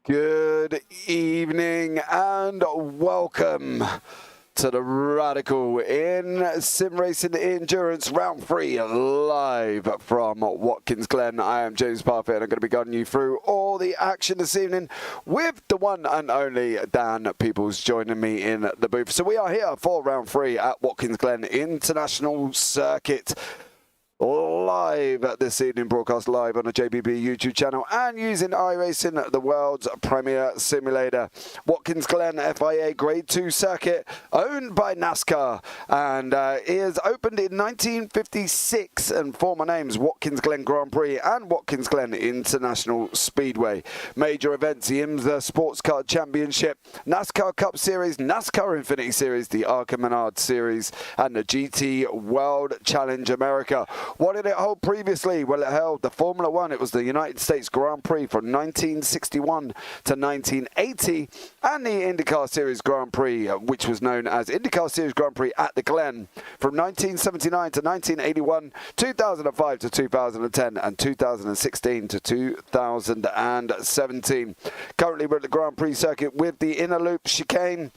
Good evening and welcome to the Radical in Simracing Endurance Round 3 live from Watkins Glen. I am James Parfitt and I'm going to be guiding you through all the action this evening with the one and only Daan Pepels joining me in the booth. So we are here for Round 3 at Watkins Glen International Circuit. Live this evening, broadcast live on the JPB YouTube channel and using iRacing, the world's premier simulator. Watkins Glen FIA Grade 2 circuit, owned by NASCAR, and is opened in 1956, and former names Watkins Glen Grand Prix and Watkins Glen International Speedway. Major events: the IMSA Sports Car Championship, NASCAR Cup Series, NASCAR Infinity Series, the Arca Menard Series, and the GT World Challenge America. What did it hold previously? Well, it held the Formula One. It was the United States Grand Prix from 1961 to 1980, and the IndyCar Series Grand Prix, which was known as IndyCar Series Grand Prix at the Glen from 1979 to 1981, 2005 to 2010, and 2016 to 2017. Currently, we're at the Grand Prix circuit with the inner loop chicane.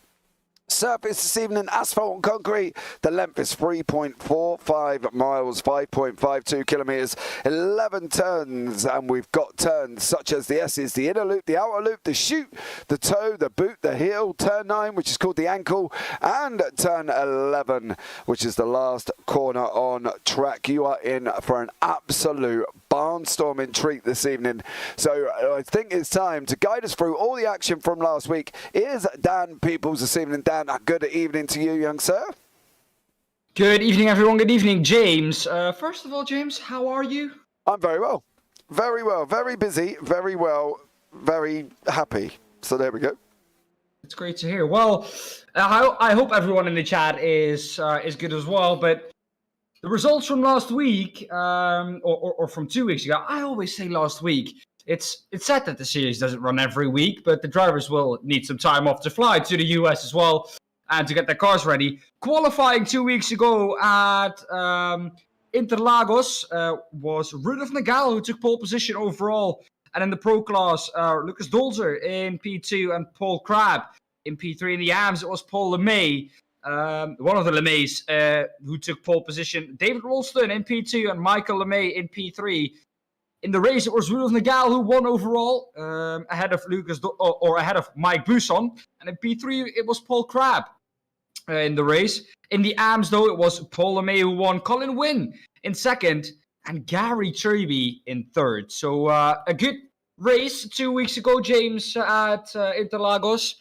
Surface this evening, asphalt and concrete. The length is 3.45 miles, 5.52 kilometres, 11 turns, and we've got turns such as the S's, the inner loop, the outer loop, the chute, the toe, the boot, the heel, turn 9, which is called the ankle, and turn 11, which is the last corner on track. You are in for an absolute barnstorming treat this evening. So I think it's time to guide us through all the action from last week. Is Daan Pepels this evening. Daan, good evening to you, young sir. Good evening, everyone. Good evening, James. First of all, James, how are you? I'm very well. Very well. Very busy. Very well. Very happy. So there we go. It's great to hear. Well, I hope everyone in the chat is good as well. But the results from last week, or from 2 weeks ago, I always say last week. It's sad that the series doesn't run every week, but the drivers will need some time off to fly to the US as well and to get their cars ready. Qualifying 2 weeks ago at Interlagos was Rudolf Nagel, who took pole position overall. And in the pro class, Lucas Dolzer in P2 and Paul Crabb in P3. In the AMS, it was Paul LeMay, one of the LeMays, who took pole position. David Ralston in P2 and Michael LeMay in P3. In the race, it was Rudolf Nagel who won overall, ahead of ahead of Mike Buson. And in P3, it was Paul Crabb in the race. In the AMS, though, it was Paul LeMay who won, Colin Wynn in second, and Gary Truby in third. So a good race 2 weeks ago, James, at Interlagos.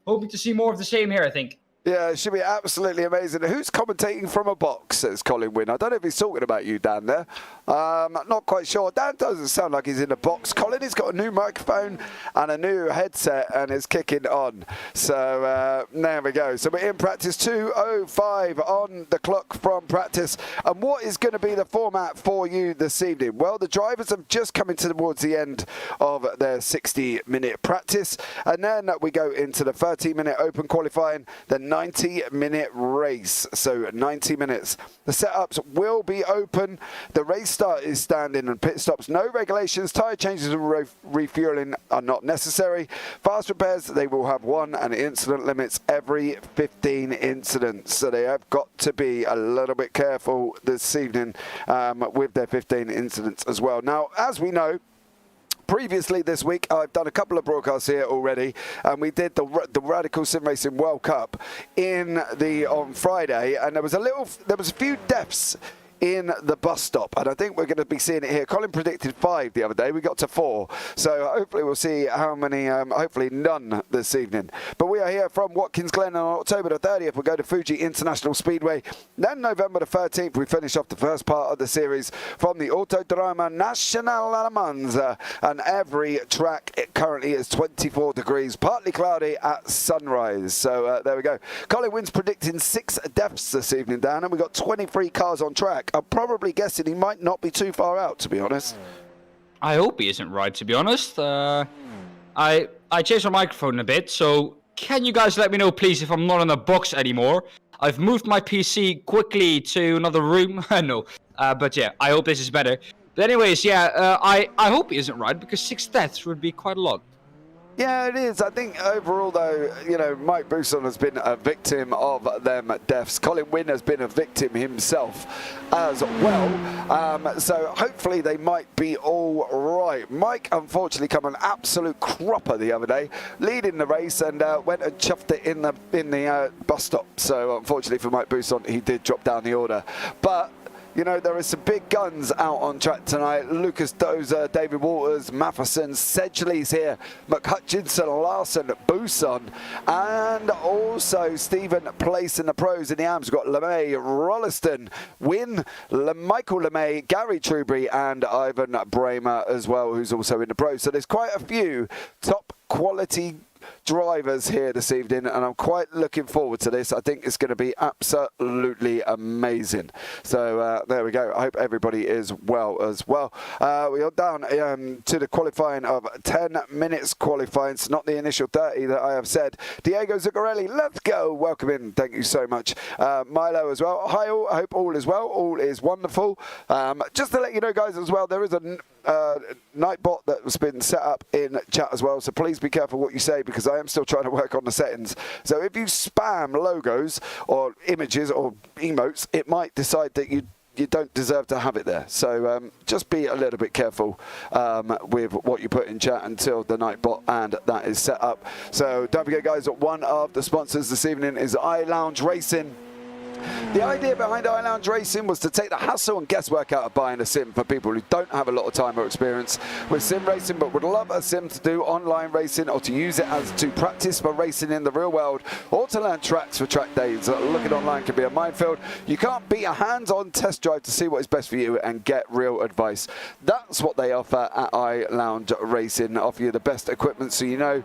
Hoping to see more of the same here, I think. Yeah, it should be absolutely amazing. Who's commentating from a box, says Colin Wynn. I don't know if he's talking about you, Dan, there. Not quite sure. Dan doesn't sound like he's in a box. Colin has got a new microphone and a new headset and is kicking on. So there we go. So we're in practice 2:05 on the clock from practice. And what is going to be the format for you this evening? Well, the drivers have just come into towards the end of their 60-minute practice. And then we go into the 30-minute open qualifying, the 90-minute race. So 90 minutes. The setups will be open. The race start is standing and pit stops. No regulations. Tyre changes and refueling are not necessary. Fast repairs, they will have one, and incident limits every 15 incidents. So they have got to be a little bit careful this evening with their 15 incidents as well. Now, as we know, previously this week, I've done a couple of broadcasts here already, and we did the Radical Simracing World Cup on Friday, and there was a few deaths in the bus stop, and I think we're going to be seeing it here. Colin predicted 5 the other day. We got to 4, so hopefully we'll see how many, hopefully none this evening. But we are here from Watkins Glen on October the 30th. We'll go to Fuji International Speedway. Then November the 13th, we finish off the first part of the series from the Autodroma Nacional Alamanza, and every track currently is 24 degrees, partly cloudy at sunrise. So there we go. Colin Wynn's predicting 6 deaths this evening, Dan, and we've got 23 cars on track. I'm probably guessing he might not be too far out, to be honest. I hope he isn't right, to be honest. I changed my microphone a bit, so can you guys let me know, please, if I'm not in the box anymore? I've moved my PC quickly to another room. No, but yeah, I hope this is better. But anyways, yeah, I hope he isn't right, because 6 deaths would be quite a lot. Yeah, it is. I think overall, though, you know, Mike Bousson has been a victim of them deaths. Colin Wynn has been a victim himself as well. So hopefully they might be all right. Mike, unfortunately, come an absolute cropper the other day, leading the race, and went and chuffed it in the bus stop. So unfortunately for Mike Bousson, he did drop down the order. But you know, there are some big guns out on track tonight. Lucas Dozer, David Waters, Matheson, Sedgley's here, McHutchinson, Larson, Bousson, and also Stephen Place in the pros in the AMs. We've got LeMay, Rolliston, Wynn, Michael LeMay, Gary Truebury, and Ivan Bramer as well, who's also in the pros. So there's quite a few top quality drivers here this evening, and I'm quite looking forward to this. I think it's going to be absolutely amazing. So there we go. I hope everybody is well as well. We are down to the qualifying of 10 minutes qualifying. It's not the initial 30 that I have said. Diego Zuccarelli, let's go. Welcome in. Thank you so much. Milo as well. Hi all. I hope all is well. All is wonderful. Just to let you know, guys, as well, there is a Nightbot that has been set up in chat as well, so please be careful what you say, because I am still trying to work on the settings. So if you spam logos or images or emotes, it might decide that you don't deserve to have it there. So just be a little bit careful with what you put in chat until the Nightbot and that is set up. So don't forget, guys, that one of the sponsors this evening is iLounge Racing. The idea behind iLounge Racing was to take the hassle and guesswork out of buying a sim for people who don't have a lot of time or experience with sim racing, but would love a sim to do online racing, or to use it as to practice for racing in the real world, or to learn tracks for track days. Looking online can be a minefield. You can't beat a hands-on test drive to see what is best for you and get real advice. That's what they offer at iLounge Racing. Offer you the best equipment, so you know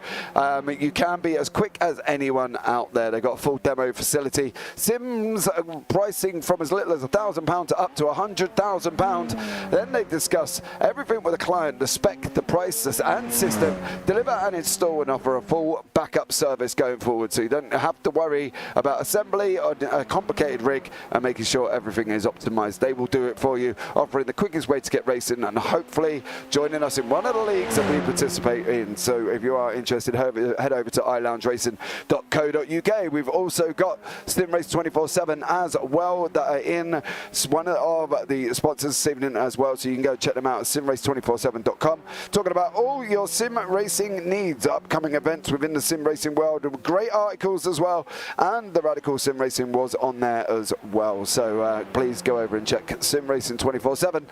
you can be as quick as anyone out there. They've got a full demo facility. Sims pricing from as little as £1,000 to up to £100,000. Then they discuss everything with the client: the spec, the price, and system. Deliver and install and offer a full backup service going forward, so you don't have to worry about assembly or a complicated rig and making sure everything is optimized. They will do it for you, offering the quickest way to get racing and hopefully joining us in one of the leagues that we participate in. So if you are interested, head over to iloungeracing.co.uk. We've also got Simrace 24/7 as well that are in one of the sponsors this evening as well, so you can go check them out at simrace247.com. Talking about all your sim racing needs, upcoming events within the sim racing world, great articles as well, and the Radical Sim Racing was on there as well. So please go over and check Sim Racing 24/7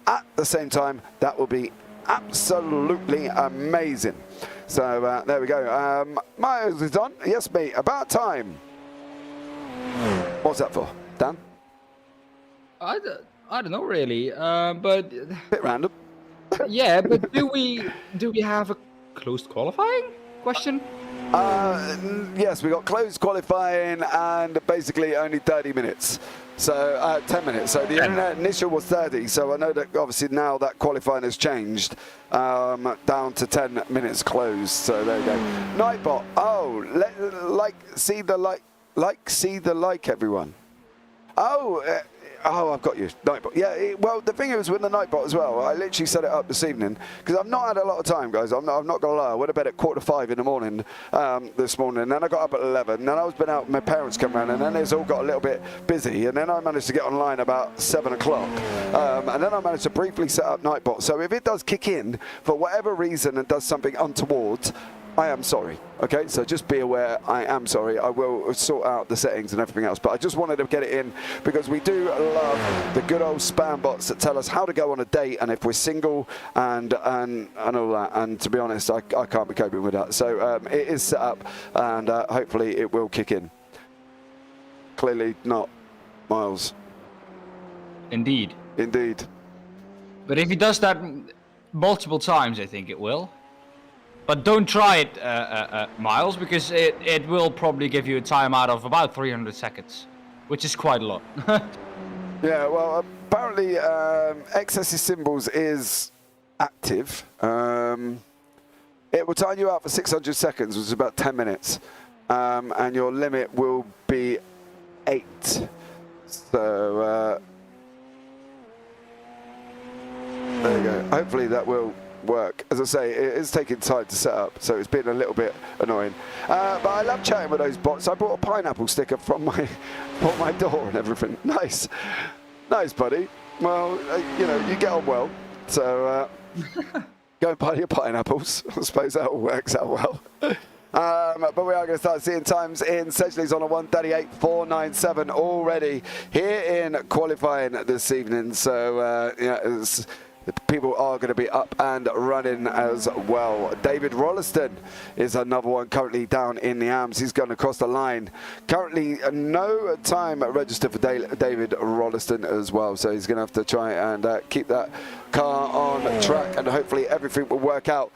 at the same time. That will be absolutely amazing. So there we go. Miles is on. Yes, mate. About time. What's that for, Dan? I don't know really, but Bit random. yeah. But do we have a closed qualifying question? Yes, we got closed qualifying and basically only 30 minutes. So 10 minutes. So the initial was 30. So I know that obviously now that qualifying has changed down to 10 minutes closed. So there you go. Nightbot. Oh, see the like, everyone. Oh, I've got you. Nightbot. Yeah, well, the thing is with the Nightbot as well, I literally set it up this evening because I've not had a lot of time, guys. I'm not going to lie. I went to bed at 4:45 in the morning this morning, and then I got up at 11, and then I was been out, my parents come round, and then it's all got a little bit busy, and then I managed to get online about 7 o'clock, and then I managed to briefly set up Nightbot. So if it does kick in for whatever reason and does something untoward, I am sorry, okay? So just be aware, I am sorry. I will sort out the settings and everything else, but I just wanted to get it in because we do love the good old spam bots that tell us how to go on a date and if we're single and all that. And to be honest, I can't be coping with that. So it is set up, and hopefully it will kick in. Clearly not, Miles. Indeed. Indeed. But if he does that multiple times, I think it will. But don't try it, Miles, because it will probably give you a timeout of about 300 seconds, which is quite a lot. Yeah, well, apparently Excessive Symbols is active. It will time you out for 600 seconds, which is about 10 minutes. And your limit will be 8. So there you go. Hopefully that will work. As I say, it is taking time to set up, so it's been a little bit annoying. But I love chatting with those bots. I brought a pineapple sticker from my door and everything. Nice, buddy. Well, you know, you get on well, so go and buy your pineapples. I suppose that all works out well. But we are going to start seeing times in Sedgley's on a 1:38.497 already here in qualifying this evening. So yeah, people are going to be up and running as well. David Rolliston is another one currently down in the AMS. He's gone across the line. Currently no time registered for David Rolliston as well. So he's going to have to try and keep that car on track, and hopefully everything will work out.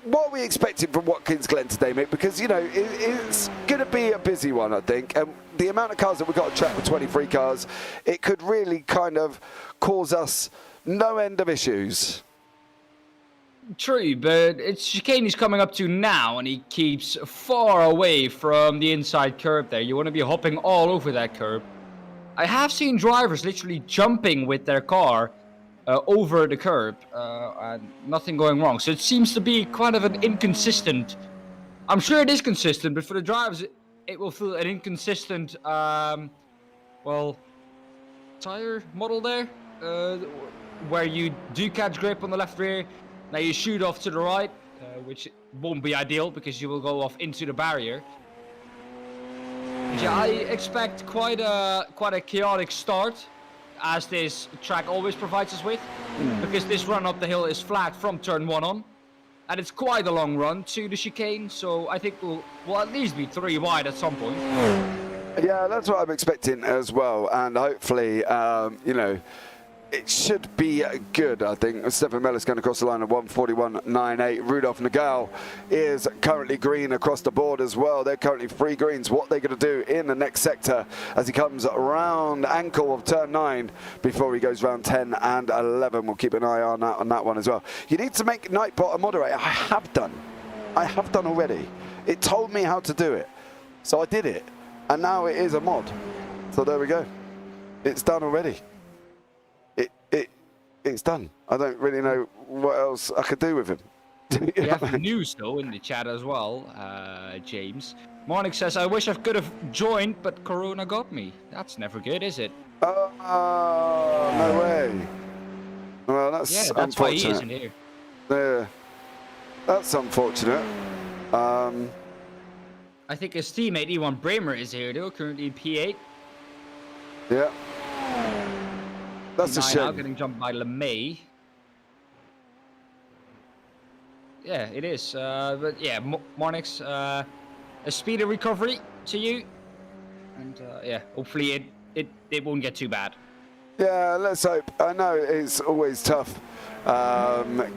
What are we expecting from Watkins Glen today, mate? Because, you know, it's going to be a busy one, I think. And the amount of cars that we've got on track with 23 cars, it could really kind of cause us no end of issues. True, but it's chicane he's coming up to now, and he keeps far away from the inside curb there. You want to be hopping all over that curb. I have seen drivers literally jumping with their car over the curb, and nothing going wrong. So it seems to be kind of an inconsistent. I'm sure it is consistent, but for the drivers, it will feel an inconsistent, well, tire model there, where you do catch grip on the left rear, now you shoot off to the right, which won't be ideal because you will go off into the barrier. But yeah, I expect quite a chaotic start, as this track always provides us with, because this run up the hill is flat from turn 1 on, and it's quite a long run to the chicane, so I think we'll at least be 3 wide at some point. Yeah, that's what I'm expecting as well, and hopefully, you know, it should be good, I think. Stefan Mellis going across the line at 1:41.98. Rudolf Nagel is currently green across the board as well. They're currently 3 greens. What they're going to do in the next sector as he comes around ankle of turn 9 before he goes round 10 and 11. We'll keep an eye on that one as well. You need to make Nightbot a moderator. I have done already. It told me how to do it, so I did it, and now it is a mod. So there we go. It's done already. It's done. I don't really know what else I could do with him. We have news though in the chat as well, James. Morning says, I wish I could have joined, but Corona got me. That's never good, is it? Oh, no way. Well, that's that's unfortunate. why he isn't here. Yeah, that's unfortunate. I think his teammate Iwan Bremer is here though, currently in P8. Yeah. That's a shame. Now getting jumped by LeMay. Yeah, it is. But yeah, Monix, a speedy recovery to you, and yeah, hopefully it won't get too bad. Yeah, let's hope. I know it's always tough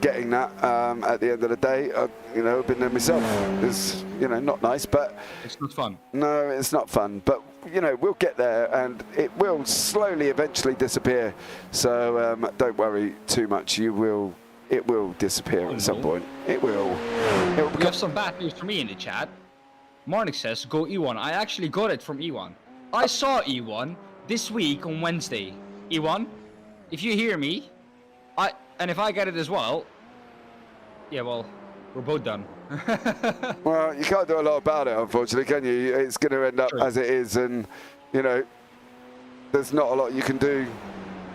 getting that at the end of the day. You know, I've been there myself. It's, you know, not nice, but it's not fun. No, it's not fun, but you know, we'll get there, and it will slowly eventually disappear. So don't worry too much. It will disappear at some point. It will. We have some bad news for me in the chat. Marnik says, go E1. I actually got it from E1. I saw E1 this week on Wednesday. E1, if you hear me, and if I get it as well, yeah, well, we're both done. Well, you can't do a lot about it, unfortunately, can you? It's going to end up as it is, and, you know, there's not a lot you can do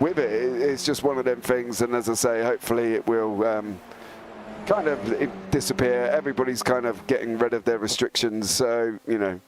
with it. It's just one of them things, and as I say, hopefully it will kind of disappear. Everybody's kind of getting rid of their restrictions, so, you know,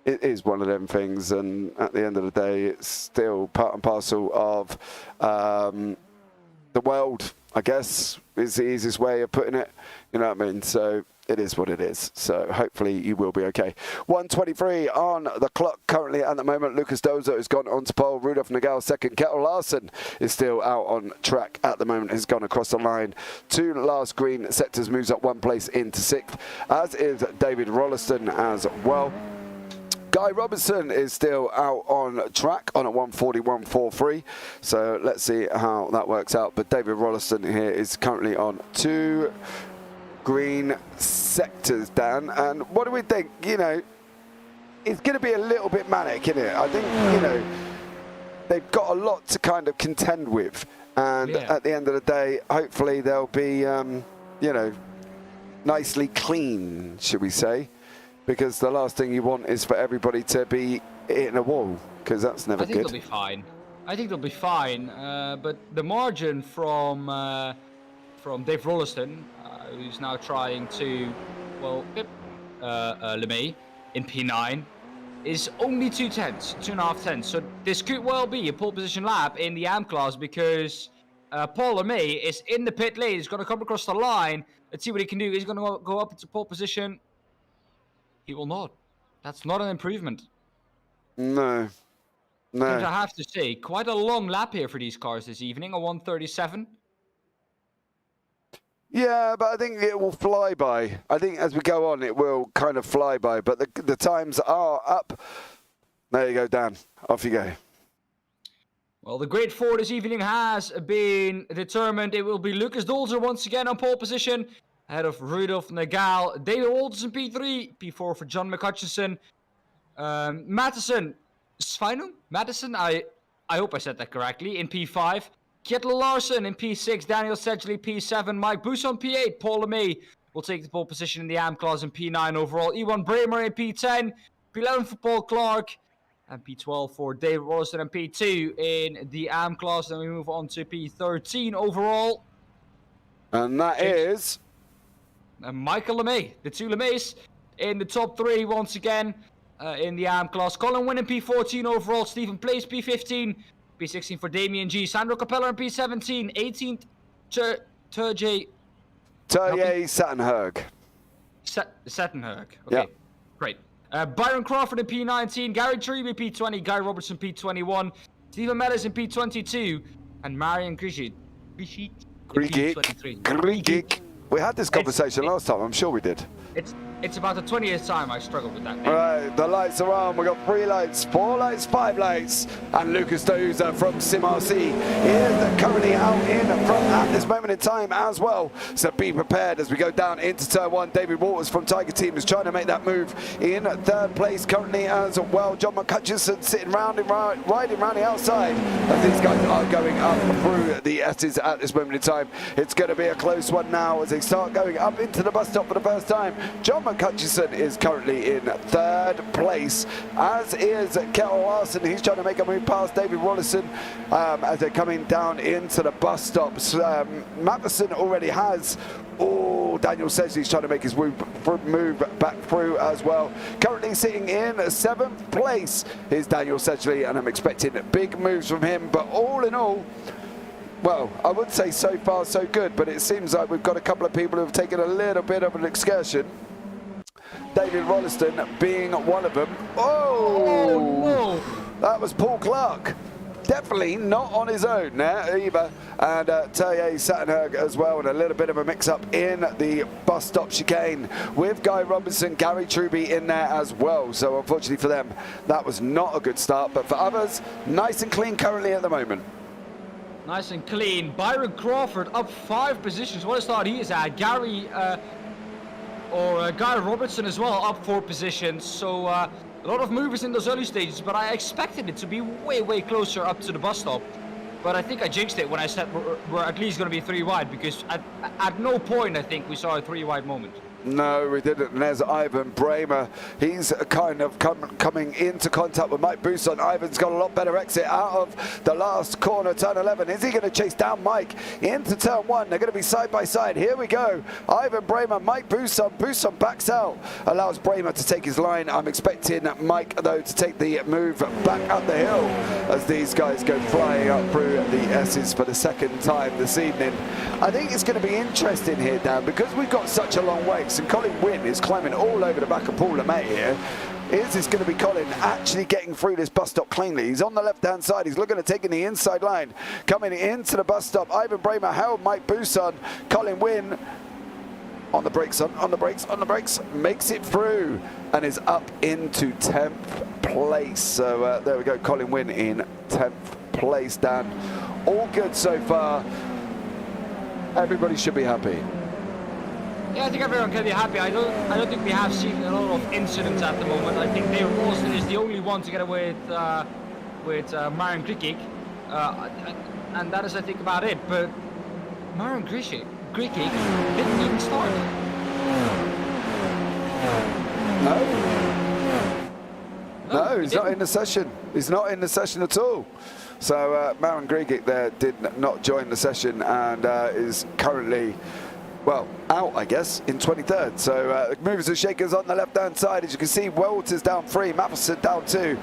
it is one of them things, and at the end of the day, it's still part and parcel of the world, I guess, is the easiest way of putting it. You know what I mean? So it is what it is. So hopefully you will be okay. 1:23 on the clock currently at the moment. Lucas Dozer has gone on to pole. Rudolf Nagel second. Kettle Larson is still out on track at the moment. Has gone across the line. 2 last green sectors, moves up 1 place into 6th, as is David Rolliston as well. Guy Robertson is still out on track on a 1:41.43, so let's see how that works out. But David Rolliston here is currently on 2 green sectors, Dan. And what do we think? You know, it's going to be a little bit manic, isn't it? I think, you know, they've got a lot to kind of contend with. And at the end of the day, hopefully they'll be, you know, nicely clean, should we say. Because the last thing you want is for everybody to be hitting a wall, because that's never good. I think they'll be fine. I think they'll be fine. But the margin from Dave Rolliston, who's now trying to, well, pip LeMay in P9, is only 2.5 tenths. So this could well be a pole position lap in the AM class, because Paul LeMay is in the pit lane. He's going to come across the line. Let's see what he can do. He's going to go up into pole position. He will not. That's not an improvement. No. And I have to say, quite a long lap here for these cars this evening, a 1:37. Yeah, but I think it will fly by. I think as we go on, it will kind of fly by. But the times are up. There you go, Dan. Off you go. Well, the grid for this evening has been determined. It will be Lucas Dolzer once again on pole position, ahead of Rudolf Nagal. David Walters in P3, P4 for John McHutchison. Madison, I hope I said that correctly, in P5. Kjetil Larsen in P6, Daniel Sedgley P7, Mike Buson P8, Paul LeMay will take the pole position in the AM class in P9 overall. Ewan Bramer in P10, P11 for Paul Clark, and P12 for David Rolliston, and P2 in the AM class. Then we move on to P13 overall. And that is... And Michael LeMay, the two LeMays in the top three once again in the AM class. Colin Wynn in P14 overall, Stephen Place P15, P16 for Damien G, Sandro Capella in P17, 18th Terje Sattenherg. Sattenherg. Okay, yeah. Great. Byron Crawford in P19, Gary Treby P20, Guy Robertson P21, Stephen Meadows in P22, and Marian Grigid P23. We had this conversation last time, I'm sure we did. It's about the 20th time I struggled with that. Right, the lights are on. We've got 3 lights, 4 lights, 5 lights. And Lucas Dozer from Simracing is currently out in front at this moment in time as well. So be prepared as we go down into turn 1. David Waters from Tiger Team is trying to make that move in 3rd place currently as well. John McHutchison sitting riding round the outside as these guys are going up through the S's at this moment in time. It's going to be a close one now as they start going up into the bus stop for the first time. John McHutchison is currently in 3rd place, as is Kjetil Larsen. He's trying to make a move past David Rollison as they're coming down into the bus stops. Matheson already has. Oh, Daniel Sedgley's trying to make his move back through as well. Currently sitting in 7th place is Daniel Sedgley, and I'm expecting big moves from him. But all in all, well, I would say so far so good, but it seems like we've got a couple of people who have taken a little bit of an excursion. David Rolliston being one of them. Oh, no. That was Paul Clark. Definitely not on his own there either. And Terje Sattenherg as well, and a little bit of a mix-up in the bus stop chicane with Guy Robinson, Gary Treby in there as well. So unfortunately for them, that was not a good start. But for others, nice and clean currently at the moment. Nice and clean. Byron Crawford up 5 positions. What a start he is at. Guy Robertson as well up 4 positions. So a lot of movers in those early stages, but I expected it to be way closer up to the bus stop. But I think I jinxed it when I said we're at least going to be 3 wide, because at no point I think we saw a 3 wide moment. No, we didn't. And there's Ivan Bramer. He's kind of coming into contact with Mike Buson. Ivan's got a lot better exit out of the last corner, turn 11. Is he going to chase down Mike into turn 1? They're going to be side by side. Here we go. Ivan Bramer, Mike Buson. Buson backs out, allows Bramer to take his line. I'm expecting Mike, though, to take the move back up the hill as these guys go flying up through the S's for the 2nd time this evening. I think it's going to be interesting here, Dan, because we've got such a long way. And Colin Wynn is climbing all over the back of Paul LeMay here. Is this going to be Colin actually getting through this bus stop cleanly? He's on the left-hand side. He's looking at taking the inside line. Coming into the bus stop, Ivan Bramer held Mike Buson. Colin Wynn on the brakes, on the brakes, makes it through and is up into 10th place. So there we go, Colin Wynn in 10th place, Dan. All good so far. Everybody should be happy. Yeah, I think everyone can be happy. I don't think we have seen a lot of incidents at the moment. I think David Rolliston is the only one to get away with Marian Grigic, and that is, I think, about it. But Marian Grigic didn't even start. No, he's not in the session. He's not in the session at all. So Marian Grigic there did not join the session and is currently, well, out, I guess, in 23rd. So movers and shakers on the left-hand side. As you can see, Walters down 3, Matheson down 2,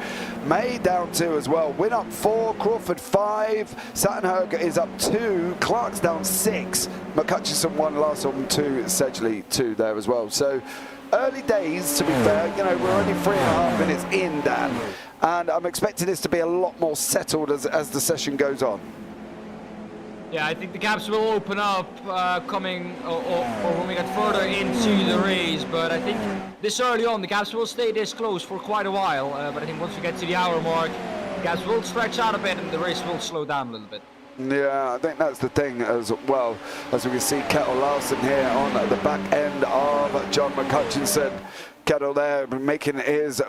May down 2 as well. Win up 4, Crawford 5, Sattenberg is up 2, Clark's down 6, McCutcheon 1, Larsson 2, Sedgley 2 there as well. So early days, to be fair. You know, we're only 3.5 minutes in, Dan, and I'm expecting this to be a lot more settled as the session goes on. Yeah, I think the gaps will open up coming or when we get further into the race, but I think this early on the gaps will stay this close for quite a while, but I think once we get to the hour mark, the gaps will stretch out a bit and the race will slow down a little bit. Yeah, I think that's the thing as well. As we can see, Kettle Larson here on the back end of John McCutcheon. Kettle there making his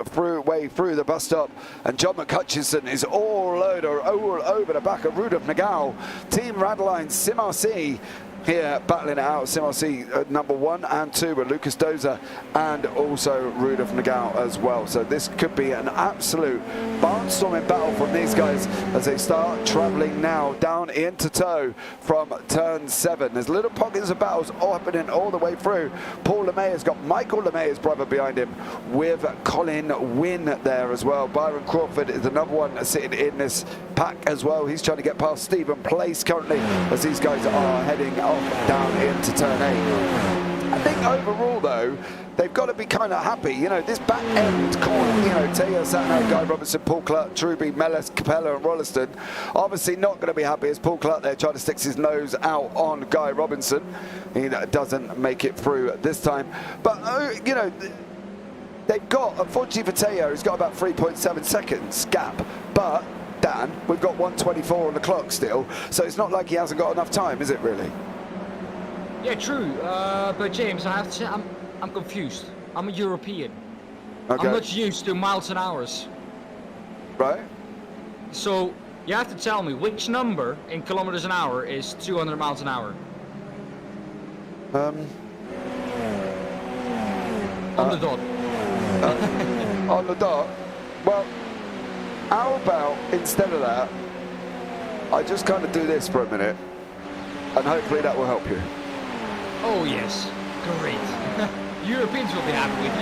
way through the bus stop, and John McCutcheon is all over the back of Rudolf Nagel. Team Radline Simracing here battling it out. Simracing number 1 and 2 with Lucas Dozer and also Rudolf Nagel as well. So this could be an absolute barnstorming battle from these guys as they start travelling now down into tow from turn 7. There's little pockets of battles all happening all the way through. Paul LeMay has got Michael LeMay's brother behind him with Colin Wynn there as well. Byron Crawford is another one sitting in this pack as well. He's trying to get past Stephen Place currently as these guys are heading off down into turn 8. I think overall though, they've got to be kind of happy. You know, this back end corner, you know, Teo Satno, Guy Robinson, Paul Clark, Truby, Mellis, Capella and Rolliston, obviously not going to be happy as Paul Clark there trying to stick his nose out on Guy Robinson. He doesn't make it through this time. But, you know, they've got, unfortunately for Teo, he's got about 3.7 seconds gap. But, Dan, we've got 1:24 on the clock still, so it's not like he hasn't got enough time, is it really? Yeah, true. But James, I have to say, I'm confused. I'm a European. Okay. I'm not used to miles and hours. Right. So you have to tell me which number in kilometers an hour is 200 miles an hour. On the dot. On the dot. Well, how about instead of that, I just kind of do this for a minute, and hopefully that will help you. Oh yes, great. Europeans will be happy with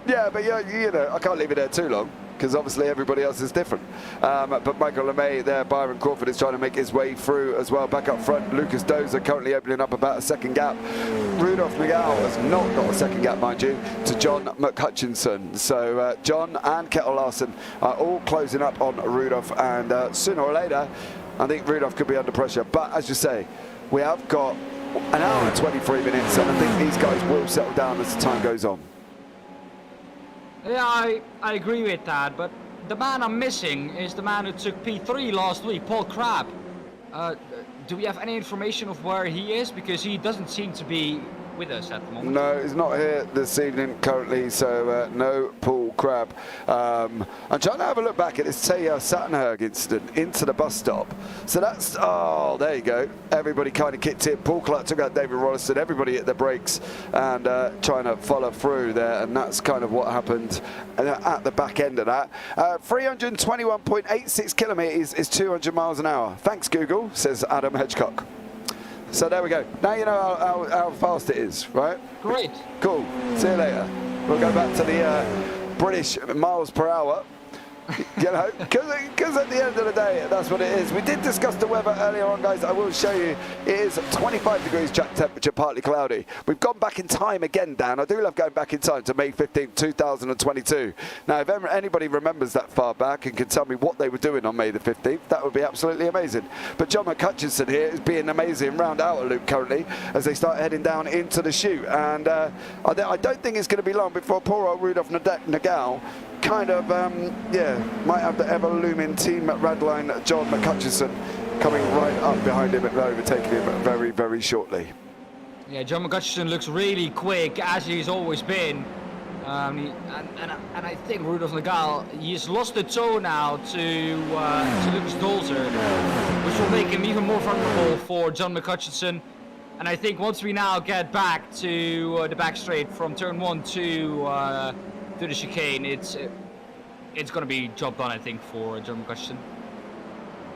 you. Yeah, but you know, I can't leave it there too long because obviously everybody else is different. But Michael LeMay there, Byron Crawford is trying to make his way through as well. Back up front, Lucas Dozer currently opening up about a second gap. Rudolf Nagel has not got a second gap, mind you, to John McCutcheon. So John and Kettle Larson are all closing up on Rudolf, and sooner or later, I think Rudolf could be under pressure. But as you say, we have got an hour and 23 minutes, and I think these guys will settle down as the time goes on. Yeah, I agree with that, but the man I'm missing is the man who took P3 last week, Paul Crabb. Do we have any information of where he is? Because he doesn't seem to be with us at the moment. No, he's not here this evening currently, so no Paul Crabb. I'm trying to have a look back at this Teo Sattenberg incident into the bus stop. So that's, oh, there you go. Everybody kind of kicked in. Paul Clark took out David Rolliston. Everybody hit their brakes and trying to follow through there, and that's kind of what happened at the back end of that. 321.86 kilometres is 200 miles an hour. Thanks, Google, says Adam Hedgecock. So there we go. Now you know how fast it is, right? Great. Cool. See you later. We'll go back to the British miles per hour. You know, because at the end of the day, that's what it is. We did discuss the weather earlier on, guys. I will show you. It is 25 degrees track temperature, partly cloudy. We've gone back in time again, Dan. I do love going back in time to May 15th, 2022. Now, if anybody remembers that far back and can tell me what they were doing on May the 15th, that would be absolutely amazing. But John McCutcheon here is being amazing round outer loop currently as they start heading down into the chute. And I don't think it's going to be long before poor old Rudolf Nagel kind of, might have the ever-looming team at Radline, John McCutcheon, coming right up behind him and overtaking him very, very shortly. Yeah, John McCutcheon looks really quick, as he's always been. And I think Rudolf Legal, he's lost the toe now to Lucas Dolzer, which will make him even more vulnerable for John McHutchison. And I think once we now get back to the back straight from turn 1 to the chicane, it's going to be job done, I think, for John McHutchison.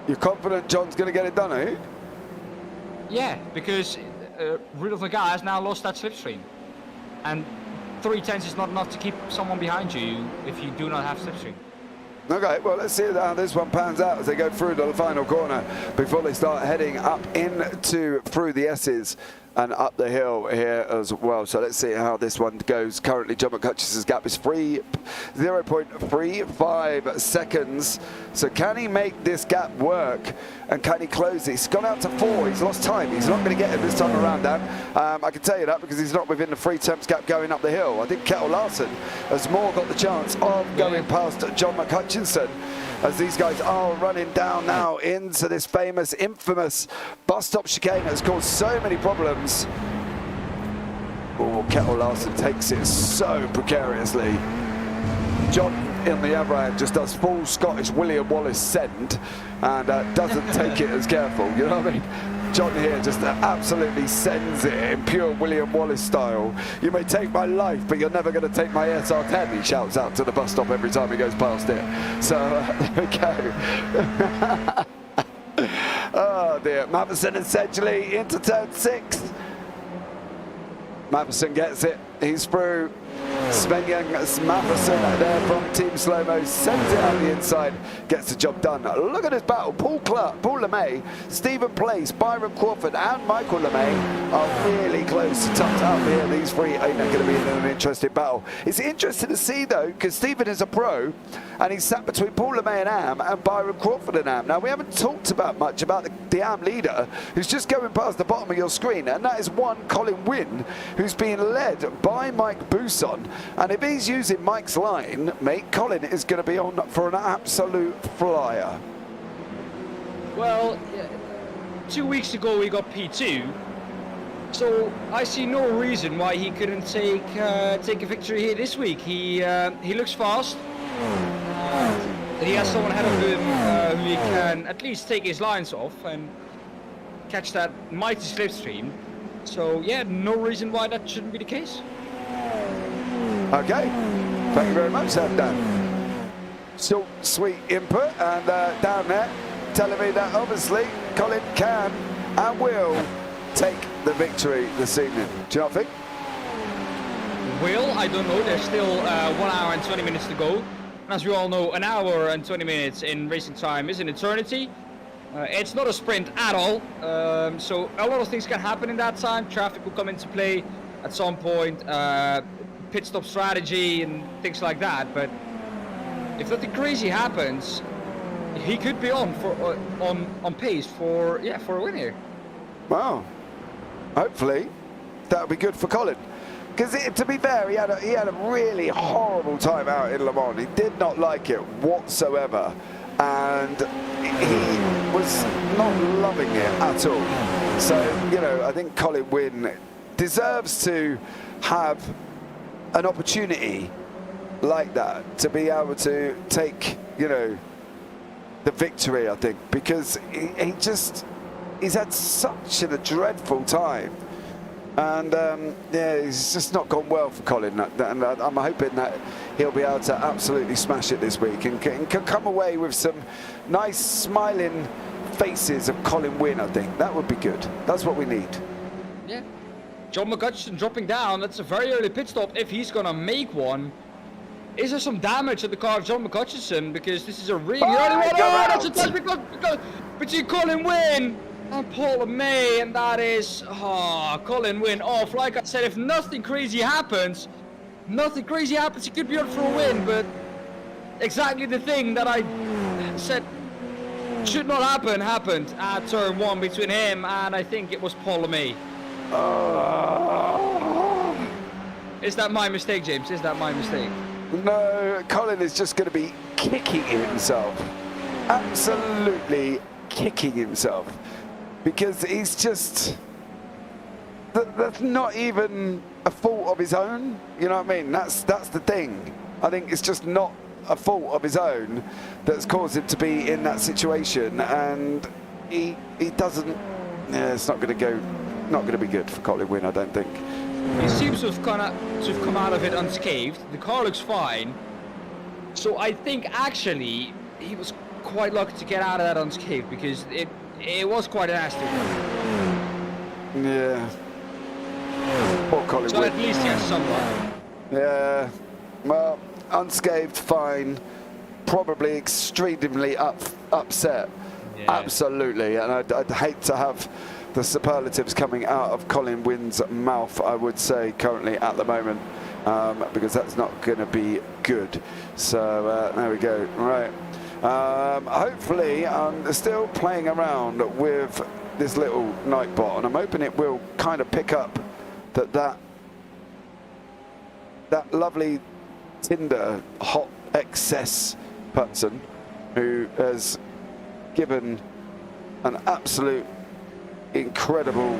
You're confident John's going to get it done, eh? Yeah, because Rudolf Legal has now lost that slipstream. And 3/10 is not enough to keep someone behind you if you do not have slipstream. Okay, well, let's see how this one pans out as they go through to the final corner before they start heading up through the S's and up the hill here as well. So let's see how this one goes. Currently, John McHutchison's gap is 0.35 seconds. So can he make this gap work? And can he close it? He's gone out to 4. He's lost time. He's not going to get it this time around, Dan. I can tell you that because he's not within the 3/10 gap going up the hill. I think Kettle Larson has more got the chance of going past John McHutchison, as these guys are running down now into this famous, infamous bus stop chicane that's caused so many problems. Oh, Kettle Larson takes it so precariously. John, in the other hand, just does full Scottish William Wallace send and doesn't take it as careful, you know what I mean? John here just absolutely sends it in pure William Wallace style. You may take my life, but you're never going to take my SR10, he shouts out to the bus stop every time he goes past it. So there we go. Oh dear, Matheson essentially into turn 6. Matheson gets it, he's through. Sven-Jan Matheson there from Team Slow-Mo sends it out the inside, gets the job done. Look at this battle. Paul Clark, Paul LeMay, Stephen Place, Byron Crawford and Michael LeMay are really close to top out here. These three ain't going to be in an interesting battle. It's interesting to see though, because Stephen is a pro and he's sat between Paul LeMay and Am and Byron Crawford and Am. Now we haven't talked much about the Am leader who's just going past the bottom of your screen, and that is one Colin Wynne, who's being led by Mike Bousson. And if he's using Mike's line, mate, Colin is going to be on for an absolute flyer. Well, 2 weeks ago we got P2, so I see no reason why he couldn't take a victory here this week. He looks fast. He has someone ahead of him who he can at least take his lines off and catch that mighty slipstream. So yeah, no reason why that shouldn't be the case. Okay, thank you very much, Dan. Short, sweet input, and down there telling me that obviously Colin can and will take the victory this evening. Do you not think? Will, I don't know. There's still 1 hour and 20 minutes to go. And as we all know, an hour and 20 minutes in racing time is an eternity. It's not a sprint at all. So a lot of things can happen in that time. Traffic will come into play at some point. Pit stop strategy and things like that, but if nothing crazy happens, he could be on pace for a win here. Well, hopefully that'll be good for Colin, because to be fair, he had a really horrible time out in Le Mans. He did not like it whatsoever, and he was not loving it at all. So I think Colin Wynne deserves to have an opportunity like that to be able to take, the victory, I think, because he's had such a dreadful time, and he's just not gone well for Colin, and I'm hoping that he'll be able to absolutely smash it this week and can come away with some nice smiling faces of Colin Wynne. I think that would be good. That's what we need. Yeah. John McHutchison dropping down. That's a very early pit stop if he's going to make one. Is there some damage at the car of John McHutchison? Because this is a really early one. Oh, that's a touch between Colin Wynne and Paul LeMay, and that is Colin Wynne off. Like I said, if nothing crazy happens, he could be on for a win, but exactly the thing that I said should not happen happened at turn 1 between him and I think it was Paul LeMay. Is that my mistake, James? Is that my mistake? No, Colin is just going to be kicking himself. Absolutely kicking himself. Because he's just... that's not even a fault of his own. You know what I mean? That's the thing. I think it's just not a fault of his own that's caused him to be in that situation, and he doesn't. Yeah, it's not going to be good for Colin Wynn, I don't think. He seems to have come out of it unscathed. The car looks fine, so I think actually he was quite lucky to get out of that unscathed, because it was quite nasty. Yeah. Poor Colin So Wynn. at least he has someone. Yeah. Well, unscathed, fine. Probably extremely upset. Yeah. Absolutely, and I'd hate to have the superlatives coming out of Colin Wynn's mouth, I would say, currently at the moment, because that's not going to be good. So there we go. Right. Hopefully, I'm still playing around with this little Nightbot, and I'm hoping it will kind of pick up that lovely Tinder hot excess person who has given an absolute incredible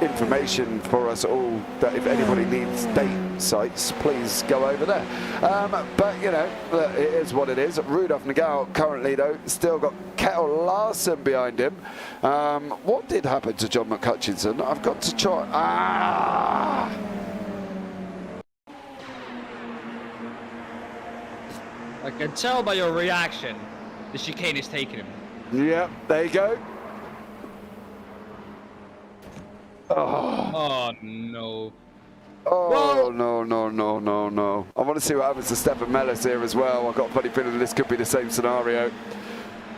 information for us all, that if anybody needs date sites, please go over there. But you know, it is what it is. Rudolf Nagel currently though still got Kettle Larson behind him. What did happen to John McCutchinson? I've got to try. I can tell by your reaction, the chicane is taking him. Yep, there you go. Oh no. Oh, Well, no. I want to see what happens to Stefan Mellis here as well. I've got a funny feeling this could be the same scenario.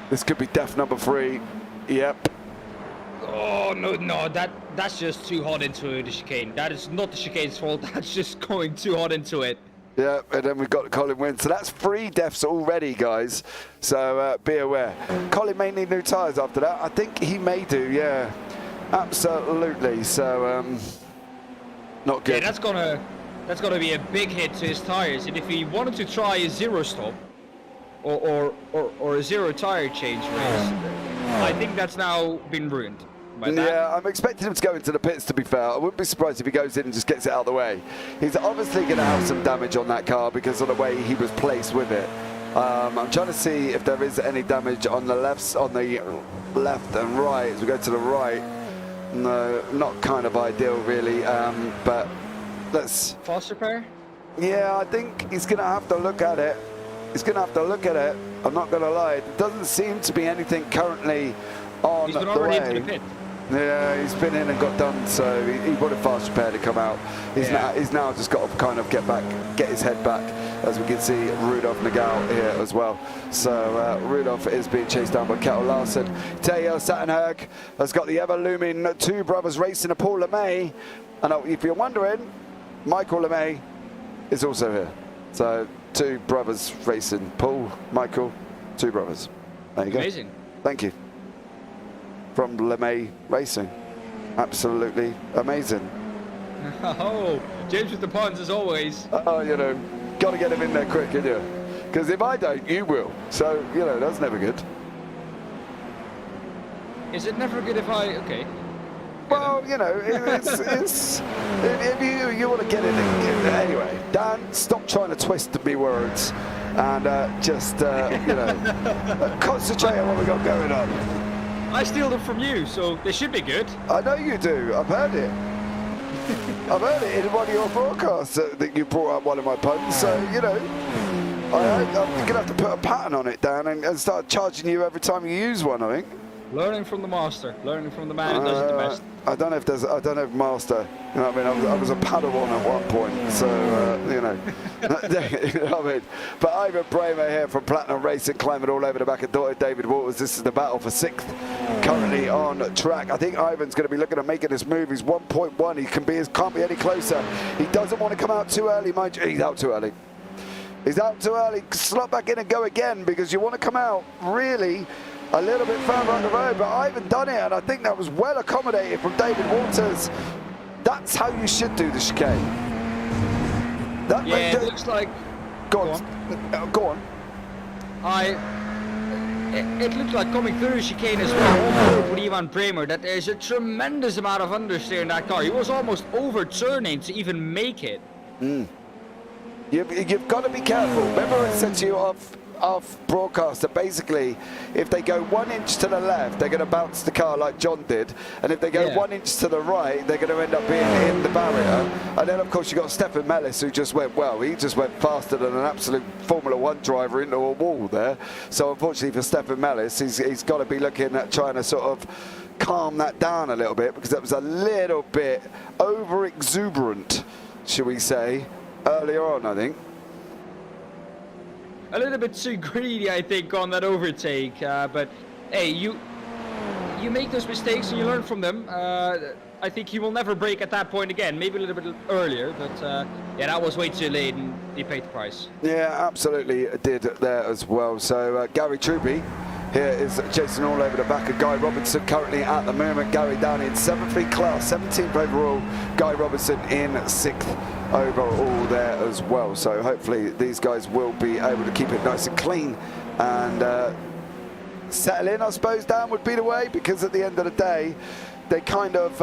This could be death number 3. Yep. oh no, that's just too hot into the chicane. That is not the chicane's fault, that's just going too hot into it. Yeah, and then we've got Colin Wynn. So that's 3 deaths already, guys. So be aware. Colin may need new tyres after that. I think he may do, yeah. Absolutely. So, not good. Yeah, that's gonna be a big hit to his tyres. And if he wanted to try a zero stop or a zero tyre change race, I think that's now been ruined. Yeah, I'm expecting him to go into the pits, to be fair. I wouldn't be surprised if he goes in and just gets it out of the way. He's obviously going to have some damage on that car because of the way he was placed with it. I'm trying to see if there is any damage on the left and right. As we go to the right, no, not kind of ideal really, but let's... Fast repair? Yeah, I think he's going to have to look at it. I'm not going to lie. It doesn't seem to be anything currently on the way. He's been already into the pit. Yeah, he's been in and got done, so he wanted fast repair to come out. He's now just got to kind of get his head back, as we can see Rudolf Nagel here as well. So Rudolf is being chased down by Kettle Larson. Teo Sattenberg has got the ever-looming 2 brothers racing, Paul LeMay. And if you're wondering, Michael LeMay is also here. So 2 brothers racing, Paul, Michael, 2 brothers. There you go. Amazing. Thank you. From LeMay Racing. Absolutely amazing. Oh, James with the puns as always. Oh, you know, got to get him in there quick, you know. Because if I don't, you will. So, you know, that's never good. Is it never good if I... Okay. Well, you know, it's if you want to get in anyway. Dan, stop trying to twist me words and just, you know, concentrate on what we got going on. I steal them from you, so they should be good. I know you do. I've heard it. I've heard it in one of your broadcasts that you brought up one of my puns. So, you know, I'm going to have to put a pattern on it, Dan, and start charging you every time you use one, I think. Learning from the master, learning from the man who does it the best. I don't know if master, you know what I mean? I was a Padawan at one point, so, you know. You know what I mean? But Ivan Bramer here from Platinum Racing, climbing all over the back of David Waters. This is the battle for 6th, currently on track. I think Ivan's going to be looking at making this move. He's 1.1. He can't be any closer. He doesn't want to come out too early, mind you. He's out too early. He's out too early. Slot back in and go again, because you want to come out really a little bit further on the road, but Ivan done it, and I think that was well accommodated from David Waters. That's how you should do the chicane. It looks like... Go on. I it looked like coming through the chicane as well, on board with Ivan Bremer, that there's a tremendous amount of understeer in that car. He was almost overturning to even make it. You've got to be careful. Remember I said to you off broadcast that basically if they go 1 inch to the left, they're going to bounce the car like John did, and if they go 1 inch to the right, they're going to end up being in the barrier. And then of course you've got Stefan Mellis, who just went, well, he just went faster than an absolute Formula 1 driver into a wall there. So unfortunately for Stefan Mellis, he's got to be looking at trying to sort of calm that down a little bit, because that was a little bit over exuberant, shall we say, earlier on, I think. A little bit too greedy, I think, on that overtake. But hey, you make those mistakes and you learn from them. I think he will never break at that point again. Maybe a little bit earlier, but yeah, that was way too late, and he paid the price. Yeah, absolutely did there as well. So Gary Truby here is chasing all over the back of Guy Robinson currently at the moment. Gary down in 7th class, 17th overall. Guy Robinson in 6th overall there as well. So hopefully these guys will be able to keep it nice and clean and settle in, I suppose, Daan, would be the way, because at the end of the day they kind of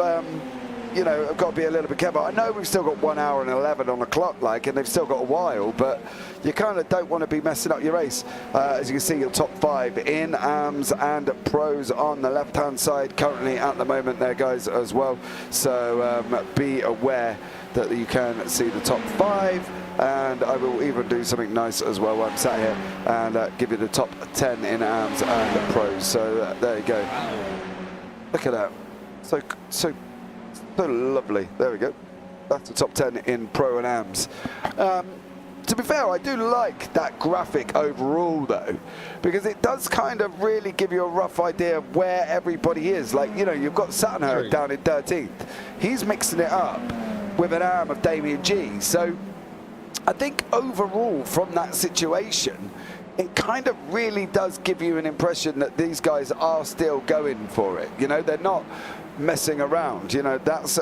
you know, have got to be a little bit careful. I know we've still got 1 hour and 11 on the clock, like, and they've still got a while, but you kind of don't want to be messing up your race. As you can see, your top 5 in AMs and pros on the left-hand side currently at the moment there, guys, as well. So be aware that you can see the top 5, and I will even do something nice as well while I'm sat here and give you the top 10 in AMs and pros. So there you go. Look at that. So lovely. There we go. That's the top 10 in pro and AMs. To be fair, I do like that graphic overall, though, because it does kind of really give you a rough idea of where everybody is. Like, you know, you've got Sattenberg down in 13th. He's mixing it up with an arm of Damien G. So I think overall from that situation, it kind of really does give you an impression that these guys are still going for it. You know, they're not messing around. You know, there's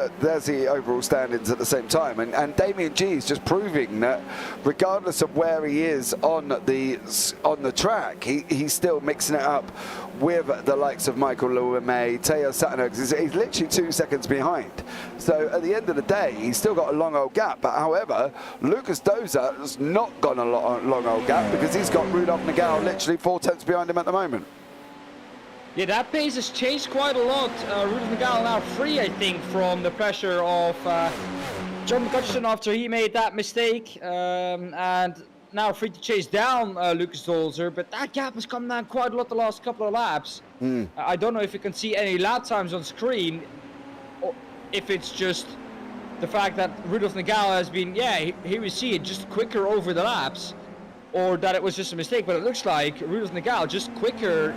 the overall standings at the same time, and Damien G is just proving that regardless of where he is on the track, he's still mixing it up with the likes of Michael Lemay, Teo Satterberg. He's literally 2 seconds behind. So at the end of the day, he's still got a long old gap. But however, Lucas Dozer has not got a long old gap, because he's got Rudolf Nagel literally 4 tenths behind him at the moment. Yeah, that pace has changed quite a lot. Rudolf Nagel now free, I think, from the pressure of John McCutcheon after he made that mistake, and now free to chase down Lucas Dolzer, but that gap has come down quite a lot the last couple of laps. I don't know if you can see any lap times on screen, or if it's just the fact that Rudolf Nagel has been, yeah, here we see it, just quicker over the laps, or that it was just a mistake, but it looks like Rudolf Nagel just quicker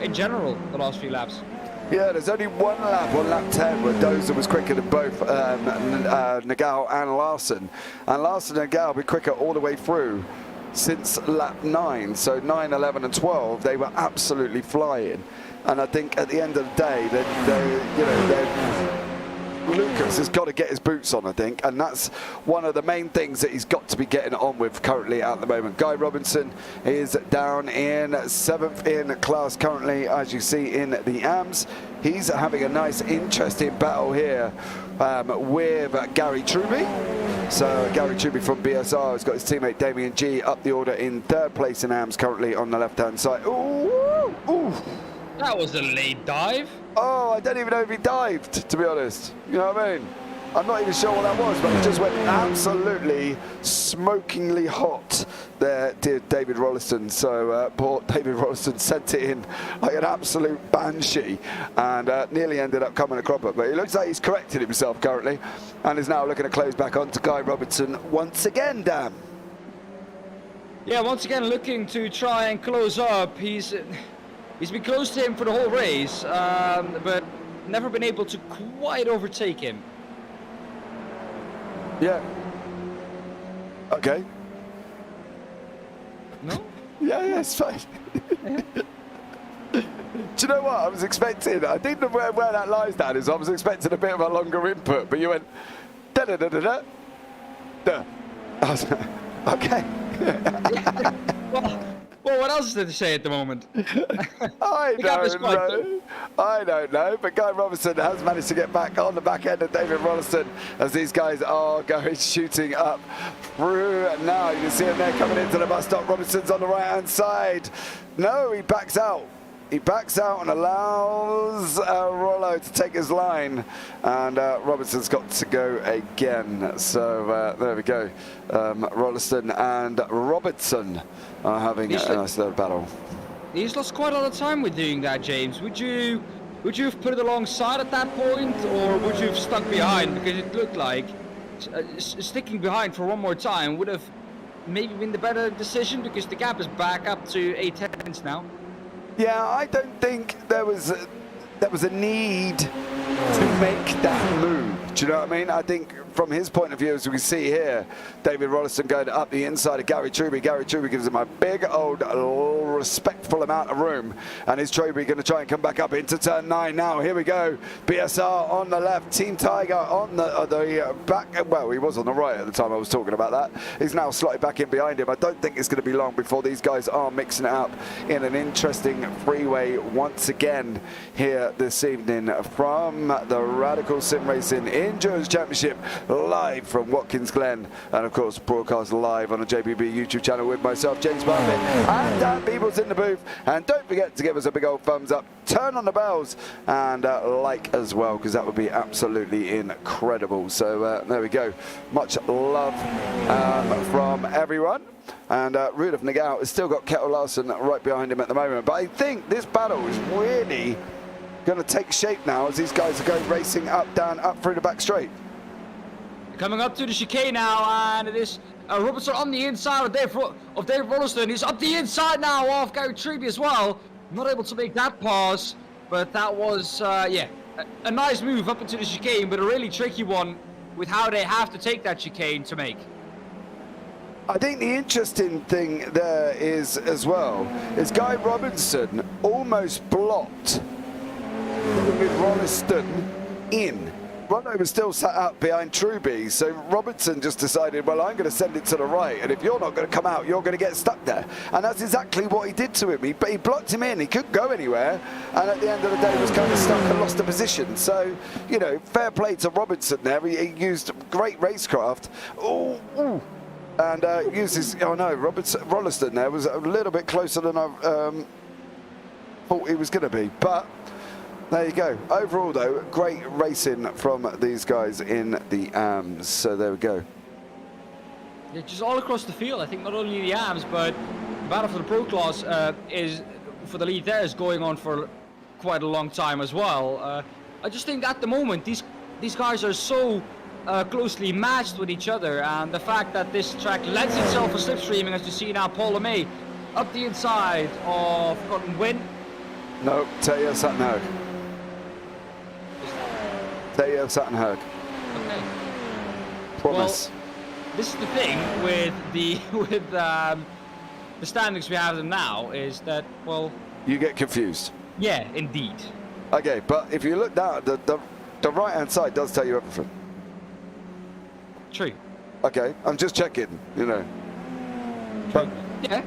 in general the last few laps. Yeah, there's only one lap on lap 10 where Dozer was quicker than both Nagel and Larson. And Larson and Nagel were quicker all the way through since lap 9. So 9, 11 and 12, they were absolutely flying. And I think at the end of the day, Lucas has got to get his boots on, I think, and that's one of the main things that he's got to be getting on with currently at the moment. Guy Robinson is down in 7th in class currently, as you see in the AMs. He's having a nice, interesting battle here with Gary Truby. So Gary Truby from BSR has got his teammate Damien G up the order in 3rd place in AMs currently on the left-hand side. Ooh, ooh. That was a late dive. Oh, I don't even know if he dived, to be honest. You know what I mean? I'm not even sure what that was, but it just went absolutely smokingly hot there, did David Rolliston. So poor David Rolliston sent it in like an absolute banshee and nearly ended up coming a cropper. But it looks like he's corrected himself currently and is now looking to close back onto Guy Robinson once again, Dan. Yeah, once again looking to try and close up. He's been close to him for the whole race, but never been able to quite overtake him. Yeah. Okay. No? Yeah, it's fine. Yeah. Do you know what I was expecting? I think where that lies down is I was expecting a bit of a longer input, but you went da da da da da. Da. I was, okay. Well, Well, what else is there to say at the moment? I The gap is quite don't know. But Guy Robinson has managed to get back on the back end of David Rolliston as these guys are going shooting up through now. You can see him there coming into the bus stop. Robinson's on the right-hand side. No, he backs out. He backs out and allows Rollo to take his line, and Robinson's got to go again. So there we go. Rolliston and Robertson are having a nice little battle. He's lost quite a lot of time with doing that, James. Would you have put it alongside at that point, or would you have stuck behind? Because it looked like sticking behind for one more time would have maybe been the better decision, because the gap is back up to 8 tenths now. Yeah, I don't think there was a need to make that move. Do you know what I mean? I think from his point of view, as we can see here, David Rolliston going up the inside of Gary Truby. Gary Truby gives him a big old respectful amount of room, and is Truby going to try and come back up into turn 9 now? Here we go. BSR on the left, Team Tiger on the back. Well, he was on the right at the time I was talking about that. He's now slotted back in behind him. I don't think it's going to be long before these guys are mixing it up in an interesting freeway once again here this evening from the Radical Sim Racing Endurance Championship, live from Watkins Glen, and of course broadcast live on the JPB YouTube channel with myself, James Parfitt, and Dan Pepels in the booth. And don't forget to give us a big old thumbs up, turn on the bells, and like as well, because that would be absolutely incredible. So there we go. Much love from everyone. And Rudolf Nagao has still got Kettle Larson right behind him at the moment. But I think this battle is really going to take shape now as these guys are going racing up, down, up through the back straight. Coming up to the chicane now, and it is Robertson on the inside of Dave Rolliston. He's up the inside now of Gary Truby as well. Not able to make that pass, but that was, yeah, a nice move up into the chicane, but a really tricky one with how they have to take that chicane to make. I think the interesting thing there is, as well, is Guy Robinson almost blocked with Rolliston in. Ronno was still sat up behind Truby, so Robertson just decided, well, I'm going to send it to the right, and if you're not going to come out, you're going to get stuck there. And that's exactly what he did to him. He blocked him in, he couldn't go anywhere, and at the end of the day was kind of stuck and lost the position. So, you know, fair play to Robertson there. He used great racecraft. Ooh. And uses, oh no, Rolliston there was a little bit closer than I thought he was going to be, but there you go. Overall, though, great racing from these guys in the AMs. So there we go. Yeah, just all across the field. I think not only the AMs, but the battle for the Pro Class is for the lead there is going on for quite a long time as well. I just think at the moment these guys are so closely matched with each other, and the fact that this track lends itself for slipstreaming, as you see now, Paul LeMay up the inside of Cotton Win. No, Taya Sattenberg. Taya Sattenberg. Okay. Promise. Well, this is the thing with the standings we have them now, is that, well, you get confused. Yeah, indeed. Okay, but if you look down, the right hand side does tell you everything. True. Okay, I'm just checking, you know. But yeah.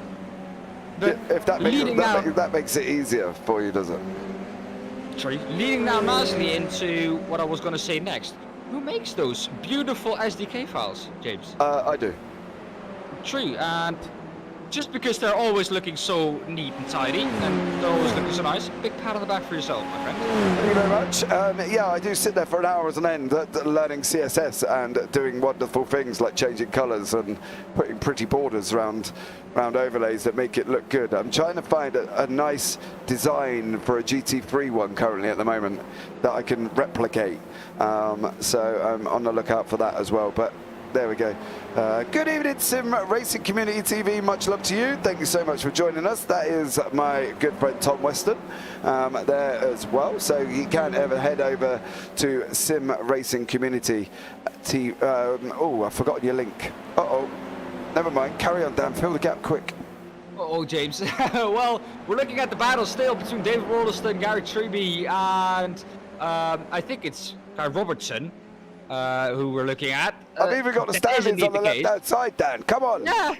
But if that makes it easier for you, does it? True. Leading now nicely into what I was going to say next. Who makes those beautiful SDK files, James? I do. True, and just because they're always looking so neat and tidy, and they're always looking so nice, big pat on the back for yourself, my friend. Thank you very much. Yeah, I do sit there for an hour on end learning CSS and doing wonderful things like changing colours and putting pretty borders around overlays that make it look good. I'm trying to find a nice design for a GT3 one currently at the moment that I can replicate. So I'm on the lookout for that as well. But there we go. Good evening, Sim Racing Community TV. Much love to you. Thank you so much for joining us. That is my good friend Tom Weston there as well. So you can ever head over to Sim Racing Community. Oh, I've forgotten your link. Uh-oh. Never mind. Carry on, Dan. Fill the gap quick. Oh, James. Well, we're looking at the battle still between David Rolliston, Gary Truby, and I think it's Guy Robertson. Who we're looking at. I've even got the standings on the left-hand side, Dan. Come on. Yeah,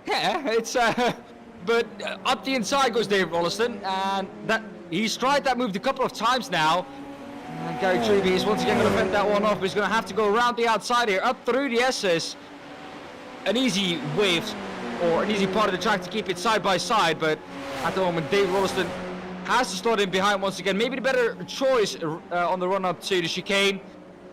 it's. But but up the inside goes David Rolliston, and he's tried that move a couple of times now. And Gary Truby is once again going to fend that one off, but he's going to have to go around the outside here, up through the S's. An easy wave, or an easy part of the track to keep it side by side, but at the moment, David Rolliston has to start in behind once again. Maybe the better choice on the run up to the chicane,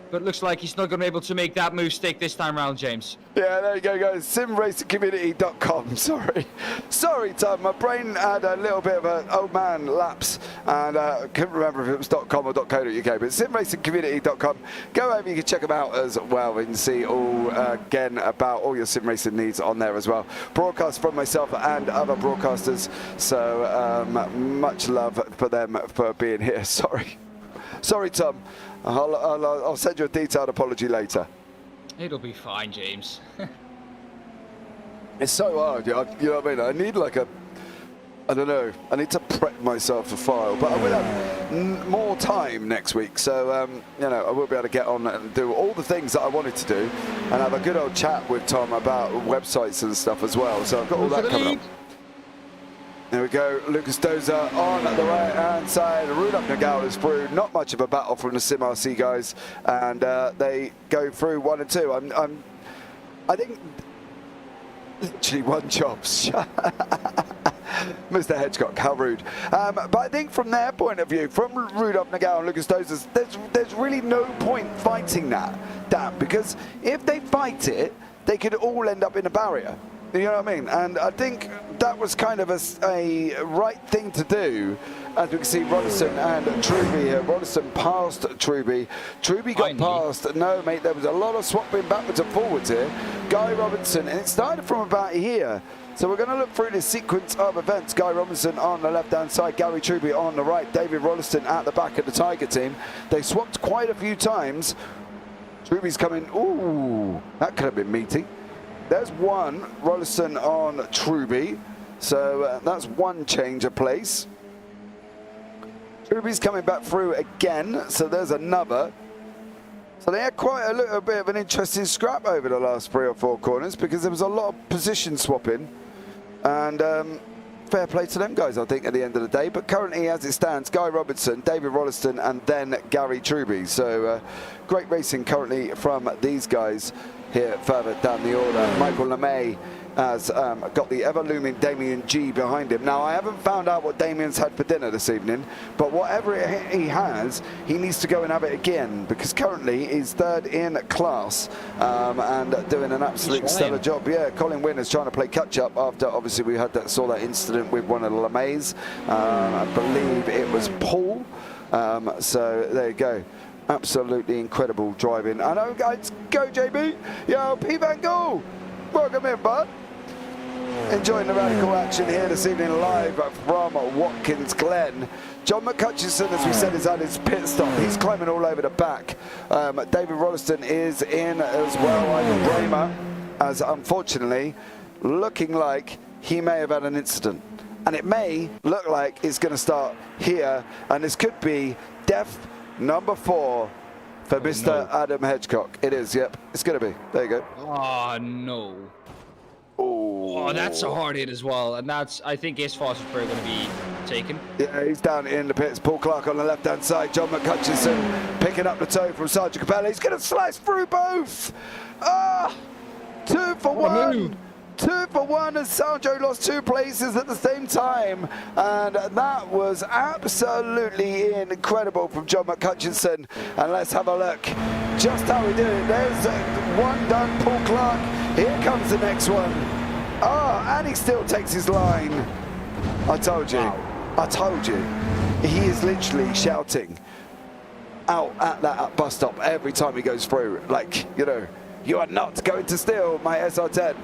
but looks like he's not going to be able to make that move stick this time around, James. Yeah, there you go, guys. Simracingcommunity.com. Sorry, Tom. My brain had a little bit of an old man lapse, and couldn't remember if it was .com or .co.uk. But simracingcommunity.com. Go over, you can check them out as well, and see all again about all your sim racing needs on there as well. Broadcast from myself and other broadcasters. So much love for them for being here. Sorry, Tom. I'll send you a detailed apology later. It'll be fine, James. It's so hard, you know what I mean? I need like I don't know, I need to prep myself for file, but I will have more time next week, so you know, I will be able to get on and do all the things that I wanted to do, and have a good old chat with Tom about websites and stuff as well. So I've got all that coming up. There we go, Lucas Dozer on the right-hand side. Rudolf Nagel is through. Not much of a battle from the Sim RC guys, and they go through 1 and 2. I think literally one job. Mr. Hedgecock, how rude. But I think from their point of view, from Rudolf Nagel and Lucas Dozer, there's really no point fighting that, Dan, because if they fight it, they could all end up in a barrier. You know what I mean? And I think that was kind of a right thing to do. As we can see, Rollison and Truby here. Rollison passed Truby. Truby got past. No, mate, there was a lot of swapping backwards and forwards here. Guy Robinson, and it started from about here. So we're going to look through this sequence of events. Guy Robinson on the left-hand side, Gary Truby on the right, David Rolliston at the back of the Tiger team. They swapped quite a few times. Truby's coming. Ooh, that could have been meaty. There's one, Rolliston on Truby, so that's one change of place. Truby's coming back through again, so there's another. So they had quite a little bit of an interesting scrap over the last 3 or 4 corners, because there was a lot of position swapping, and fair play to them guys, I think, at the end of the day. But currently, as it stands, Guy Robinson, David Rolliston, and then Gary Truby. So great racing currently from these guys here further down the order. Michael LeMay has got the ever-looming Damien G behind him. Now, I haven't found out what Damien's had for dinner this evening, but whatever he has, he needs to go and have it again, because currently he's 3rd in class and doing an absolute stellar job. Yeah, Colin Wynn is trying to play catch-up after, obviously, we saw that incident with one of the LeMays. I believe it was Paul. So there you go. Absolutely incredible driving. I know, guys. Go, JB. Yo, P. Van Gogh. Welcome in, bud. Enjoying the radical action here this evening live from Watkins Glen. John McCutcheon, as we said, is at his pit stop. He's climbing all over the back. David Rolliston is in as well. Ivan Bramer, as unfortunately, looking like he may have had an incident. And it may look like it's going to start here. And this could be death number 4 for Mr. Adam Hedgecock. It is, yep. It's going to be. There you go. Oh, no. Oh, that's a hard hit as well. And that's, I think, his fastest player going to be taken. Yeah, he's down in the pits. Paul Clark on the left-hand side. John McCutcheon picking up the toe from Sergeant Capella. He's going to slice through both. 2 for 1. 2 for 1 as Sanjo lost 2 places at the same time, and that was absolutely incredible from John McCutcheon. And let's have a look just how we did it. There's one done, Paul Clark. Here comes the next one. And he still takes his line. I told you. I told you. He is literally shouting out at that bus stop every time he goes through, like, you know, you are not going to steal my SR10.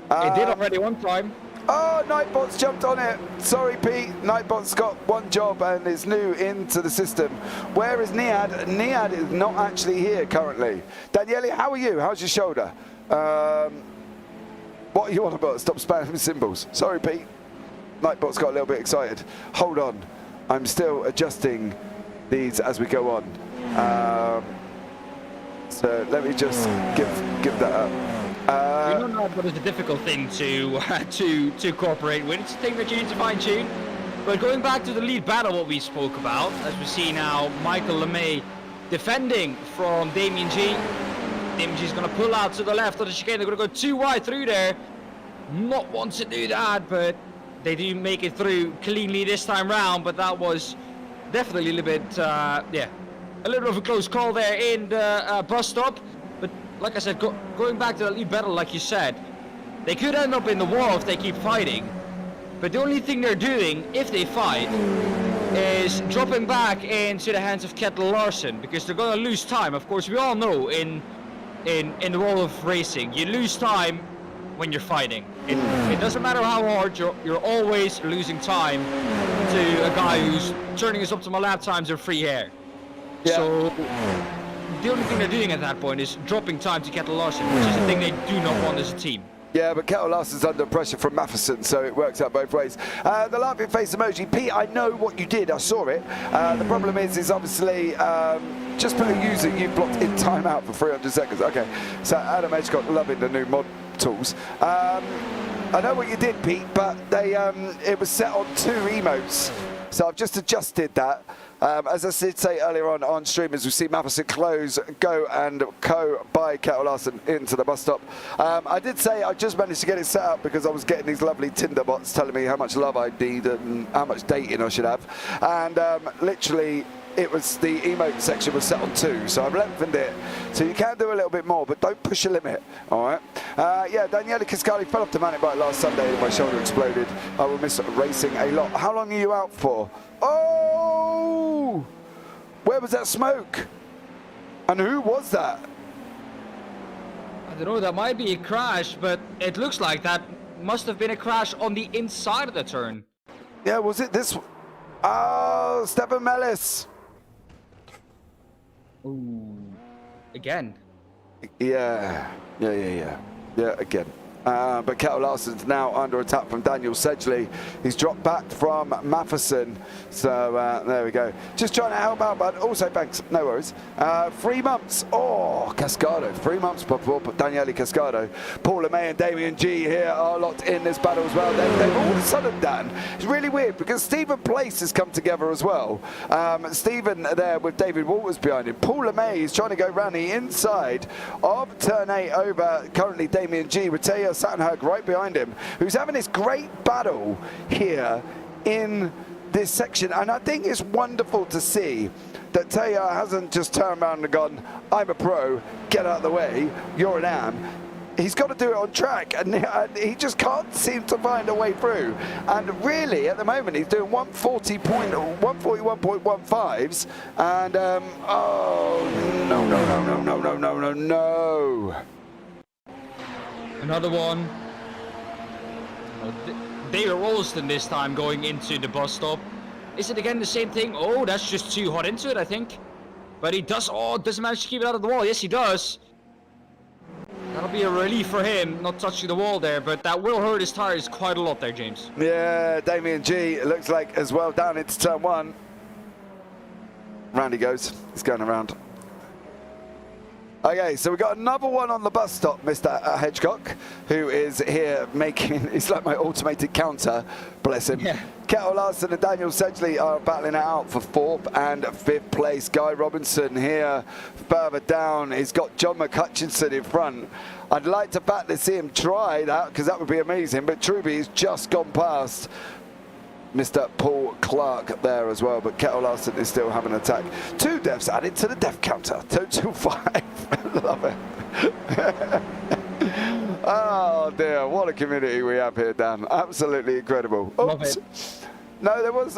It did already one time. Oh, Nightbot's jumped on it. Sorry, Pete. Nightbot's got one job and is new into the system. Where is Niad? Niad is not actually here currently. Daniele, how are you? How's your shoulder? What are you on about? Stop spamming symbols. Sorry, Pete. Nightbot's got a little bit excited. Hold on. I'm still adjusting these as we go on. So let me just give that up. know not what is a difficult thing to to cooperate with. It's a thing that you need to fine tune. But going back to the lead battle, what we spoke about, as we see now, Michael LeMay defending from Damien G. Damien G is going to pull out to the left of the chicane. They're going to go too wide through there. Not want to do that, but they do make it through cleanly this time round. But that was definitely a little bit, a little bit of a close call there in the bus stop. But like I said, going back to the lead battle, like you said, they could end up in the wall if they keep fighting. But the only thing they're doing, if they fight, is dropping back into the hands of Kettle Larsen, because they're going to lose time. Of course, we all know in the world of racing, you lose time when you're fighting. It doesn't matter how hard, you're always losing time to a guy who's turning his optimal lap times or free air. Yeah. So the only thing they're doing at that point is dropping time to Kettle Larsen, which is a thing they do not want as a team. Yeah, but Kettle Larsen's under pressure from Matheson, so it works out both ways. The laughing face emoji. Pete, I know what you did. I saw it. The problem is obviously just put a user you blocked in timeout for 300 seconds. Okay, so Adam Edgecock loving the new mod tools. I know what you did, Pete, but they it was set on 2 emotes, so I've just adjusted that. As I did say earlier on stream, as we see Matheson close, go and by Kettle Larsen into the bus stop. I did say I just managed to get it set up because I was getting these lovely Tinder bots telling me how much love I need and how much dating I should have. And literally, it was the emote section was set on 2, so I've lengthened it. So you can do a little bit more, but don't push your limit, all right? Yeah, Daniele Cascali fell off the mountain bike last Sunday and my shoulder exploded. I will miss racing a lot. How long are you out for? Oh! Where was that smoke? And who was that? I don't know, that might be a crash, but it looks like that must have been a crash on the inside of the turn. Yeah, was it this? Oh, Stefan Mellis. Ooh, again. Yeah, again. But Kettle Larsen's now under attack from Daniel Sedgley. He's dropped back from Matheson. So there we go. Just trying to help out, but also thanks. No worries. 3 months. Oh, Cascado. 3 months before Daniele Cascado. Paul LeMay and Damien G here are locked in this battle as well. They've all of a sudden done. It's really weird because Stephen Place has come together as well. Stephen there with David Walters behind him. Paul LeMay is trying to go round the inside of turn 8 over currently Damien G with Teo Sattenberg right behind him, who's having this great battle here in this section. And I think it's wonderful to see that Teo hasn't just turned around and gone, I'm a pro, get out of the way, you're an am. He's got to do it on track, and he just can't seem to find a way through. And really, at the moment, he's doing 141.15s, and oh, no. Another one. David Rolston this time going into the bus stop. Is it again the same thing? Oh, that's just too hot into it, I think. But he does, doesn't manage to keep it out of the wall. Yes, he does. That'll be a relief for him, not touching the wall there, but that will hurt his tires quite a lot there, James. Yeah, Damien G, it looks like as well down into turn 1. Round he goes. He's going around. Okay, so we got another one on the bus stop, Mr. Hedgecock, who is here making, it's like my automated counter, bless him. Yeah. Kettle Larsen and Daniel Sedgley are battling it out for 4th and 5th place. Guy Robinson here further down. He's got John McCutchinson in front. I'd like to see him try that, because that would be amazing, but Truby's just gone past Mr. Paul Clark there as well, but Kettle Larsen is still having an attack. 2 deaths added to the death counter. 225. Love it. Oh dear, what a community we have here, Dan. Absolutely incredible. Oops. Love it. No, there was,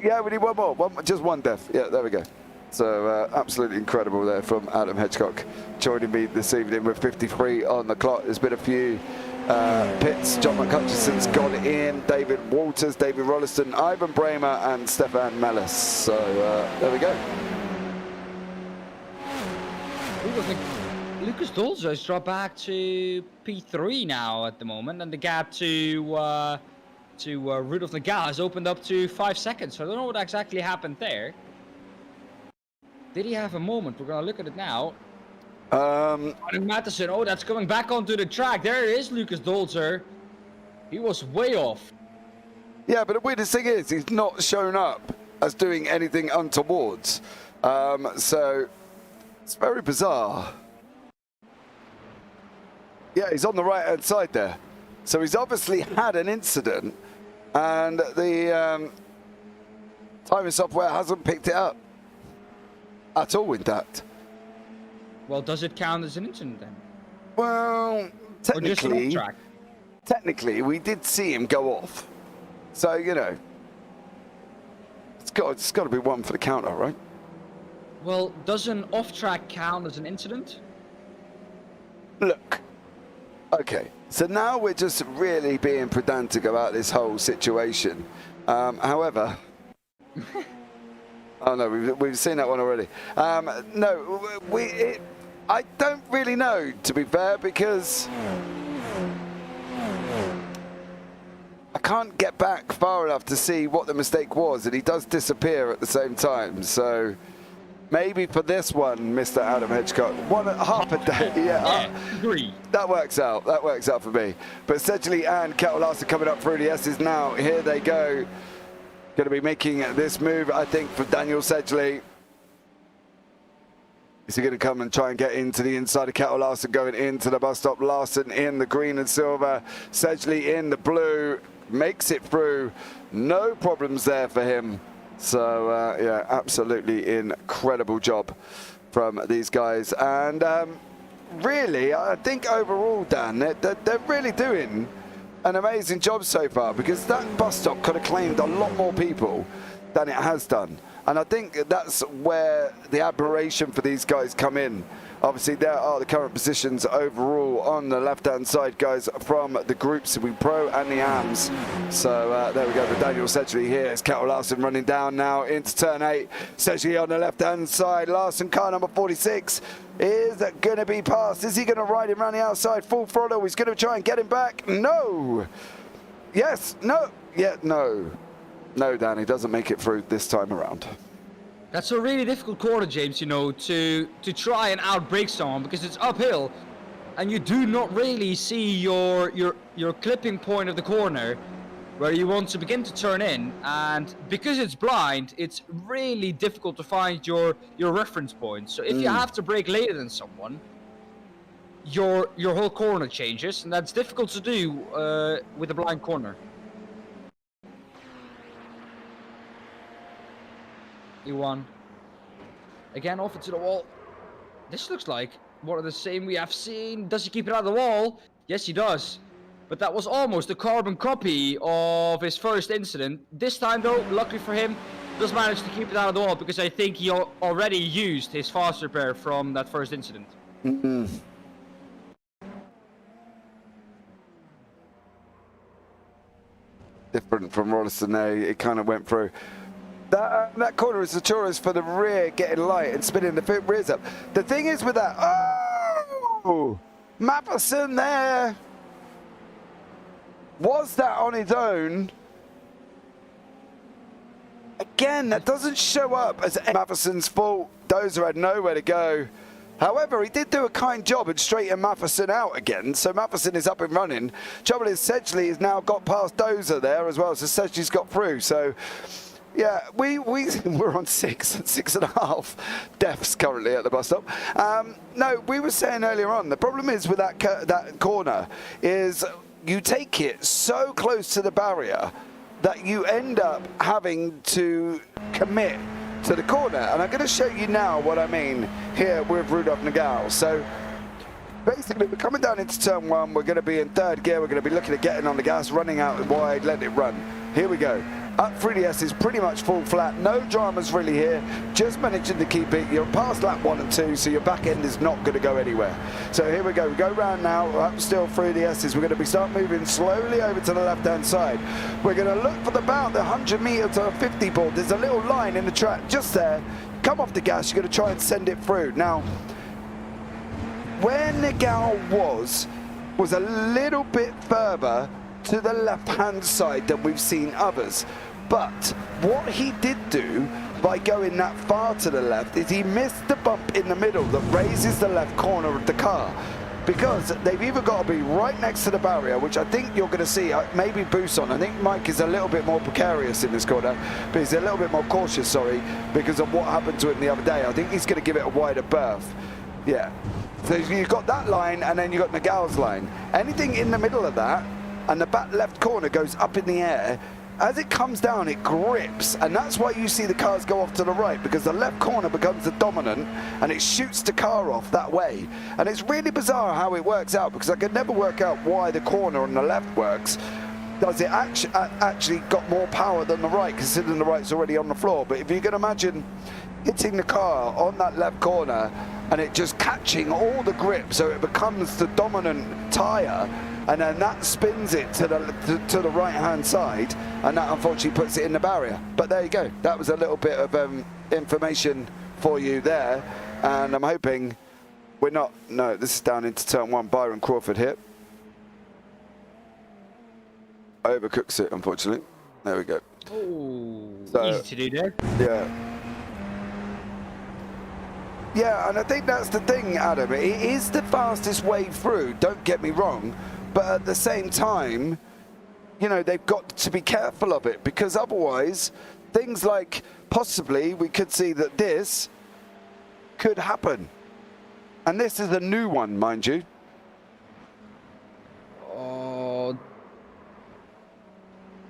yeah, we need one more. Just one death. Yeah, there we go. So absolutely incredible there from Adam Hedgecock joining me this evening with 53 on the clock. There's been a few pits. John McCutcherson's gone in, David Walters, David Rolliston, Ivan Bramer and Stefan Mellis. So there we go. Lucas Dolzer has dropped back to P3 now at the moment, and the gap to Rudolf Nagal has opened up to 5 seconds. So I don't know what exactly happened there. Did he have a moment? We're going to look at it now. And Mattheson, oh, that's coming back onto the track. There is Lucas Dolzer. He was way off. Yeah, but the weirdest thing is he's not shown up as doing anything untowards. So it's very bizarre. Yeah, he's on the right-hand side there. So he's obviously had an incident, and the timing software hasn't picked it up at all, in fact. Well, does it count as an incident then? Well, technically, we did see him go off. So, you know, it's got to be one for the counter, right? Well, does an off-track count as an incident? Look, okay, so now we're just really being pedantic about this whole situation. However, oh no, we've seen that one already. No, I don't really know, to be fair, because I can't get back far enough to see what the mistake was, and he does disappear at the same time. So maybe for this one, Mr. Adam Hitchcock, half a day. Yeah, agree. That works out. That works out for me. But Sedgley and Kettle-Larsen coming up through the S's now. Here they go. Going to be making this move, I think, for Daniel Sedgley. Is he going to come and try and get into the inside of Kettle-Larsen, going into the bus stop? Larsen in the green and silver, Sedgley in the blue, makes it through. No problems there for him. So, yeah, absolutely incredible job from these guys. And really, I think overall, Dan, they're really doing an amazing job so far, because that bus stop could have claimed a lot more people than it has done. And I think that's where the admiration for these guys come in. Obviously, there are the current positions overall on the left-hand side, guys, from the Group C Pro and the AMS. So there we go, the Daniel Sedgley here. It's Kettle-Larsen running down now into turn 8. Sedgley on the left-hand side. Larsen, car number 46, is going to be passed. Is he going to ride him around the outside full throttle? He's going to try and get him back. No. Yes. No. Yeah. No. No, Dan, he doesn't make it through this time around. That's a really difficult corner, James, you know, to try and outbrake someone, because it's uphill and you do not really see your clipping point of the corner where you want to begin to turn in, and because it's blind, it's really difficult to find your reference point. So if you have to brake later than someone, your whole corner changes, and that's difficult to do with a blind corner. E1. Again, off it to the wall. This looks like one of the same we have seen. Does he keep it out of the wall? Yes, he does. But that was almost a carbon copy of his first incident. This time, though, luckily for him, does manage to keep it out of the wall, because I think he already used his fast repair from that first incident. Different from Rollison there. It kind of went through. That corner is the tourist for the rear, getting light and spinning the rears up. The thing is with that, oh, Matheson there. Was that on his own? Again, that doesn't show up as Matheson's fault. Dozer had nowhere to go. However, he did do a kind job and straighten Matheson out again, so Matheson is up and running. Trouble is, Sedgley has now got past Dozer there as well, so Sedgley's got through. So, yeah, we're on 6.5 deaths currently at the bus stop. No, we were saying earlier on, the problem is with that corner is you take it so close to the barrier that you end up having to commit to the corner. And I'm going to show you now what I mean here with Rudolf Nagel. So basically, we're coming down into turn 1. We're going to be in third gear. We're going to be looking at getting on the gas, running out wide, letting it run. Here we go. Up through the S is pretty much full flat. No dramas really here. Just managing to keep it. You're past lap 1 and 2, so your back end is not going to go anywhere. So here we go. We go round now, up still through the S's. We're going to start moving slowly over to the left-hand side. We're going to look for about the 100 metre to 50 board. There's a little line in the track just there. Come off the gas. You're going to try and send it through. Now, where Nagel was a little bit further to the left-hand side than we've seen others. But what he did do by going that far to the left is he missed the bump in the middle that raises the left corner of the car. Because they've either got to be right next to the barrier, which I think you're going to see, maybe Buson. I think Mike is a little bit more precarious in this corner, but he's a little bit more cautious, sorry, because of what happened to him the other day. I think he's going to give it a wider berth. Yeah. So you've got that line, and then you've got Nagal's line. Anything in the middle of that, and the back left corner goes up in the air, as it comes down, it grips, and that's why you see the cars go off to the right, because the left corner becomes the dominant, and it shoots the car off that way. And it's really bizarre how it works out, because I could never work out why the corner on the left works. Does it actually got more power than the right, considering the right's already on the floor? But if you can imagine hitting the car on that left corner, and it just catching all the grip, so it becomes the dominant tyre, and then that spins it to the right-hand side, and that unfortunately puts it in the barrier. But there you go. That was a little bit of information for you there, and I'm hoping we're not... No, this is down into turn 1. Byron Crawford hit. Overcooks it, unfortunately. There we go. Oh, so, easy to do there. Yeah. Yeah, and I think that's the thing, Adam. It is the fastest way through, don't get me wrong, but at the same time, you know, they've got to be careful of it, because otherwise, things like possibly we could see that this could happen. And this is a new one, mind you. Oh,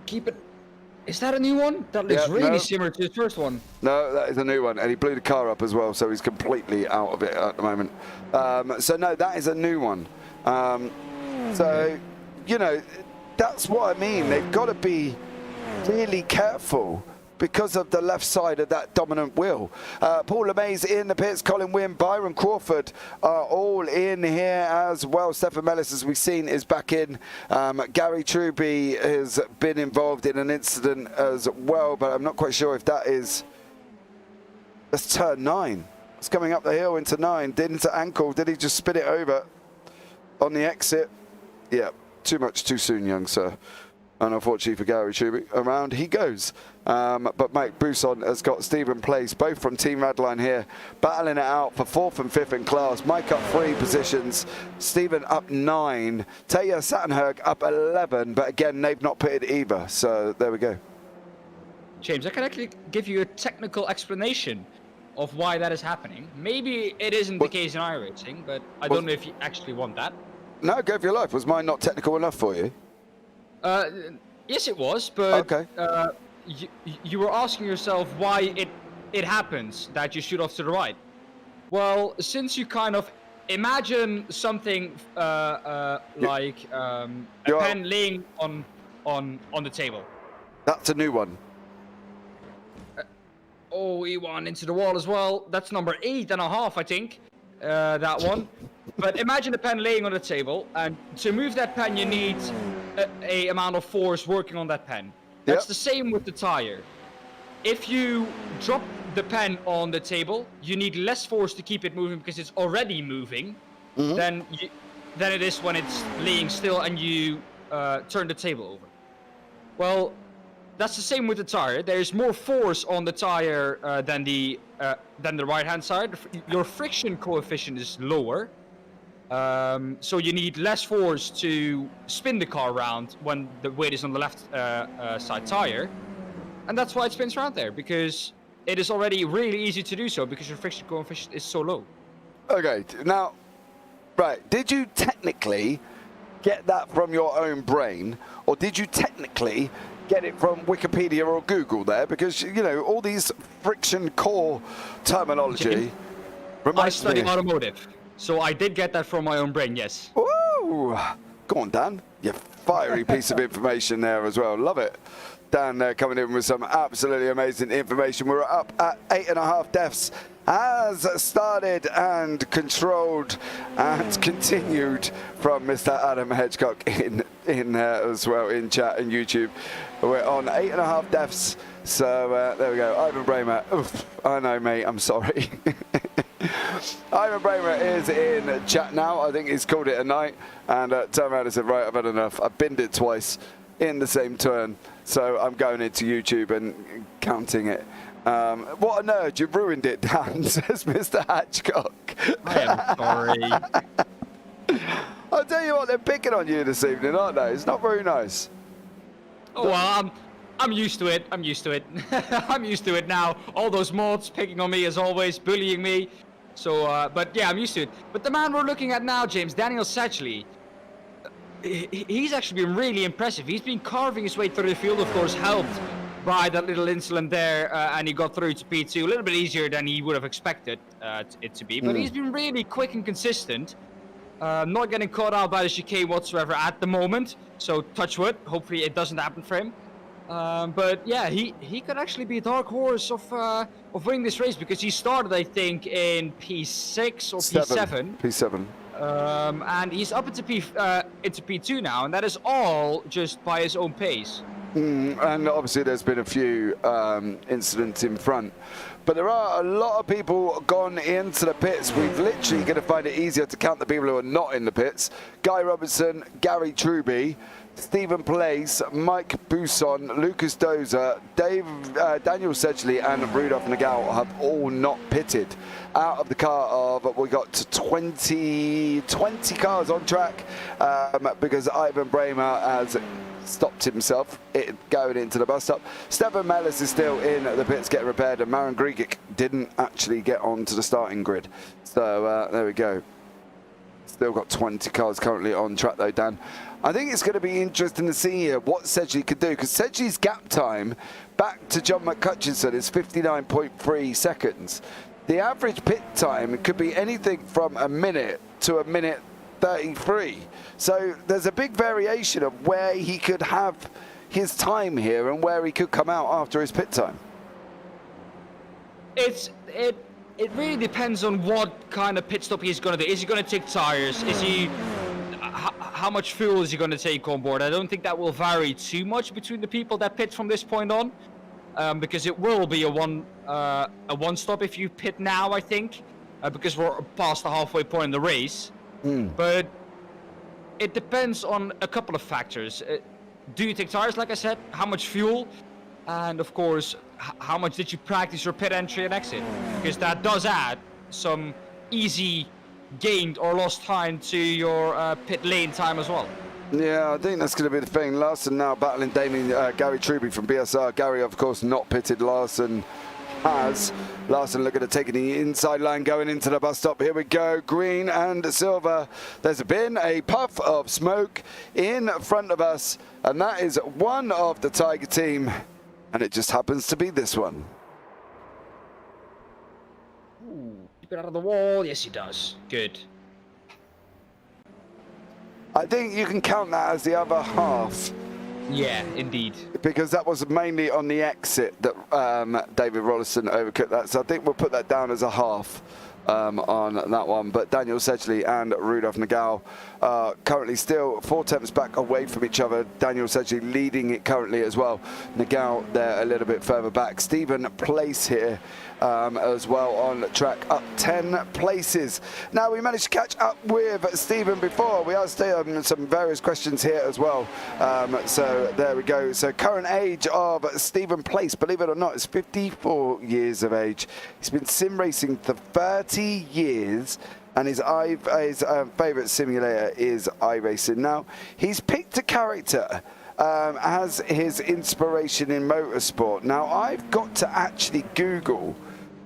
keep it. Is that a new one? That looks really similar to the first one. No, that is a new one, and he blew the car up as well, so he's completely out of it at the moment. So no, that is a new one. So, you know, that's what I mean. They've got to be really careful because of the left side of that dominant wheel. Paul LeMay's in the pits, Colin Wynn, Byron Crawford are all in here as well. Stefan Mellis, as we've seen, is back in. Gary Truby has been involved in an incident as well, but I'm not quite sure if that is... That's turn 9. It's coming up the hill into 9, did into ankle. Did he just spin it over on the exit? Yeah, too much too soon, young sir. And unfortunately for Gary Truby, around he goes. But Mike Buson has got Stephen Place, both from Team Radline here, battling it out for 4th and 5th in class. Mike up 3 positions, Stephen up 9, Taya Sattenberg up 11, but again, they've not pitted either. So there we go. James, I can actually give you a technical explanation of why that is happening. Maybe it isn't the case in iRacing, but I don't know if you actually want that. No, go for your life. Was mine not technical enough for you? Yes, it was, but okay. You were asking yourself why it happens that you shoot off to the right. Well, since you kind of imagine something like a pen laying on the table. That's a new one. E1 into the wall as well. That's number 8.5, I think. That one. But imagine a pen laying on the table, and to move that pen, you need a amount of force working on that pen. That's the same with the tire. If you drop the pen on the table, you need less force to keep it moving because it's already moving than it is when it's laying still and you turn the table over. Well, that's the same with the tire. There's more force on the tire than the right-hand side. Your friction coefficient is lower. So you need less force to spin the car around when the weight is on the left side tire. And that's why it spins around there, because it is already really easy to do so because your friction coefficient is so low. Okay, now, right, did you technically get that from your own brain, or did you technically get it from Wikipedia or Google there? Because, you know, all these friction core terminology I study automotive. So I did get that from my own brain, yes. Ooh, go on, Dan. You fiery piece of information there as well. Love it. Dan there coming in with some absolutely amazing information. We're up at 8.5 deaths. Has started and controlled and continued from Mr. Adam Hedgecock in there as well in chat and YouTube. We're on 8.5 deaths. So there we go. Ivan Bramer. Oof, I know, mate. I'm sorry. Ivan Bramer is in chat now. I think he's called it a night and turned around and said, right, I've had enough. I've binned it twice. in the same turn. So I'm going into YouTube and counting it. What a nerd, you've ruined it, Dan, says Mr. Hatchcock. I am sorry. I'll tell you what, they're picking on you this evening, aren't they? It's not very nice. Oh, well, I'm used to it. I'm used to it. I'm used to it now. All those mods picking on me as always, bullying me. So, but yeah, I'm used to it. But the man we're looking at now, James, Daniel Sedgley, he's actually been really impressive. He's been carving his way through the field, of course, helped by that little incident there, and he got through to P2 a little bit easier than he would have expected it to be. But he's been really quick and consistent, not getting caught out by the chicane whatsoever at the moment. So touch wood, hopefully it doesn't happen for him. But yeah, he could actually be a dark horse of winning this race, because he started, I think, in P6 or P7. P7. And he's up into P2 now, and that is all just by his own pace. And obviously there's been a few incidents in front, but there are a lot of people gone into the pits. We've literally going to find it easier to count the people who are not in the pits. Guy Robertson, Gary Truby, Stephen Place, Mike Busson, Lucas Dozer, Daniel Sedgley and Rudolf Nagel have all not pitted. Out of the car of, we got 20 cars on track, because Ivan Bramer has stopped himself going into the bus stop. Stefan Mellis is still in the pits getting repaired, and Marin Grigic didn't actually get onto the starting grid. So there we go. Still got 20 cars currently on track though, Dan. I think it's going to be interesting to see here what Sedgley could do, because Sedgley's gap time back to John McCutcheon is 59.3 seconds. The average pit time could be anything from a minute to a minute 33. So there's a big variation of where he could have his time here and where he could come out after his pit time. It really depends on what kind of pit stop he's going to do. Is he going to take tires? Is he how much fuel is he going to take on board? I don't think that will vary too much between the people that pit from this point on, because it will be a one stop if you pit now, I think, because we're past the halfway point in the race. But it depends on a couple of factors. Do you take tires, like I said? How much fuel? And of course, how much did you practice your pit entry and exit? Because that does add some easy gained or lost time to your pit lane time as well. Yeah, I think that's going to be the thing. Larson now battling Gary Truby from BSR. Gary, of course, not pitted. Larson has. Larson looking at taking the inside line going into the bus stop. Here we go, green and silver. There's been a puff of smoke in front of us, and that is one of the Tiger team, and it just happens to be this one. Ooh, keep it out of the wall. Yes, he does. Good. I think you can count that as the other half. Yeah, indeed. Because that was mainly on the exit that David Rollison overcooked that. So I think we'll put that down as a half on that one. But Daniel Sedgley and Rudolf Nagel currently still 4 tenths back away from each other. Daniel Sedgley leading it currently as well. Nagel there a little bit further back. Stephen Place here as well on track, up 10 places. Now, we managed to catch up with Stephen before. We asked him some various questions here as well. So there we go. So current age of Stephen Place, believe it or not, is 54 years of age. He's been sim racing for 30 years. And his favourite simulator is iRacing. Now, he's picked a character as his inspiration in motorsport. Now, I've got to actually Google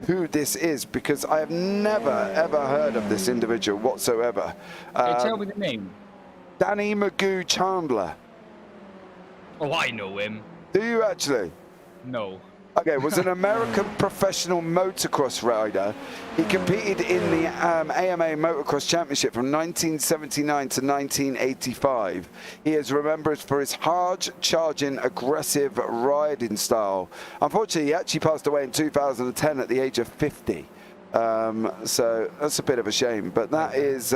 who this is, because I have never, ever heard of this individual whatsoever. Tell me the name. Danny Magoo Chandler. Oh, I know him. Do you actually? No. Okay, was an American professional motocross rider. He competed in the AMA Motocross Championship from 1979 to 1985. He is remembered for his hard-charging, aggressive riding style. Unfortunately, he actually passed away in 2010 at the age of 50. So that's a bit of a shame, but that is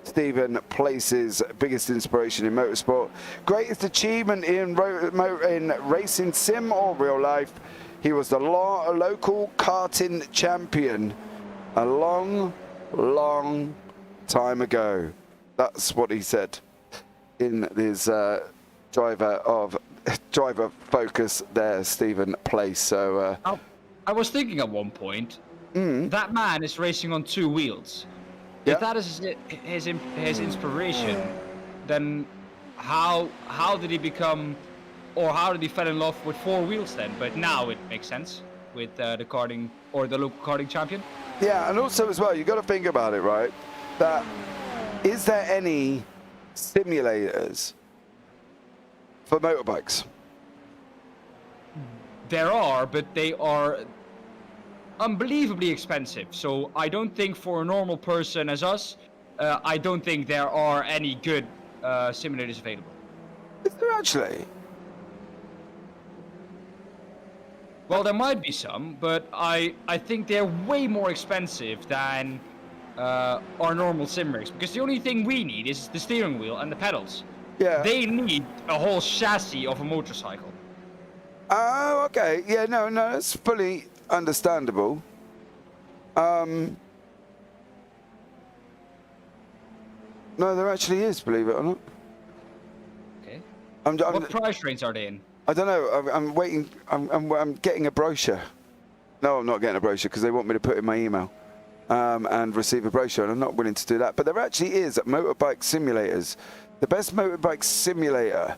Stephen Place's biggest inspiration in motorsport. Greatest achievement in racing, sim or real life. He was the local karting champion a long, long time ago. That's what he said in his driver focus there, Stephen Place. So I was thinking at one point, that man is racing on 2 wheels. Yeah. If that is his inspiration, then how did he become, or how did he fall in love with 4 wheels then? But now it makes sense with the karting, or the local karting champion. Yeah, and also as well, you got to think about it, right? That is there any simulators for motorbikes? There are, but they are unbelievably expensive. So I don't think for a normal person as us, I don't think there are any good simulators available. Is there actually? Well, there might be some, but I think they're way more expensive than our normal sim rigs, because the only thing we need is the steering wheel and the pedals. Yeah. They need a whole chassis of a motorcycle. Oh, okay. Yeah, no, it's fully understandable. No, there actually is, believe it or not. Okay. What price range are they in? I don't know. I'm waiting. I'm getting a brochure. No, I'm not getting a brochure because they want me to put in my email and receive a brochure, and I'm not willing to do that. But there actually is motorbike simulators. The best motorbike simulator.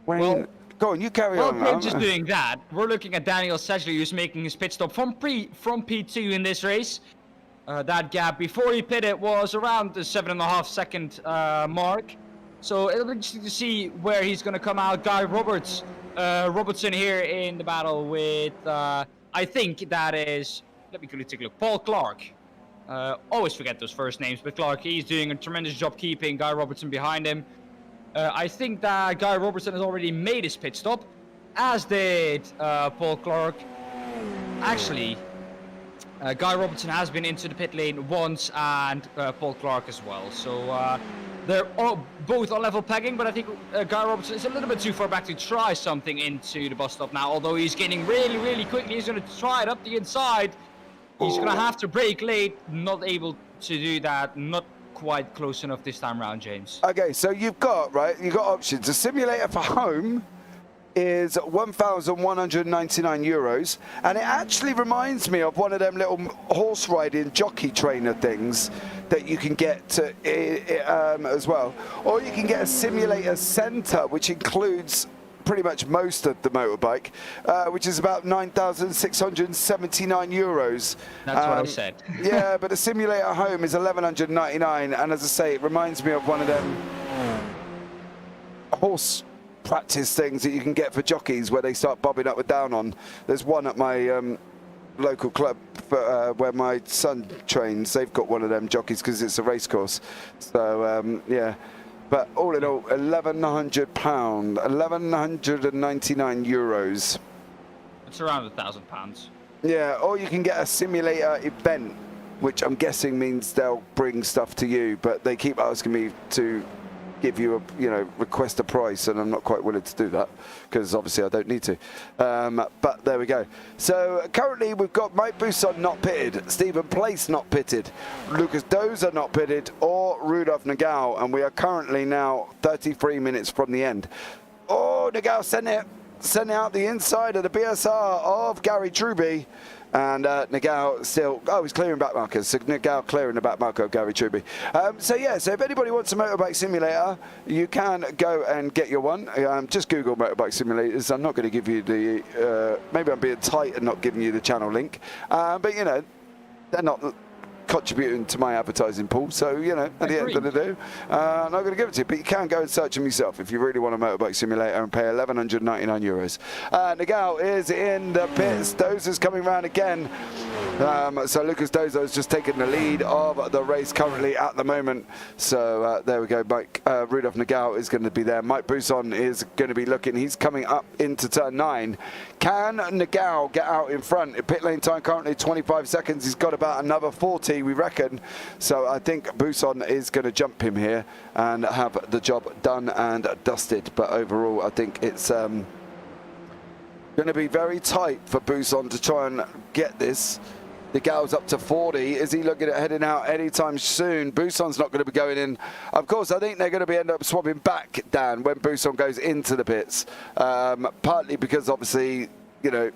Wayne, go on, you carry on. Well, just doing that, we're looking at Daniel Sedgley, who's making his pit stop from P2 in this race. That gap before he pitted was around the 7.5 second mark. So it'll be interesting to see where he's going to come out. Guy Robertson here in the battle with, I think that is, let me quickly take a look, Paul Clark. Always forget those first names, but Clark, he's doing a tremendous job keeping Guy Robertson behind him. I think that Guy Robertson has already made his pit stop, as did Paul Clark. Actually, Guy Robertson has been into the pit lane once, and Paul Clark as well. So they're both on level pegging, but I think Guy Robertson is a little bit too far back to try something into the bus stop now, although he's getting really, really quickly. He's going to try it up the inside. He's going to have to brake late, not able to do that, not quite close enough this time round, James. Okay, so you've got options. A simulator for home is 1,199 euros, and it actually reminds me of one of them little horse riding jockey trainer things that you can get as well. Or you can get a simulator center, which includes pretty much most of the motorbike, which is about 9,679 euros. That's what I said. Yeah, but the simulator home is 1,199, and as I say, it reminds me of one of them horse practice things that you can get for jockeys where they start bobbing up and down on. There's one at my local club where my son trains. They've got one of them jockeys because it's a race course. So yeah. But all in all, £1,100, 1,199 euros. It's around £1,000. Yeah, or you can get a simulator event, which I'm guessing means they'll bring stuff to you, but they keep asking me to give you a, request a price, and I'm not quite willing to do that because obviously I don't need to. But there we go. So currently we've got Mike Busson not pitted, Stephen Place not pitted, Lucas Dozer not pitted, or Rudolf Nagel, and we are currently now 33 minutes from the end. Oh, Nagel sent it out the inside of the BSR of Gary Truby. And Nagel still, he's clearing back markers. So Nagel clearing the back marker of Gary Truby. So if anybody wants a motorbike simulator, you can go and get your one. Just Google motorbike simulators. I'm not going to give you the, maybe I'm being tight and not giving you the channel link. But, they're not contributing to my advertising pool, so at the end of the day, I'm not going to give it to you, but you can go and search them yourself if you really want a motorbike simulator and pay 1,199 euros. Nagel is in the pits. Dozer's coming round again. So Lucas Dozer has just taken the lead of the race currently at the moment. So there we go. Rudolf Nagel is going to be there. Mike Busson is going to be looking. He's coming up into turn 9. Can Nagel get out in front? Pit lane time currently 25 seconds. He's got about another 40, we reckon. So I think Busson is going to jump him here and have the job done and dusted. But overall, I think it's going to be very tight for Busson to try and get this. Nigal's up to 40. Is he looking at heading out anytime soon? Buson's not going to be going in. Of course, I think they're going to be end up swapping back, Dan, when Buson goes into the pits. Partly because, obviously, you know,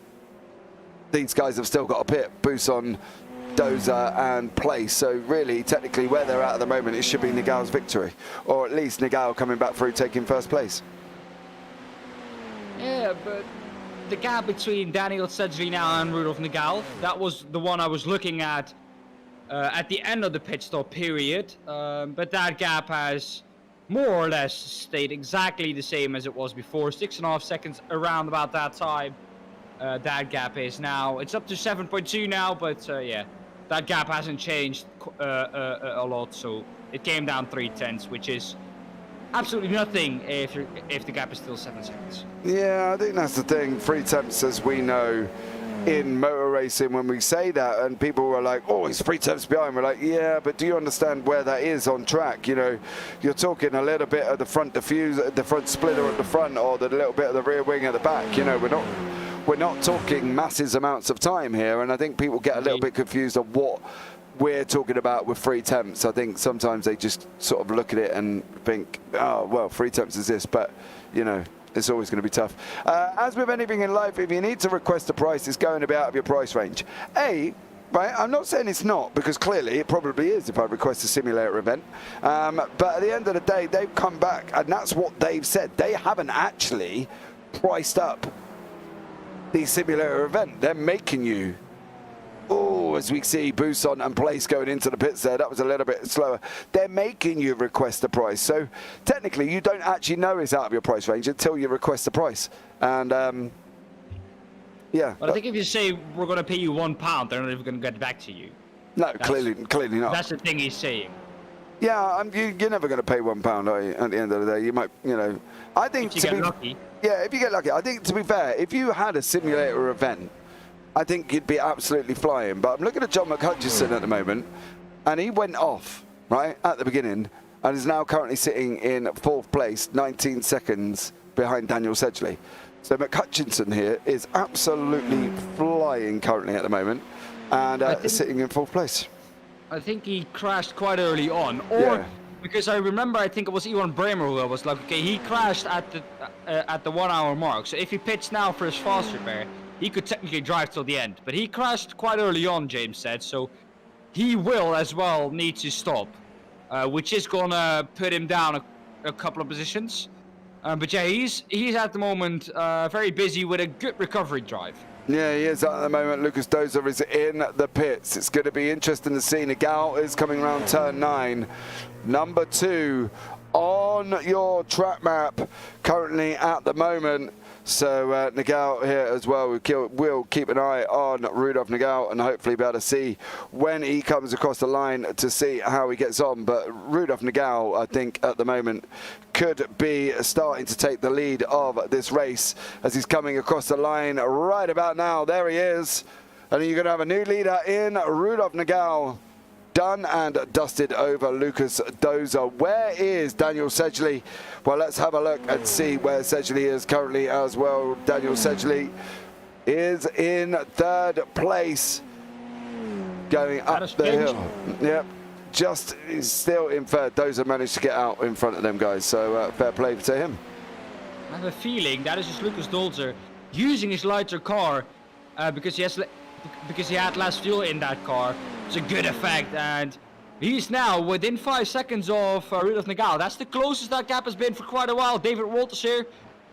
these guys have still got a pit. Buson, Dozer and Place. So really, technically, where they're at the moment, it should be Nigal's victory. Or at least Nigal coming back through taking first place. Yeah, but the gap between Daniel Sedgley now and Rudolf Nigal, that was the one I was looking at the end of the pit stop period. But that gap has more or less stayed exactly the same as it was before. 6.5 seconds around about that time. That gap is now, it's up to 7.2 now, but yeah, that gap hasn't changed a lot. So it came down 0.3, which is absolutely nothing if the gap is still 7 seconds. Yeah, I think that's the thing. 0.3, as we know, in motor racing, when we say that, and people were like, "Oh, he's 0.3 behind." We're like, "Yeah, but do you understand where that is on track? You know, you're talking a little bit of the front diffuser, the front splitter at the front, or the little bit of the rear wing at the back. You know, we're not talking massive amounts of time here." And I think people get a little bit confused on what we're talking about with 0.3. I think sometimes they just sort of look at it and think, oh, well, 0.3 is this, but, you know, it's always going to be tough. As with anything in life, if you need to request a price, it's going to be out of your price range. Right, I'm not saying it's not, because clearly it probably is if I request a simulator event. But at the end of the day, they've come back, and that's what they've said. They haven't actually priced up the simulator event. They're making you. Oh, as we see Buson and Place going into the pits there, that was a little bit slower. They're making you request a price. So technically, you don't actually know it's out of your price range until you request the price. And yeah. But I think if you say we're going to pay you £1, they're not even going to get back to you. No, clearly not. That's the thing he's saying. Yeah, you're never going to pay £1, are you? At the end of the day, you might, you know. I think if you get lucky. Yeah, if you get lucky. I think, to be fair, if you had a simulator event, I think you'd be absolutely flying. But I'm looking at John McHutchison at the moment, and he went off, right, at the beginning, and is now currently sitting in 4th place, 19 seconds behind Daniel Sedgley. So McHutchison here is absolutely flying currently at the moment, and sitting in 4th place. I think he crashed quite early on, or because I remember, I think it was Iwan Bremer who was like, okay, he crashed at the 1 hour mark. So if he pits now for his fast repair, he could technically drive till the end. But he crashed quite early on, James said, so he will as well need to stop, which is gonna put him down a couple of positions. But yeah, he's at the moment very busy with a good recovery drive. Yeah, he is at the moment. Lucas Dozer is in the pits. It's going to be interesting to see. Nigal is coming around turn 9. Number 2 on your track map currently at the moment. So Nigal here as well. We'll keep an eye on Rudolf Nigal and hopefully be able to see when he comes across the line to see how he gets on. But Rudolf Nigal, I think, at the moment could be starting to take the lead of this race as he's coming across the line right about now. There he is. And you're going to have a new leader in Rudolf Nigal. Done and dusted over Lucas Dozer. Where is Daniel Sedgley? Well, let's have a look and see where Sedgley is currently as well. Daniel Sedgley is in 3rd place, going up the hill. Yep, he's still in 3rd. Dozer managed to get out in front of them guys, so fair play to him. I have a feeling that is just Lucas Dozer using his lighter car because he had less fuel in that car. It's a good effect, and he's now within 5 seconds of Rudolf Nigal. That's the closest that gap has been for quite a while. David Walters here,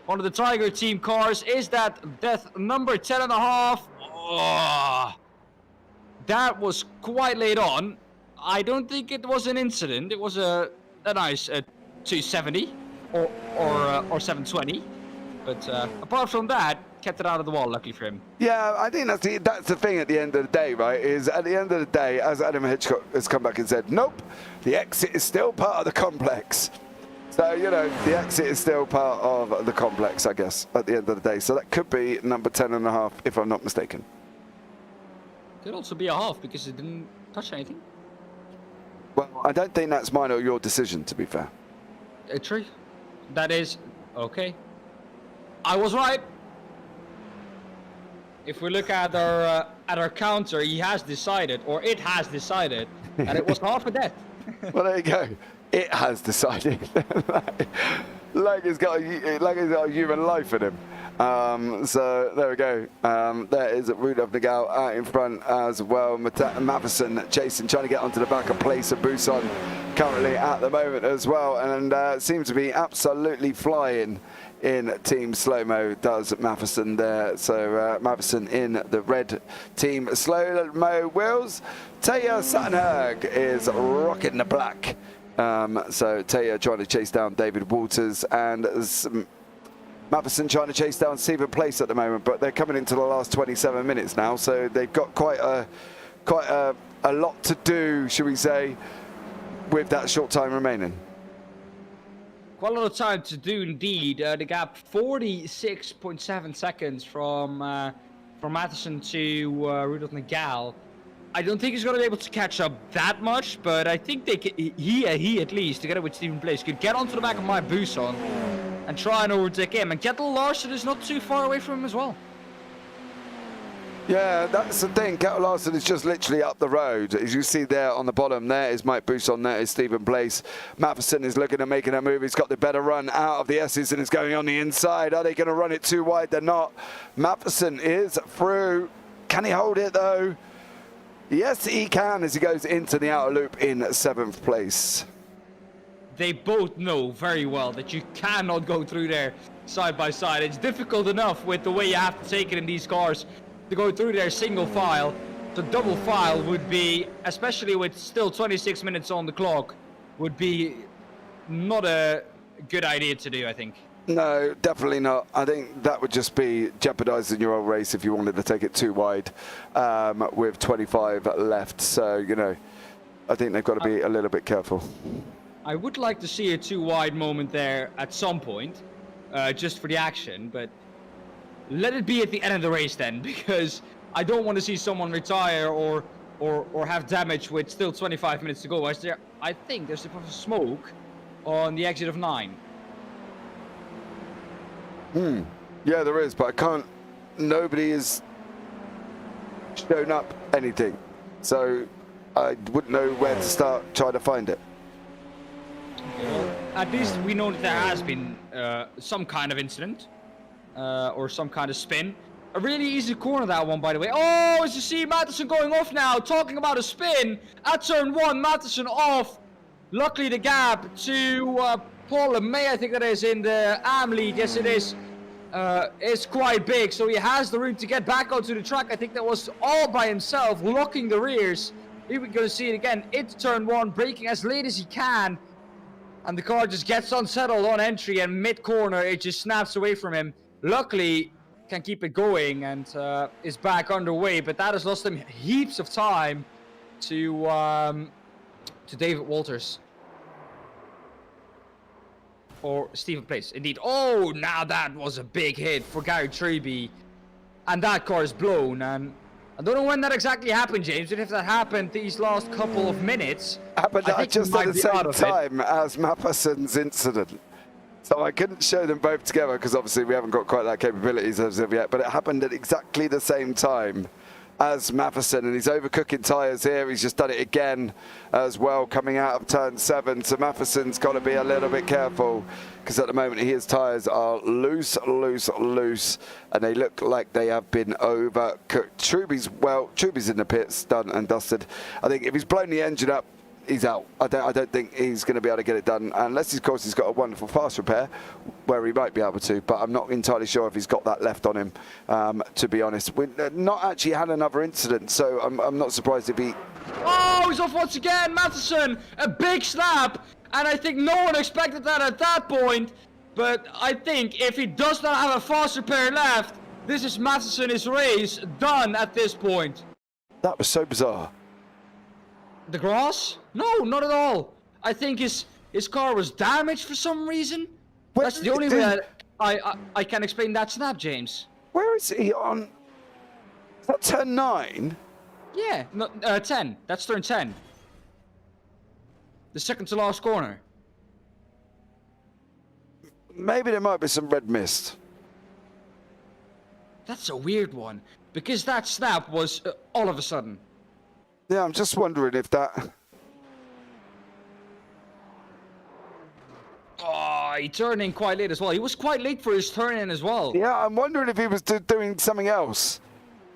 one of the Tiger team cars, is that death number 10.5. Oh, that was quite late on. I don't think it was an incident. It was a nice 270 or 720. But apart from that, kept it out of the wall, luckily for him. Yeah, I think that's the thing at the end of the day, right? Is at the end of the day, as Adam Hitchcock has come back and said, nope, the exit is still part of the complex. So, you know, the exit is still part of the complex, I guess, at the end of the day. So that could be number 10.5, if I'm not mistaken. Could also be a half because it didn't touch anything. Well, I don't think that's mine or your decision, to be fair. True. That is okay. I was right. if we look at our counter, he has decided, or it has decided, that it was half a death. Well, there you go. It has decided. like it's got a human life in him. So there we go. There is Rudolf Nagel out in front as well. Matheson chasing, trying to get onto the back of place of Buson currently at the moment as well, and seems to be absolutely flying in Team Slow-Mo, does Matheson there. So Matheson in the red Team Slow-Mo wheels. Taya Sattenberg is rocking the black. So Taya trying to chase down David Walters, and Matheson trying to chase down Stephen Place at the moment, but they're coming into the last 27 minutes now, so they've got quite a lot to do, should we say, with that short time remaining. Quite a lot of time to do indeed. The gap 46.7 seconds from Matheson to Rudolf Nagel. I don't think he's going to be able to catch up that much, but I think he at least, together with Stephen Place, could get onto the back of my Buson and try and overtake him. And Kettle Larson is not too far away from him as well. Yeah, that's the thing. Kettle Larson is just literally up the road. As you see there on the bottom, there is Mike Buson, there is Stephen Place. Matheson is looking at making a move. He's got the better run out of the S's and is going on the inside. Are they going to run it too wide? They're not. Matheson is through. Can he hold it though? Yes, he can, as he goes into the outer loop in 7th place. They both know very well that you cannot go through there side by side. It's difficult enough with the way you have to take it in these cars to go through there single file. The double file would be, especially with still 26 minutes on the clock, would be not a good idea to do, I think. No, definitely not. I think that would just be jeopardising your own race if you wanted to take it too wide with 25 left. So, you know, I think they've got to be a little bit careful. I would like to see a too wide moment there at some point, just for the action, but let it be at the end of the race then, because I don't want to see someone retire or have damage with still 25 minutes to go. I think there's a bit of smoke on the exit of 9. Yeah, there is, but I can't. Nobody has shown up anything, so I wouldn't know where to start trying to find it. Well, at least we know that there has been some kind of incident or some kind of spin. A really easy corner, that one, by the way. Oh, as you see, Matheson going off now, talking about a spin at turn 1. Matheson off. Luckily, the gap to Paul LeMay, I think that is in the AM lead. Yes, it is. Is quite big, so he has the room to get back onto the track. I think that was all by himself, locking the rears. Here we're going to see it again. It's turn 1, braking as late as he can. And the car just gets unsettled on entry, and mid-corner, it just snaps away from him. Luckily, can keep it going and is back underway, but that has lost him heaps of time to David Walters. Or Stephen Place, indeed. Oh, now that was a big hit for Gary Treby. And that car is blown. And I don't know when that exactly happened, James. And if that happened these last couple of minutes, happened just at the same time as Matheson's incident. So I couldn't show them both together because obviously we haven't got quite that capabilities as of yet. But it happened at exactly the same time as Matheson, and he's overcooking tyres here. He's just done it again as well, coming out of turn 7. So Matheson's got to be a little bit careful because at the moment his tyres are loose, and they look like they have been overcooked. Truby's in the pits, done and dusted. I think if he's blown the engine up, he's out. I don't think he's going to be able to get it done unless, of course, he's got a wonderful fast repair where he might be able to, but I'm not entirely sure if he's got that left on him, to be honest. We've not actually had another incident, so I'm not surprised if he... Oh, he's off once again, Matheson! A big snap, and I think no one expected that at that point, but I think if he does not have a fast repair left, this is Matheson's race done at this point. That was so bizarre. The grass? No, not at all. I think his car was damaged for some reason. That's the only way that I can explain that snap, James. Where is he on? Is that turn 9? Yeah, no, 10. That's turn 10. The second to last corner. Maybe there might be some red mist. That's a weird one, because that snap was all of a sudden. Yeah, I'm just wondering if that... Oh, he turned in quite late as well. He was quite late for his turn in as well. Yeah, I'm wondering if he was doing something else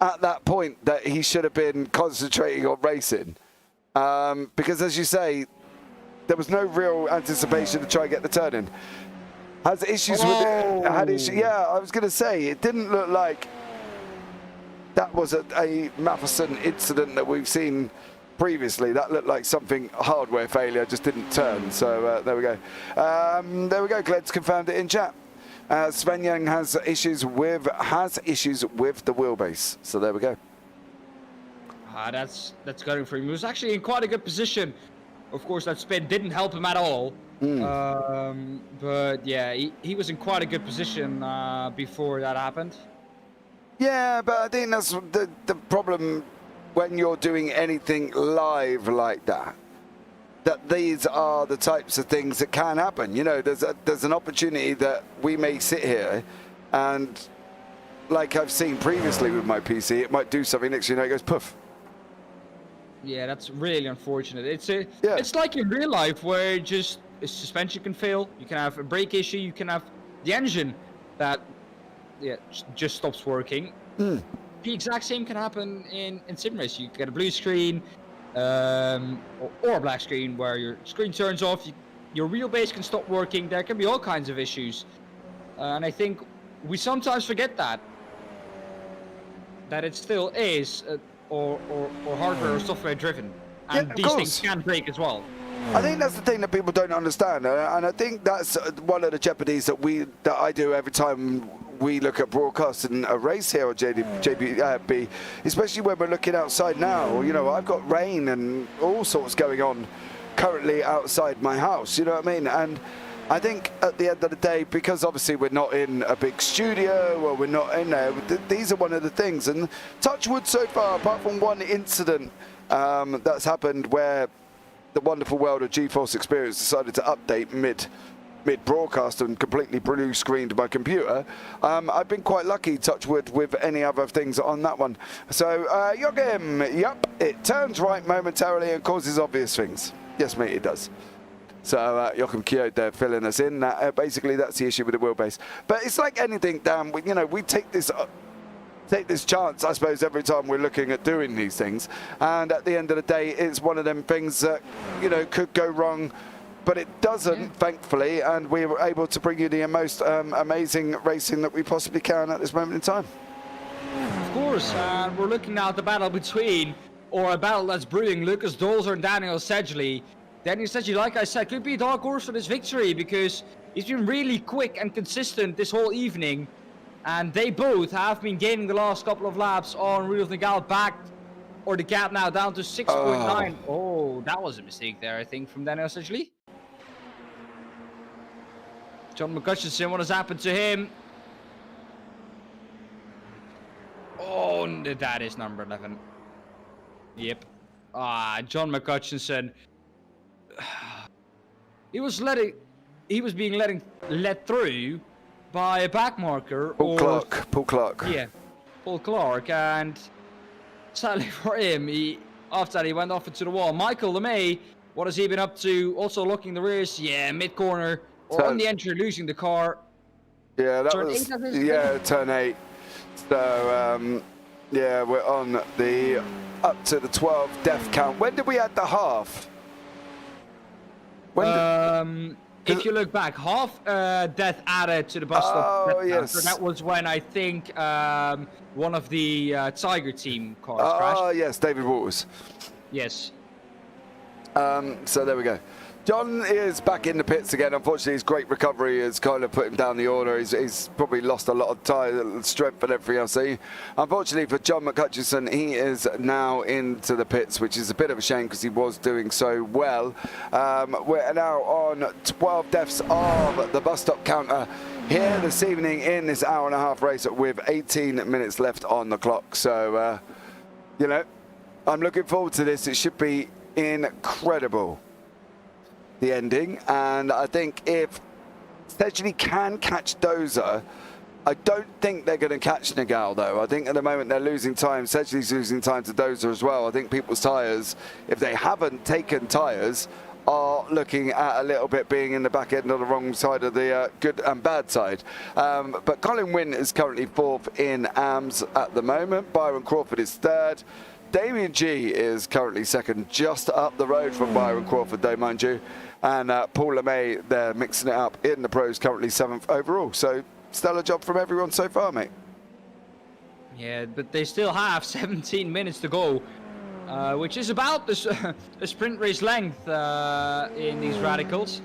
at that point that he should have been concentrating on racing. Because as you say, there was no real anticipation to try and get the turn in. Has issues with it. Yeah, I was going to say, it didn't look like that was a Matheson incident that we've seen previously. That looked like something hardware failure, just didn't turn. So there we go. There we go. Gled's confirmed it in chat. Sven Young has issues with the wheelbase. So there we go. That's going for him. He was actually in quite a good position. Of course, that spin didn't help him at all. But yeah, he was in quite a good position before that happened. Yeah, but I think that's the problem when you're doing anything live like that. That these are the types of things that can happen. You know, there's an opportunity that we may sit here and, like I've seen previously with my PC, it might do something next, you know, it goes poof. Yeah, that's really unfortunate. It's like in real life where just a suspension can fail. You can have a brake issue. You can have the engine that just stops working. The exact same can happen in Simracing. You get a blue screen or a black screen where your screen turns off. Your wheelbase can stop working. There can be all kinds of issues. And I think we sometimes forget that it still is or hardware or software driven, and these things can break as well. I think that's the thing that people don't understand, and I think that's one of the jeopardies that I do every time we look at broadcasting a race here on JPB, especially when we're looking outside now. You know, I've got rain and all sorts going on currently outside my house. You know what I mean? And I think at the end of the day, because obviously we're not in a big studio or we're not in there, these are one of the things. And touch wood so far, apart from one incident that's happened where the wonderful world of GeForce Experience decided to update mid-broadcast and completely blue screened my computer. I've been quite lucky, touch wood, with any other things on that one. So, Joachim, yep, it turns right momentarily and causes obvious things. Yes, mate, it does. So Joachim Kjod there filling us in. Basically, that's the issue with the wheelbase. But it's like anything, Dan. We take this chance, I suppose, every time we're looking at doing these things. And at the end of the day, it's one of them things that, could go wrong. But it doesn't, thankfully. And we were able to bring you the most amazing racing that we possibly can at this moment in time. Of course. We're looking now at the battle between, or a battle that's brewing, Lucas Dolzer and Daniel Sedgley. Daniel Sedgley, like I said, could be a dark horse for this victory because he's been really quick and consistent this whole evening. And they both have been gaining the last couple of laps on Rudolf Nagel back, or the gap now down to 6.9. Oh, that was a mistake there, I think, from Daniel Sedgley. John McCutcheon, what has happened to him? Oh, that is number 11. Yep. John McCutcheon. He was being led through by a back marker. Paul Clark. Yeah, Paul Clark, and sadly for him, after that he went off into the wall. Michael LeMay, what has he been up to? Also locking the rears, mid corner or on the entry, losing the car. Yeah, that was turn 8. So we're on the up to the 12 death count. When did we add the half? If you look back, half death added to the bus stop. Oh, yes. So that was when I think one of the Tiger team cars crashed. Oh, yes, David Waters. Yes. So there we go. John is back in the pits again. Unfortunately, his great recovery has kind of put him down the order. He's probably lost a lot of tire strength and everything else. So unfortunately for John McCutcheon, he is now into the pits, which is a bit of a shame because he was doing so well. We're now on 12 deaths of the bus stop counter here this evening in this hour-and-a-half race with 18 minutes left on the clock. So, I'm looking forward to this. It should be incredible, the ending. And I think if Sedgley can catch Dozer, I don't think they're going to catch Nagel, though. I think at the moment they're losing time. Sedgley's losing time to Dozer as well. I think people's tyres, if they haven't taken tyres, are looking at a little bit being in the back end of the wrong side of the good and bad side. But Colin Wynne is currently 4th in AMS at the moment. Byron Crawford is 3rd. Damien G is currently 2nd, just up the road from Byron Crawford, though, mind you. And Paul LeMay, they're mixing it up in the pros, currently 7th overall. So stellar job from everyone so far, mate. Yeah, but they still have 17 minutes to go, which is about the sprint race length in these radicals,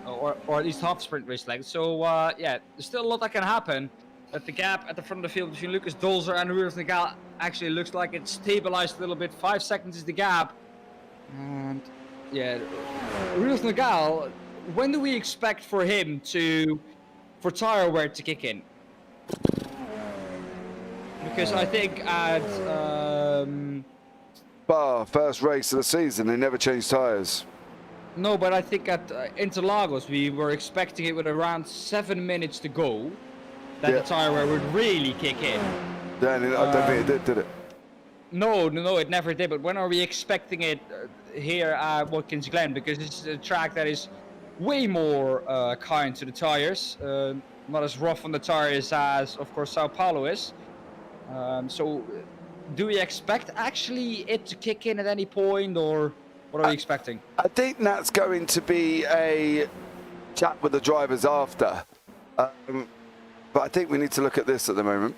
or at least half sprint race length. So yeah, there's still a lot that can happen. But the gap at the front of the field between Lucas Dolzer and Rudolf Nagel actually looks like it's stabilized a little bit. 5 seconds is the gap. And yeah, Rudolf Nagel, when do we expect for him for tire wear to kick in? Because I think at first race of the season, they never changed tyres. No, but I think at Interlagos we were expecting it with around 7 minutes to go, that the tire wear would really kick in. Then I don't think it did it? No, it never did. But when are we expecting it here at Watkins Glen? Because it's a track that is way more kind to the tires, not as rough on the tires as, of course, Sao Paulo is. So, do we expect actually it to kick in at any point, or what are we expecting? I think that's going to be a chat with the drivers after. But I think we need to look at this at the moment.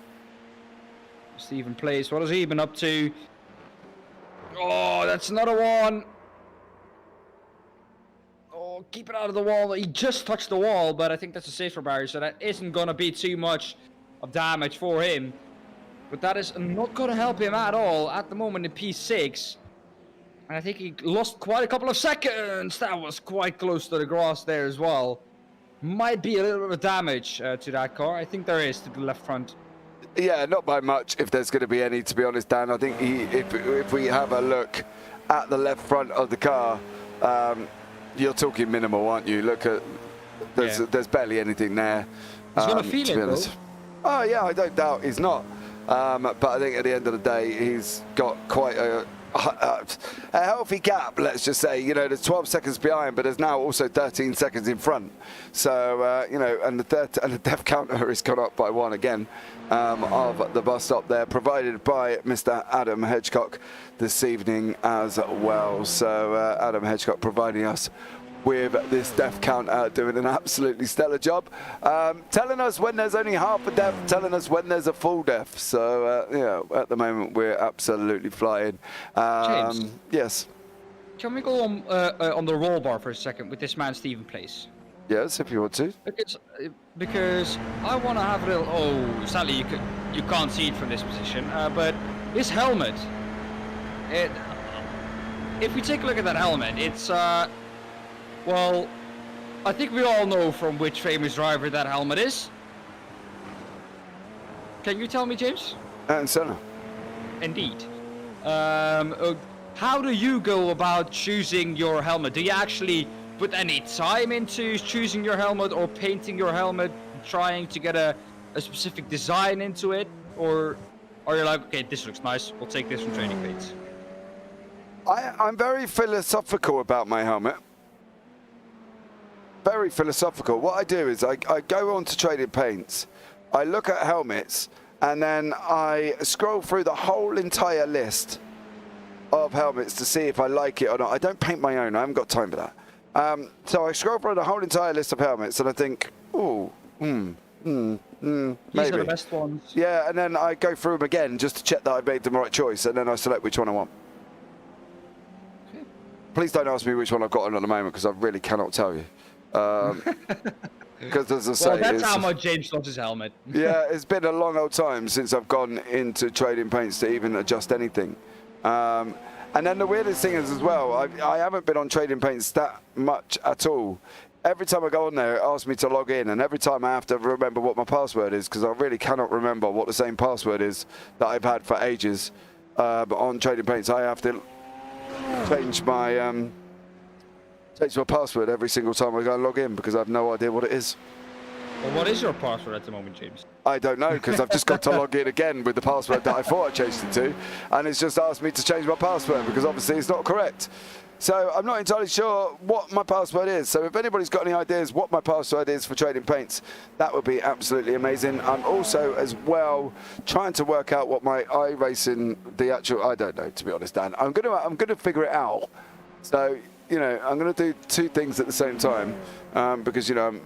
Stephen Place, what has he been up to? Oh, that's another one. Oh, keep it out of the wall. He just touched the wall, but I think that's a safer barrier, so that isn't going to be too much of damage for him. But that is not going to help him at all at the moment in P6. And I think he lost quite a couple of seconds. That was quite close to the grass there as well. Might be a little bit of damage to that car. I think there is to the left front. Yeah, not by much, if there's going to be any, to be honest, Dan. I think if we have a look at the left front of the car, you're talking minimal, aren't you? Look at, there's barely anything there. He's going to feel it, though. Oh, yeah, I don't doubt he's not. But I think at the end of the day, he's got quite a healthy gap, let's just say. You know, there's 12 seconds behind, but there's now also 13 seconds in front. So, you know, and the death counter has gone up by 1 again of the bus stop there, provided by Mr. Adam Hedgecock this evening as well. So, Adam Hedgecock providing us with this death counter, doing an absolutely stellar job, telling us when there's only half a death, telling us when there's a full death. So, you know, at the moment we're absolutely flying. James, yes. Can we go on the roll bar for a second with this man Stephen Place? Yes, if you want to. Because I want to have a little. Oh, sadly you can't see it from this position, but his helmet. If we take a look at that helmet, it's well, I think we all know from which famous driver that helmet is. Can you tell me, James? And Senna. Indeed. How do you go about choosing your helmet? Do you actually put any time into choosing your helmet or painting your helmet, trying to get a specific design into it? Or are you like, okay, this looks nice, we'll take this from Training Paints? I'm very philosophical about my helmet. Very philosophical. What I do is I go on to Trading Paints, I look at helmets, and then I scroll through the whole entire list of helmets to see if I like it or not. I don't paint my own, I haven't got time for that. So I scroll through the whole entire list of helmets and I think, oh, maybe. These are the best ones. Yeah, and then I go through them again just to check that I made the right choice, and then I select which one I want. Okay. Please don't ask me which one I've got on at the moment, because I really cannot tell you. Because as I say, well, that's how much James loves his helmet. Yeah, it's been a long old time since I've gone into Trading Paints to even adjust anything. And then the weirdest thing is as well, I haven't been on Trading Paints that much at all. Every time I go on there, it asks me to log in, and every time I have to remember what my password is, because I really cannot remember what the same password is that I've had for ages. But on Trading Paints, I have to change my password every single time I go and log in, because I have no idea what it is. Well, what is your password at the moment, James? I don't know, because I've just got to log in again with the password that I thought I changed it to, and it's just asked me to change my password because obviously it's not correct. So I'm not entirely sure what my password is. So if anybody's got any ideas what my password is for trading paints, that would be absolutely amazing. I'm also as well trying to work out what my iRacing, I don't know, to be honest, Dan. I'm gonna figure it out. So, you know, I'm going to do two things at the same time because, you know,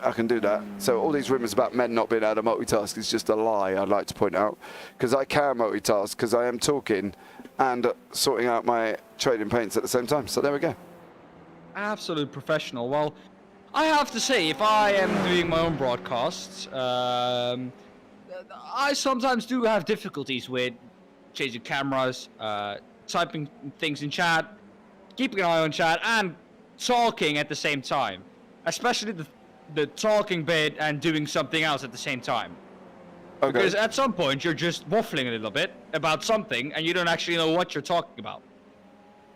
I can do that. So all these rumours about men not being able to multitask is just a lie, I'd like to point out, because I can multitask because I am talking and sorting out my trading paints at the same time. So there we go. Absolute professional. Well, I have to say, if I am doing my own broadcasts, I sometimes do have difficulties with changing cameras, typing things in chat, keeping an eye on chat, and talking at the same time. Especially the talking bit and doing something else at the same time. Okay. Because at some point you're just waffling a little bit about something and you don't actually know what you're talking about.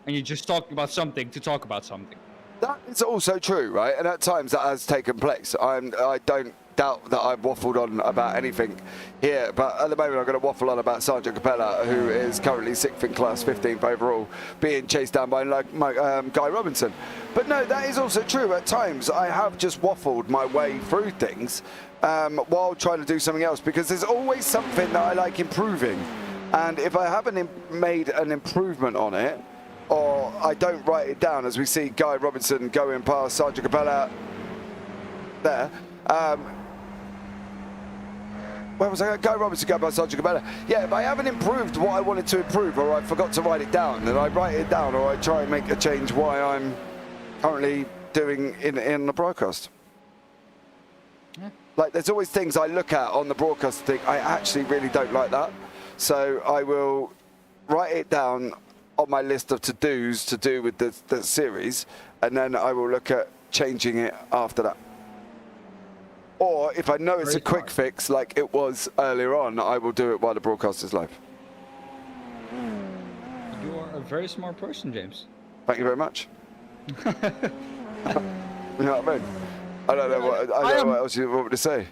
And you're just talking about something to talk about something. That is also true, right? And at times that has taken place. I don't doubt that I've waffled on about anything here, but at the moment I'm going to waffle on about Sergeant Capella, who is currently 6th in class, 15th overall, being chased down by Guy Robinson. But no, that is also true. At times I have just waffled my way through things while trying to do something else, because there's always something that I like improving. And if I haven't made an improvement on it, or I don't write it down, as we see Guy Robinson going past Sergeant Capella there. Where was I? Guy Robinson going past Sergeant Capella. Yeah, if I haven't improved what I wanted to improve, or I forgot to write it down, then I write it down, or I try and make a change why I'm currently doing in the broadcast. Yeah. Like, there's always things I look at on the broadcast and think, I actually really don't like that. So I will write it down on my list of to-dos to do with the series, and then I will look at changing it after that. Or if I know it's a quick fix like it was earlier on, I will do it while the broadcast is live. You are a very smart person, James. Thank you very much. You know what I mean? I don't know what else you want me to say.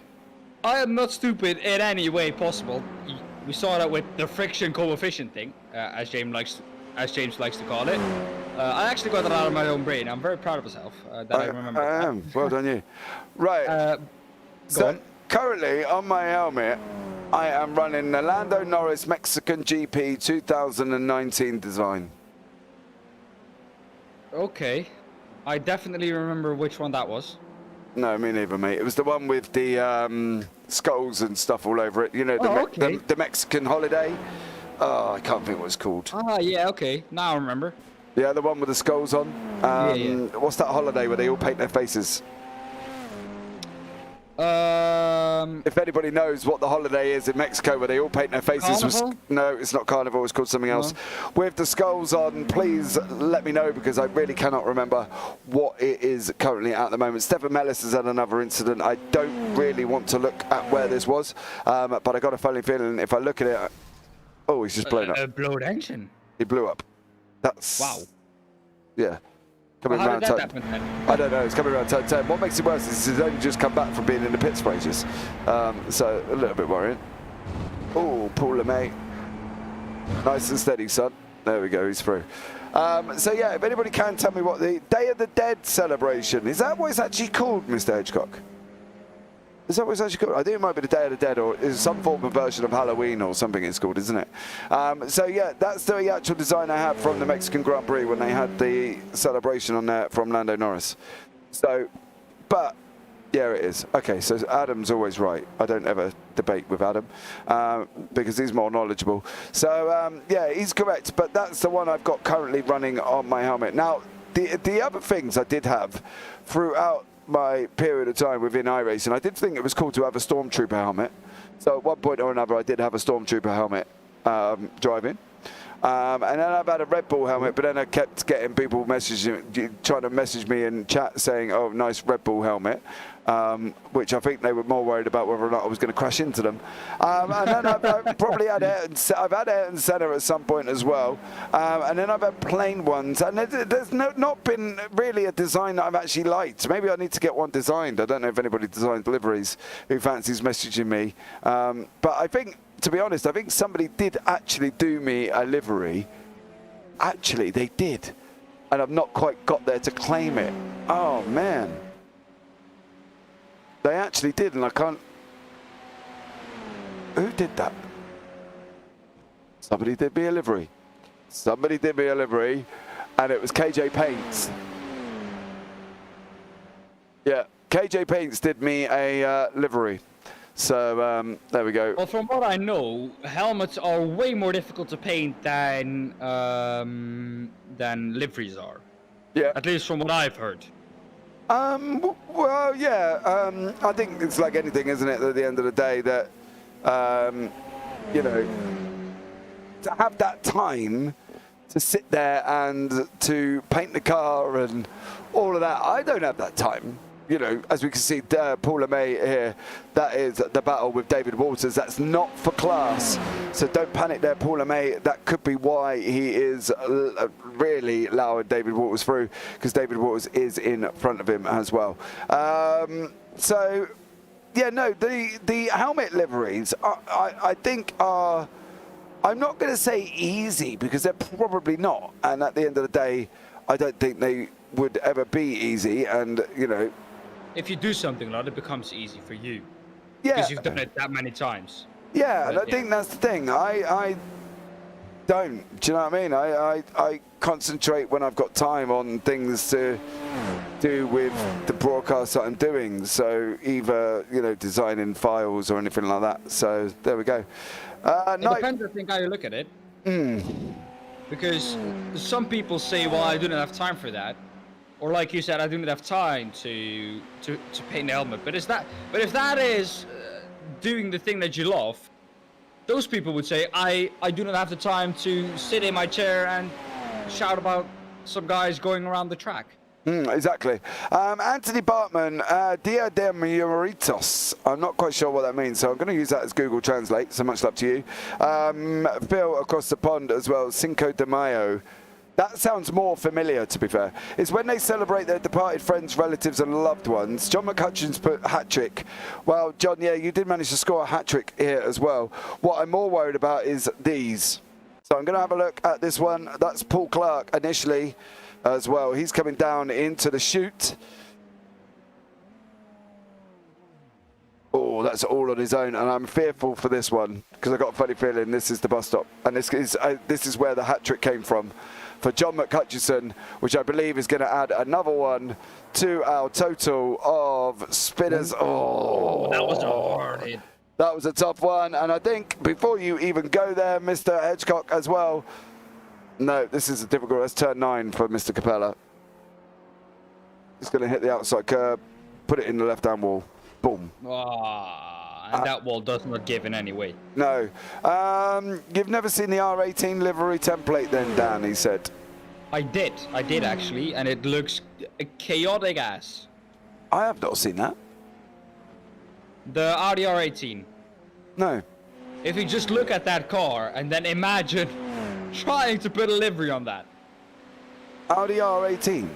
I am not stupid in any way possible. We saw that with the friction coefficient thing, as James likes to call it. I actually got that out of my own brain. I'm very proud of myself that I remember. I am. Well done, you. Right. So currently on my helmet, I am running the Lando Norris Mexican GP 2019 design. Okay. I definitely remember which one that was. No, me neither, mate. It was the one with the skulls and stuff all over it. You know, the Mexican holiday. Oh, I can't think what it's called. Ah, yeah, okay. Now I remember. Yeah, the one with the skulls on. Yeah. What's that holiday where they all paint their faces? If anybody knows what the holiday is in Mexico where they all paint their faces. No, it's not Carnival. It's called something else. With the skulls on, please let me know, because I really cannot remember what it is currently at the moment. Stefan Mellis has had another incident. I don't really want to look at where this was, but I got a funny feeling if I look at it. Oh, he's just blown up. A blown engine. He blew up. That's... Wow. Yeah. Coming around how did that happen then? I don't know, it's coming around turn 10. What makes it worse is he's only just come back from being in the pits for ages. So a little bit worrying. Oh, Paul LeMay. Nice and steady, son. There we go, he's through. So yeah, if anybody can tell me what the Day of the Dead celebration, is that what it's actually called, Mr. Hedgecock? Is that what it's actually called? I think it might be the Day of the Dead, or is some form of version of Halloween or something it's called, isn't it? So yeah, that's the actual design I have from the Mexican Grand Prix when they had the celebration on there from Lando Norris. So, but yeah, it is. Okay, so Adam's always right. I don't ever debate with Adam because he's more knowledgeable. So yeah, he's correct, but that's the one I've got currently running on my helmet. Now, the other things I did have throughout my period of time within iRacing, I did think it was cool to have a Stormtrooper helmet. So at one point or another, I did have a Stormtrooper helmet driving. And then I've had a Red Bull helmet, but then I kept getting people trying to message me in chat saying, "Oh, nice Red Bull helmet," which I think they were more worried about whether or not I was going to crash into them. And then I've probably had I've had Ayrton Senna at some point as well, and then I've had plain ones. And there's not been really a design that I've actually liked. Maybe I need to get one designed. I don't know if anybody designs liveries who fancies messaging me, but I think, to be honest, I think somebody did actually do me a livery. Actually, they did. And I've not quite got there to claim it. Oh, man. They actually did, and I can't... Who did that? Somebody did me a livery. Somebody did me a livery, and it was KJ Paints. Yeah, KJ Paints did me a livery. So there we go. Well, from what I know, helmets are way more difficult to paint than liveries are. Yeah. At least from what I've heard. Well, yeah. I think it's like anything, isn't it? At the end of the day, that you know, to have that time to sit there and to paint the car and all of that, I don't have that time. You know, as we can see, Paul LeMay here, that is the battle with David Walters. That's not for class. So don't panic there, Paul LeMay. That could be why he is really allowing David Walters through, because David Walters is in front of him as well. So, yeah, no, the helmet liveries, I think are, I'm not going to say easy, because they're probably not. And at the end of the day, I don't think they would ever be easy. And, you know, if you do something a lot, it becomes easy for you. Yeah. Because you've done it that many times. Yeah, and I think that's the thing. I don't. Do you know what I mean? I concentrate when I've got time on things to do with the broadcast that I'm doing. So either, you know, designing files or anything like that. So there we go. It depends, I think, how you look at it. Because some people say, well, I don't have time for that. Or like you said, I do not have time to paint the helmet. But if that is doing the thing that you love, those people would say, I do not have the time to sit in my chair and shout about some guys going around the track. Exactly. Anthony Bartman, Dia de Muritos. I'm not quite sure what that means, so I'm going to use that as Google Translate, so much love to you. Phil across the pond as well, Cinco de Mayo. That sounds more familiar, to be fair. It's when they celebrate their departed friends, relatives and loved ones. John McCutcheon's put hat-trick. Well, John, yeah, you did manage to score a hat-trick here as well. What I'm more worried about is these. So I'm going to have a look at this one. That's Paul Clark initially as well. He's coming down into the chute. Oh, that's all on his own, and I'm fearful for this one because I've got a funny feeling this is the bus stop. And this is where the hat-trick came from. For John McCutcheon, which I believe is going to add another one to our total of spinners. Oh, that was a hard hit. That was a tough one. And I think before you even go there, Mr. Hedgecock as well. No, this is a difficult. That's turn 9 for Mr. Capella. He's going to hit the outside curb, put it in the left-hand wall. Boom. And that wall does not give in any way. No. You've never seen the R18 livery template then, Dan, he said. I did actually, and it looks chaotic as. I have not seen that. The Audi R18. No. If you just look at that car and then imagine trying to put a livery on that. Audi R18?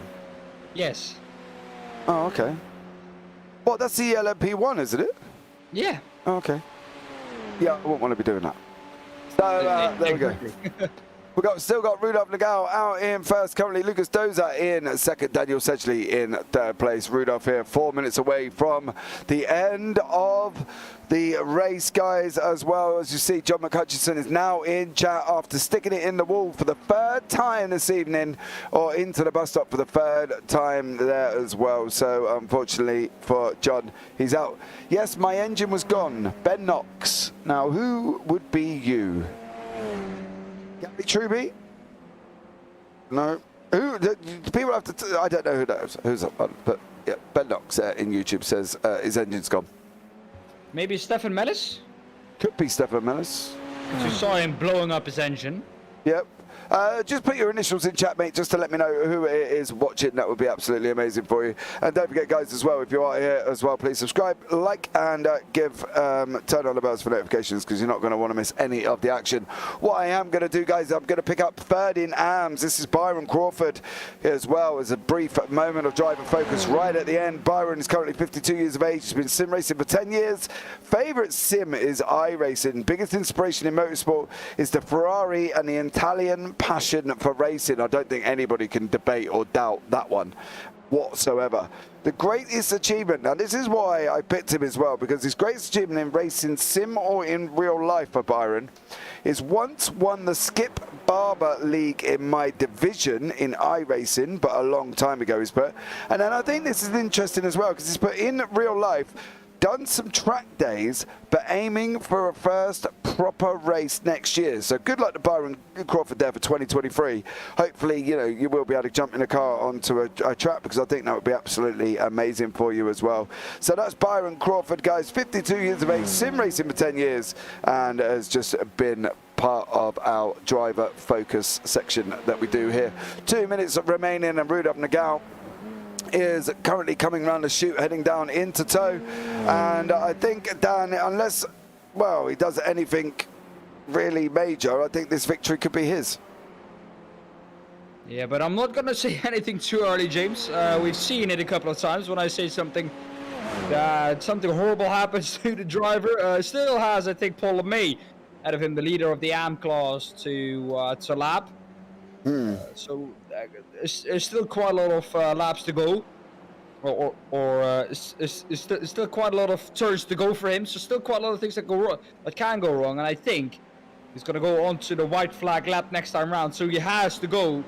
Yes. Oh, okay. What, that's the LMP1, isn't it? Yeah. Oh, okay. Yeah, I wouldn't want to be doing that. So, there we go. We've still got Rudolph Nagel out in first. Currently, Lucas Doza in second. Daniel Sedgley in third place. Rudolph here 4 minutes away from the end of the race, guys, as well. As you see, John McCutcheon is now in chat after sticking it in the wall for the third time this evening, or into the bus stop for the third time there as well. So, unfortunately for John, he's out. Yes, my engine was gone. Ben Knox. Now, who would be you? Gabby Truby? No. Who? People have to. I don't know who that is. Who's that one? But yeah, Ben Knox in YouTube says his engine's gone. Maybe Stefan Mellis? Could be Stefan Mellis. Because you saw him blowing up his engine. Yep. Just put your initials in chat, mate, just to let me know who it is watching. That would be absolutely amazing for you. And don't forget, guys, as well, if you are here as well, please subscribe, like, and turn on the bells for notifications, because you're not going to want to miss any of the action. What I am going to do, guys, I'm going to pick up third in AMS. This is Byron Crawford as well, as a brief moment of driver focus right at the end. Byron is currently 52 years of age. He's been sim racing for 10 years. Favourite sim is iRacing. Biggest inspiration in motorsport is the Ferrari and the Italian passion for racing. I don't think anybody can debate or doubt that one whatsoever. The greatest achievement, now this is why I picked him as well, because his greatest achievement in racing, sim or in real life for Byron, is once won the Skip Barber League in my division in iRacing, but a long time ago he's put. And then I think this is interesting as well, because he's put in real life, done some track days, but aiming for a first proper race next year. So good luck to Byron Crawford there for 2023. Hopefully, you know, you will be able to jump in a car onto a track, because I think that would be absolutely amazing for you as well. So that's Byron Crawford, guys, 52 years of age, sim racing for 10 years, and has just been part of our driver focus section that we do here. 2 minutes remaining, and Rudolf Nagel is currently coming around the chute, heading down into tow. And I think Dan, unless, well, he does anything really major, I think this victory could be his. Yeah, but I'm not going to say anything too early, James. We've seen it a couple of times when I say something horrible happens to the driver. Still has, I think, Paul LeMay out of him, the leader of the AM class, to lap. So there's still quite a lot of laps to go, or it's still quite a lot of turns to go for him. So still quite a lot of things that go wrong, that can go wrong. And I think he's going to go on to the white flag lap next time round. So he has to go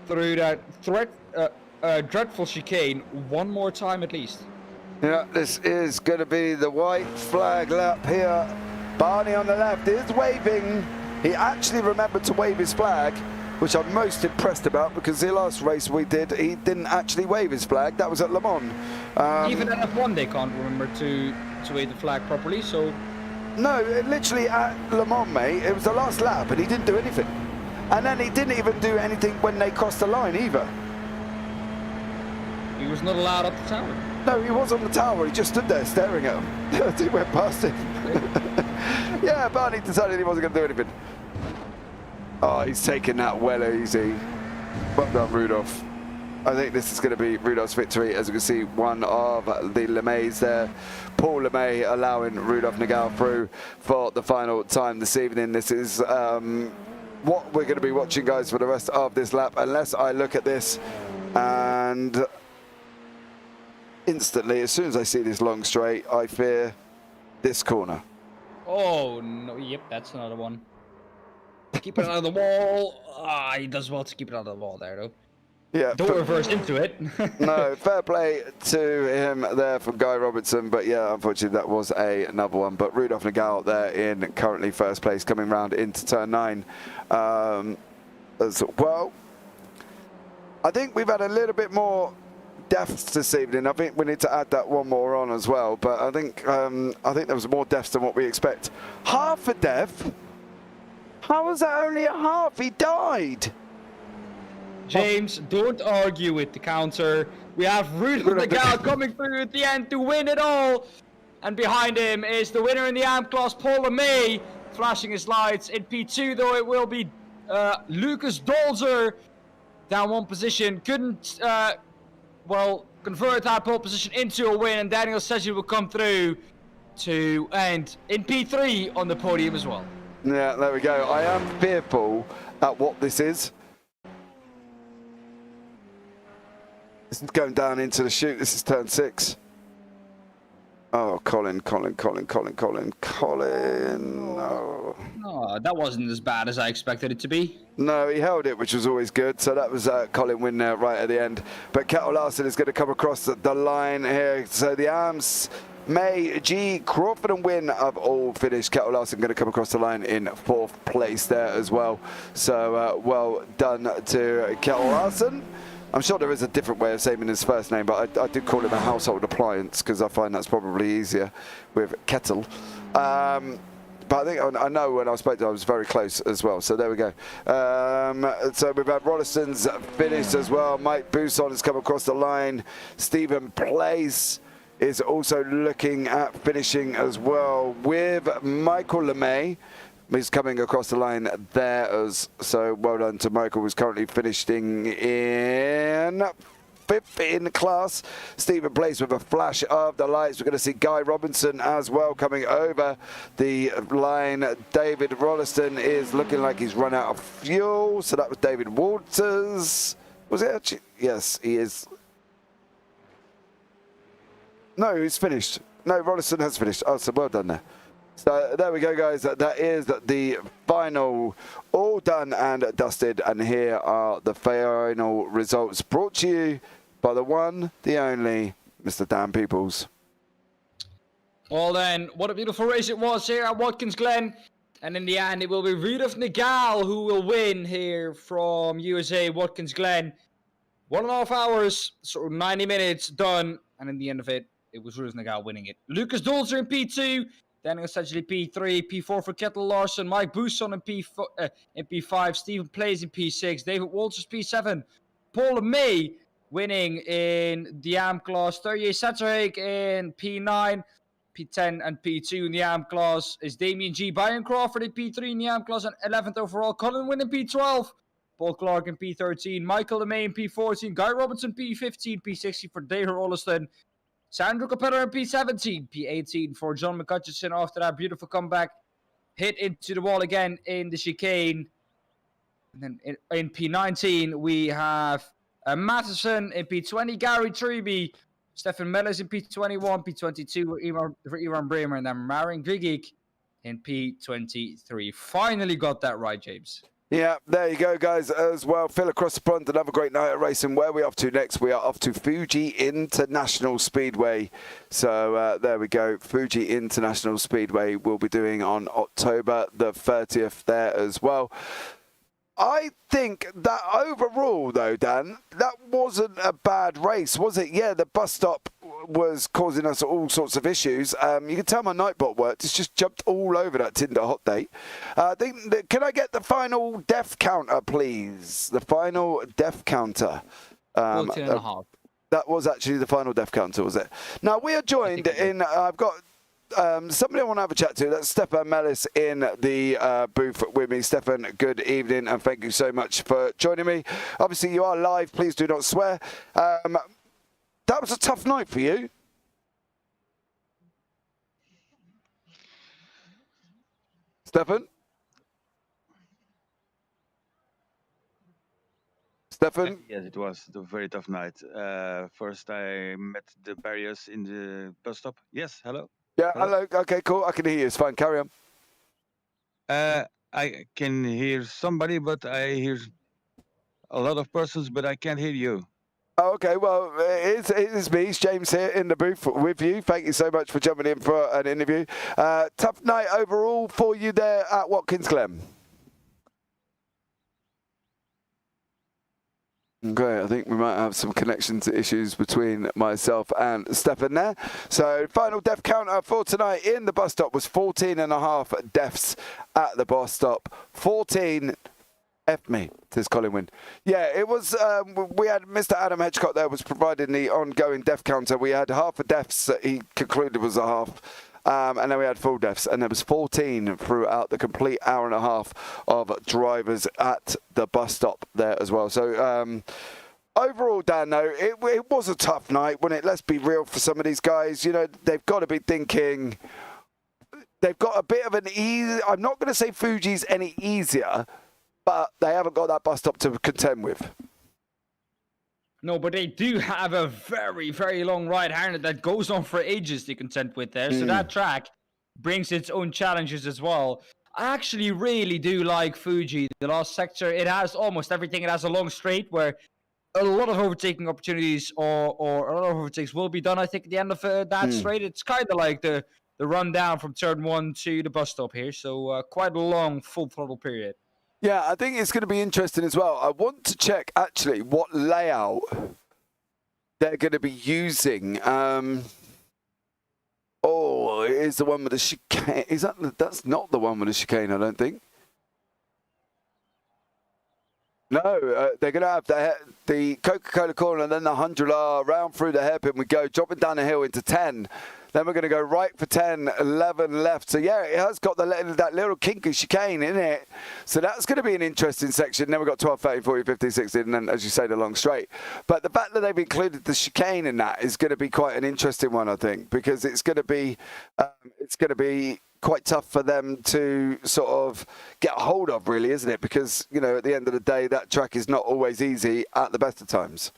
through that dreadful chicane one more time at least. Yeah, this is going to be the white flag lap here. Barney on the left is waving. He actually remembered to wave his flag, which I'm most impressed about, because the last race we did, he didn't actually wave his flag. That was at Le Mans. Even at F1, they can't remember to wave the flag properly, so... No, literally at Le Mans, mate, it was the last lap, and he didn't do anything. And then he didn't even do anything when they crossed the line, either. He was not allowed up the tower. No, he was on the tower. He just stood there staring at him. He went past him. Yeah, Barney decided he wasn't going to do anything. Oh, he's taking that well easy. Well done, Rudolph. I think this is going to be Rudolph's victory. As you can see, one of the LeMays there. Paul LeMay allowing Rudolf Nagel through for the final time this evening. This is what we're going to be watching, guys, for the rest of this lap, unless I look at this and instantly, as soon as I see this long straight, I fear this corner. Oh, no. Yep, that's another one. Keep it out of the wall. Ah, he does well to keep it out of the wall there, though. Yeah. Don't reverse into it. No, fair play to him there from Guy Robertson. But yeah, unfortunately, that was another one. But Rudolf Nagel there in currently first place, coming round into turn 9. As well, I think we've had a little bit more deaths this evening. I think we need to add that one more on as well. But I think there was more deaths than what we expect. Half a death? How was that only a half? He died. James, don't argue with the counter. We have Rudolf Nagel coming through at the end to win it all. And behind him is the winner in the AM class, Paul LeMay, flashing his lights. In P2, though, it will be Lucas Dolzer, down one position. Couldn't, convert that pole position into a win. And Daniel says he will come through to end in P3 on the podium as well. Yeah, there we go. I am fearful at what this is. This is going down into the chute. This is turn 6. Oh, Colin. No. No, that wasn't as bad as I expected it to be. No, he held it, which was always good. So that was Colin win there right at the end. But Kettle Larson is going to come across the line here. So the arms, May, G, Crawford and Wynn have all finished. Kettle Larson going to come across the line in 4th place there as well. So well done to Kettle Larson. I'm sure there is a different way of saying his first name, but I do call him a household appliance because I find that's probably easier with Kettle. but I think I know when I spoke to him, I was very close as well. So there we go. So we've had Rolliston's finished as well. Mike Bousson has come across the line. Stephen Place is also looking at finishing as well with Michael LeMay. He's coming across the line there. So well done to Michael, who's currently finishing in 5th in class. Stephen Place with a flash of the lights. We're going to see Guy Robinson as well coming over the line. David Rolliston is looking like he's run out of fuel. So that was David Walters. Was it actually? Yes, he is. No, he's finished. No, Rolliston has finished. Oh, so well done there. So there we go, guys. That is the final, all done and dusted. And here are the final results brought to you by the one, the only, Mr. Dan Pepels. Well then, what a beautiful race it was here at Watkins Glen. And in the end, it will be Rudolf Nagal who will win here from USA Watkins Glen. 1.5 hours, so 90 minutes done. And in the end of it, it was Rudolf Nagal winning it. Lucas Dolzer in P2. Then essentially P3, P4 for Kettle Larson, Mike Bousson in P5, Stephen Plays in P6, David Walters P7, Paul LeMay winning in the AM class, Thierry Satterhaig in P9, P10 and P2 in the AM class is Damien G. Byron Crawford in P3 in the AM class and 11th overall, Colin Wynn in P12, Paul Clark in P13, Michael LeMay in P14, Guy Robinson P15, P16 for David Rolliston, Sandro Capello in P17, P18 for John McCutcheon after that beautiful comeback. Hit into the wall again in the chicane. And then in P19, we have Matheson in P20, Gary Truby, Stefan Mellers in P21, P22 for Ivan Bremer, and then Marin Grigic in P23. Finally got that right, James. Yeah, there you go, guys, as well. Phil across the pond, another great night at racing. Where are we off to next? We are off to Fuji International Speedway. So there we go. Fuji International Speedway we'll be doing on October the 30th there as well. I think that overall, though, Dan, that wasn't a bad race, was it? Yeah, the bus stop was causing us all sorts of issues. You can tell my Nightbot worked. It's just jumped all over that Tinder hot date. Can I get the final def counter, please? The final def counter. 14 and a half. That was actually the final def counter, was it? Now, we are joined in... I've got... somebody I want to have a chat to. That's Stefan Mellis in the booth with me. Stefan, good evening, and thank you so much for joining me. Obviously, you are live. Please do not swear. That was a tough night for you. Stefan? Stefan? Yes, it was a very tough night. First, I met the barriers in the bus stop. Yes, hello? Yeah, hello. Okay, cool. I can hear you. It's fine. Carry on. I can hear somebody, but I hear a lot of persons, but I can't hear you. Oh, okay, well, it's me, it's James here in the booth with you. Thank you so much for jumping in for an interview. Tough night overall for you there at Watkins Glen. Okay, I think we might have some connection issues between myself and Stefan there. So, final def counter for tonight in the bus stop was 14.5 defs at the bus stop. 14 F me, says Colin Wynn. Yeah, it was, we had Mr. Adam Hedgecott there was providing the ongoing def counter. We had half a defs that he concluded was a half. And then we had full defs, and there was 14 throughout the complete hour and a half of drivers at the bus stop there as well. So overall, Dan, though, it was a tough night, wasn't it? Let's be real for some of these guys. You know, they've got to be thinking, they've got a bit of an easy, I'm not going to say Fuji's any easier, but they haven't got that bus stop to contend with. No, but they do have a very, very long right-hander that goes on for ages to contend with there. So that track brings its own challenges as well. I actually really do like Fuji. The last sector, it has almost everything. It has a long straight where a lot of overtaking opportunities or a lot of overtakes will be done, I think, at the end of that straight. It's kind of like the run down from turn 1 to the bus stop here. So quite a long full throttle period. Yeah, I think it's going to be interesting as well. I want to check, actually, what layout they're going to be using. Oh, it is the one with the chicane. That's not the one with the chicane, I don't think. No, they're going to have the Coca-Cola corner and then the 100R round through the hairpin. We go dropping down the hill into 10. Then we're going to go right for 10, 11 left. So, yeah, it has got that little kinky chicane in it. So that's going to be an interesting section. Then we've got 12, 13, 14, 15, 16, and then, as you say, the long straight. But the fact that they've included the chicane in that is going to be quite an interesting one, I think, because it's going to be quite tough for them to sort of get a hold of, really, isn't it? Because, you know, at the end of the day, that track is not always easy at the best of times.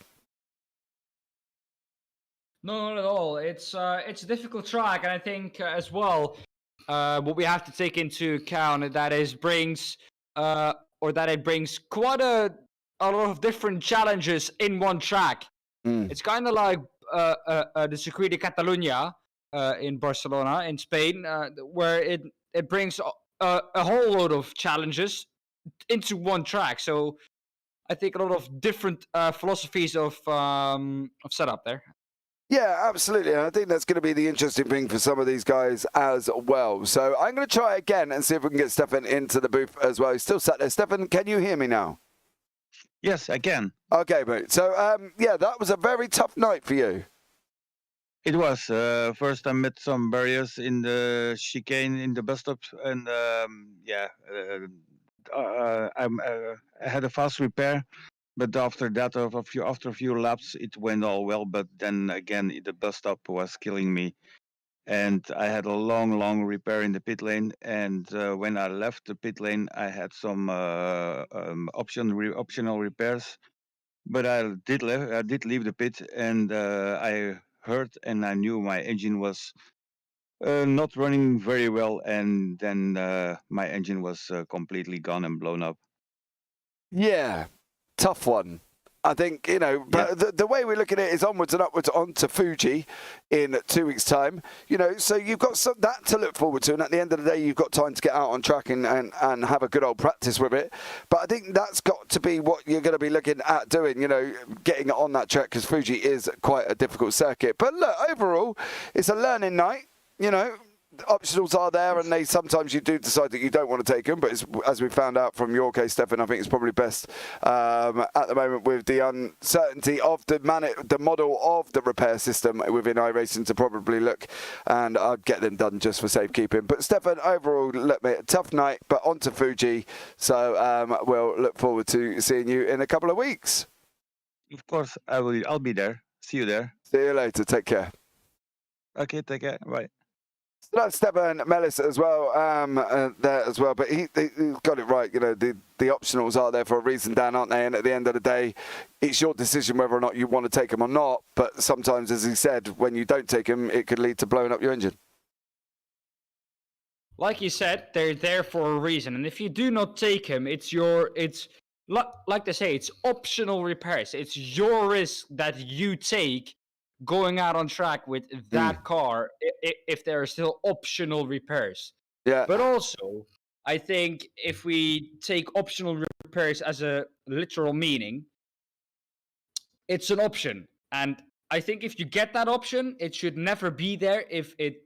No, not at all. It's a difficult track, and I think as well, what we have to take into account that it brings quite a lot of different challenges in one track. It's kind of like the Circuit de Catalunya in Barcelona, in Spain, where it brings a whole load of challenges into one track. So I think a lot of different philosophies of setup there. Yeah, absolutely. And I think that's going to be the interesting thing for some of these guys as well. So I'm going to try again and see if we can get Stefan into the booth as well. He's still sat there. Stefan, can you hear me now? Yes, I can. Okay, mate. So, yeah, that was a very tough night for you. It was. First, I met some barriers in the chicane in the bus stop. And, I had a fast repair. But after that, after a few laps, it went all well. But then again, the bus stop was killing me. And I had a long repair in the pit lane. And when I left the pit lane, I had some optional repairs. But I did leave the pit, and I heard and I knew my engine was not running very well. And then my engine was completely gone and blown up. Yeah, tough one. I think, you know, but the way we look at it is onwards and upwards onto Fuji in 2 weeks' time. You know, so you've got that to look forward to. And at the end of the day, you've got time to get out on track and have a good old practice with it. But I think that's got to be what you're going to be looking at doing, you know, getting on that track, because Fuji is quite a difficult circuit. But look, overall, it's a learning night, you know. Optionals are there, and sometimes you do decide that you don't want to take them, but it's, as we found out from your case, Stefan, I think it's probably best at the moment with the uncertainty of the model of the repair system within iRacing to probably look and get them done just for safekeeping. But Stefan, overall, look, mate, tough night, but on to Fuji, so we'll look forward to seeing you in a couple of weeks. Of course, I'll be there. See you there. See you later. Take care. Okay, take care. Bye. So that's Stefan Mellis as well, there as well. But he got it right. You know, the optionals are there for a reason, Dan, aren't they? And at the end of the day, it's your decision whether or not you want to take them or not. But sometimes, as he said, when you don't take them, it could lead to blowing up your engine. Like you said, they're there for a reason. And if you do not take them, it's like they say, it's optional repairs. It's your risk that you take going out on track with that car if there are still optional repairs. Yeah. But also, I think if we take optional repairs as a literal meaning, it's an option. And I think if you get that option, it should never be there if it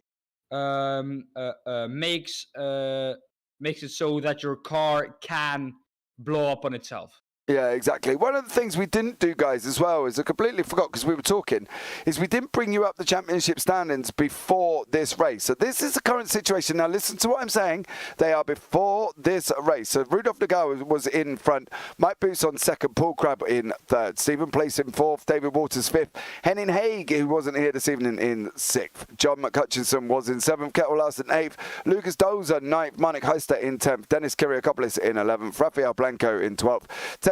makes it so that your car can blow up on itself. Yeah, exactly. One of the things we didn't do, guys, as well, is I completely forgot because we were talking, is we didn't bring you up the championship standings before this race. So this is the current situation. Now, listen to what I'm saying. They are before this race. So Rudolf Nagel was in front. Mike Boots on second. Paul Crabb in third. Stephen Place in fourth. David Waters fifth. Henning Haig, who wasn't here this evening, in sixth. John McCutchinson was in seventh. Kettle Larson eighth. Lucas Dozer ninth. Monic Heister in 10th. Dennis Kiriakopoulos in 11th. Rafael Blanco in 12th.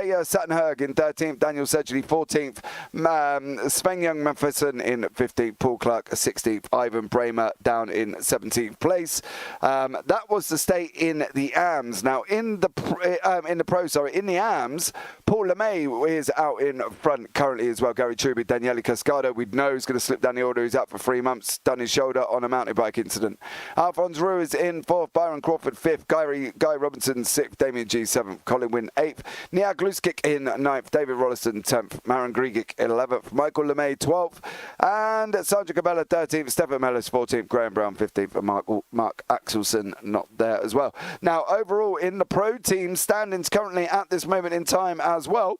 Sattenherg in 13th, Daniel Sedgley 14th, Sven Young Matheson in 15th, Paul Clark 16th, Ivan Bramer down in 17th place. That was the state in the AMS. Now in the AMS, Paul LeMay is out in front currently as well. Gary Truby, Daniele Cascado, we know he's going to slip down the order. He's out for 3 months, done his shoulder on a mountain bike incident. Alphonse Ruiz in 4th, Byron Crawford 5th, Guy Robinson 6th, Damien G 7th, Colin Wynn 8th, Niag Moskick in 9th, David Rollison 10th, Marin Grigic 11th, Michael LeMay 12th, and Sandra Cabela 13th, Stefan Mellis 14th, Graham Brown 15th, and Mark Axelson not there as well. Now, overall, in the pro team standings currently at this moment in time as well,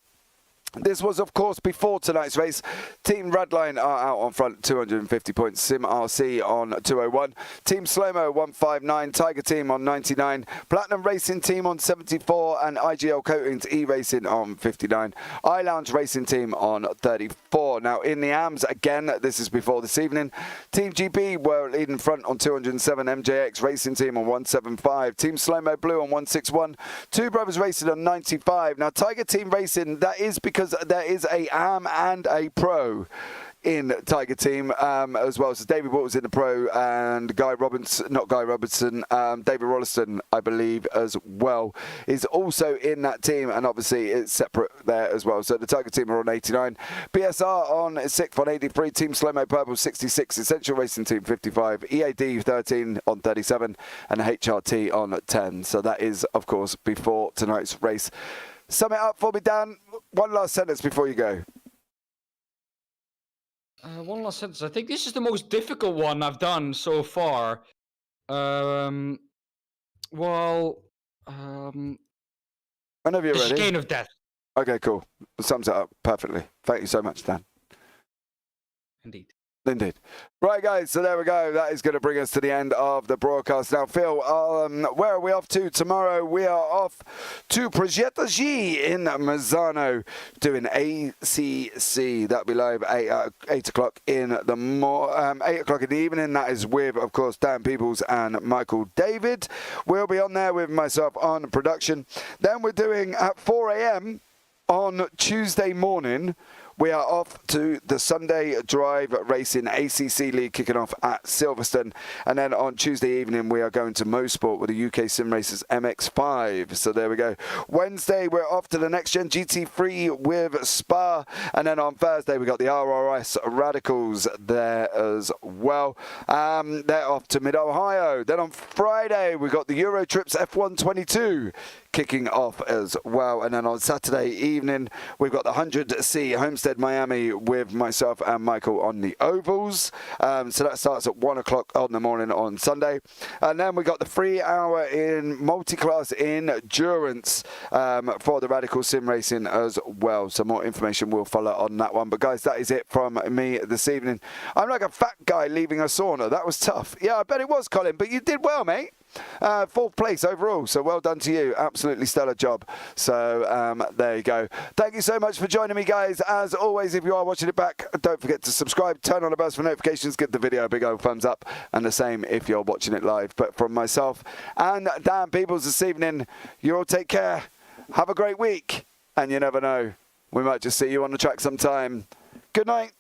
this was, of course, before tonight's race. Team Redline are out on front, 250 points. Sim RC on 201. Team Slowmo 159. Tiger Team on 99. Platinum Racing Team on 74. And IGL Coatings E-Racing on 59. iLounge Racing Team on 34. Now, in the AMS, again, this is before this evening. Team GB were leading front on 207. MJX Racing Team on 175. Team Slowmo Blue on 161. Two Brothers Racing on 95. Now, Tiger Team Racing, that is because there is a AM and a pro in Tiger Team as well. So David Waters in the pro and David Rollison, I believe, as well, is also in that team, and obviously it's separate there as well. So the Tiger Team are on 89. BSR on 6th on 83. Team Slowmo Purple 66. Essential Racing Team 55. EAD 13 on 37. And HRT on 10. So that is, of course, before tonight's race. Sum it up for me, Dan. One last sentence before you go. One last sentence. I think this is the most difficult one I've done so far. Whenever you're ready. Chicane of Death. Okay, cool. It sums it up perfectly. Thank you so much, Dan. Indeed. Indeed. Right, guys, so there we go. That is going to bring us to the end of the broadcast. Now, Phil, where are we off to tomorrow? We are off to Progetto G in Mazzano doing ACC. That'll be live 8 o'clock in the 8 o'clock in the evening. That is with, of course, Dan Pepels and Michael David. We'll be on there with myself on production. Then we're doing at 4 a.m. on Tuesday morning. We are off to the Sunday Drive Racing ACC League kicking off at Silverstone. And then on Tuesday evening, we are going to Mosport with the UK Sim Racers MX5. So there we go. Wednesday, we're off to the Next Gen GT3 with Spa. And then on Thursday, we got the RRS Radicals there as well. They're off to Mid-Ohio. Then on Friday, we got the Euro Trips F122 kicking off as well. And then on Saturday evening, we've got the 100C Homestead Miami with myself and Michael on the ovals. So that starts at 1 o'clock on the morning on Sunday. And then we got the 3 hour in multi-class endurance for the Radical Sim Racing as well. So more information will follow on that one. But guys, that is it from me this evening. I'm like a fat guy leaving a sauna. That was tough. Yeah, I bet it was, Colin, but you did well, mate. 4th place overall, so well done to you. Absolutely stellar job. So there you go. Thank you so much for joining me, guys. As always, if you are watching it back, don't forget to subscribe, turn on the bells for notifications, give the video a big old thumbs up, and the same if you're watching it live. But from myself and Dan Peebles this evening, you all take care, have a great week, and you never know, we might just see you on the track sometime. Good night.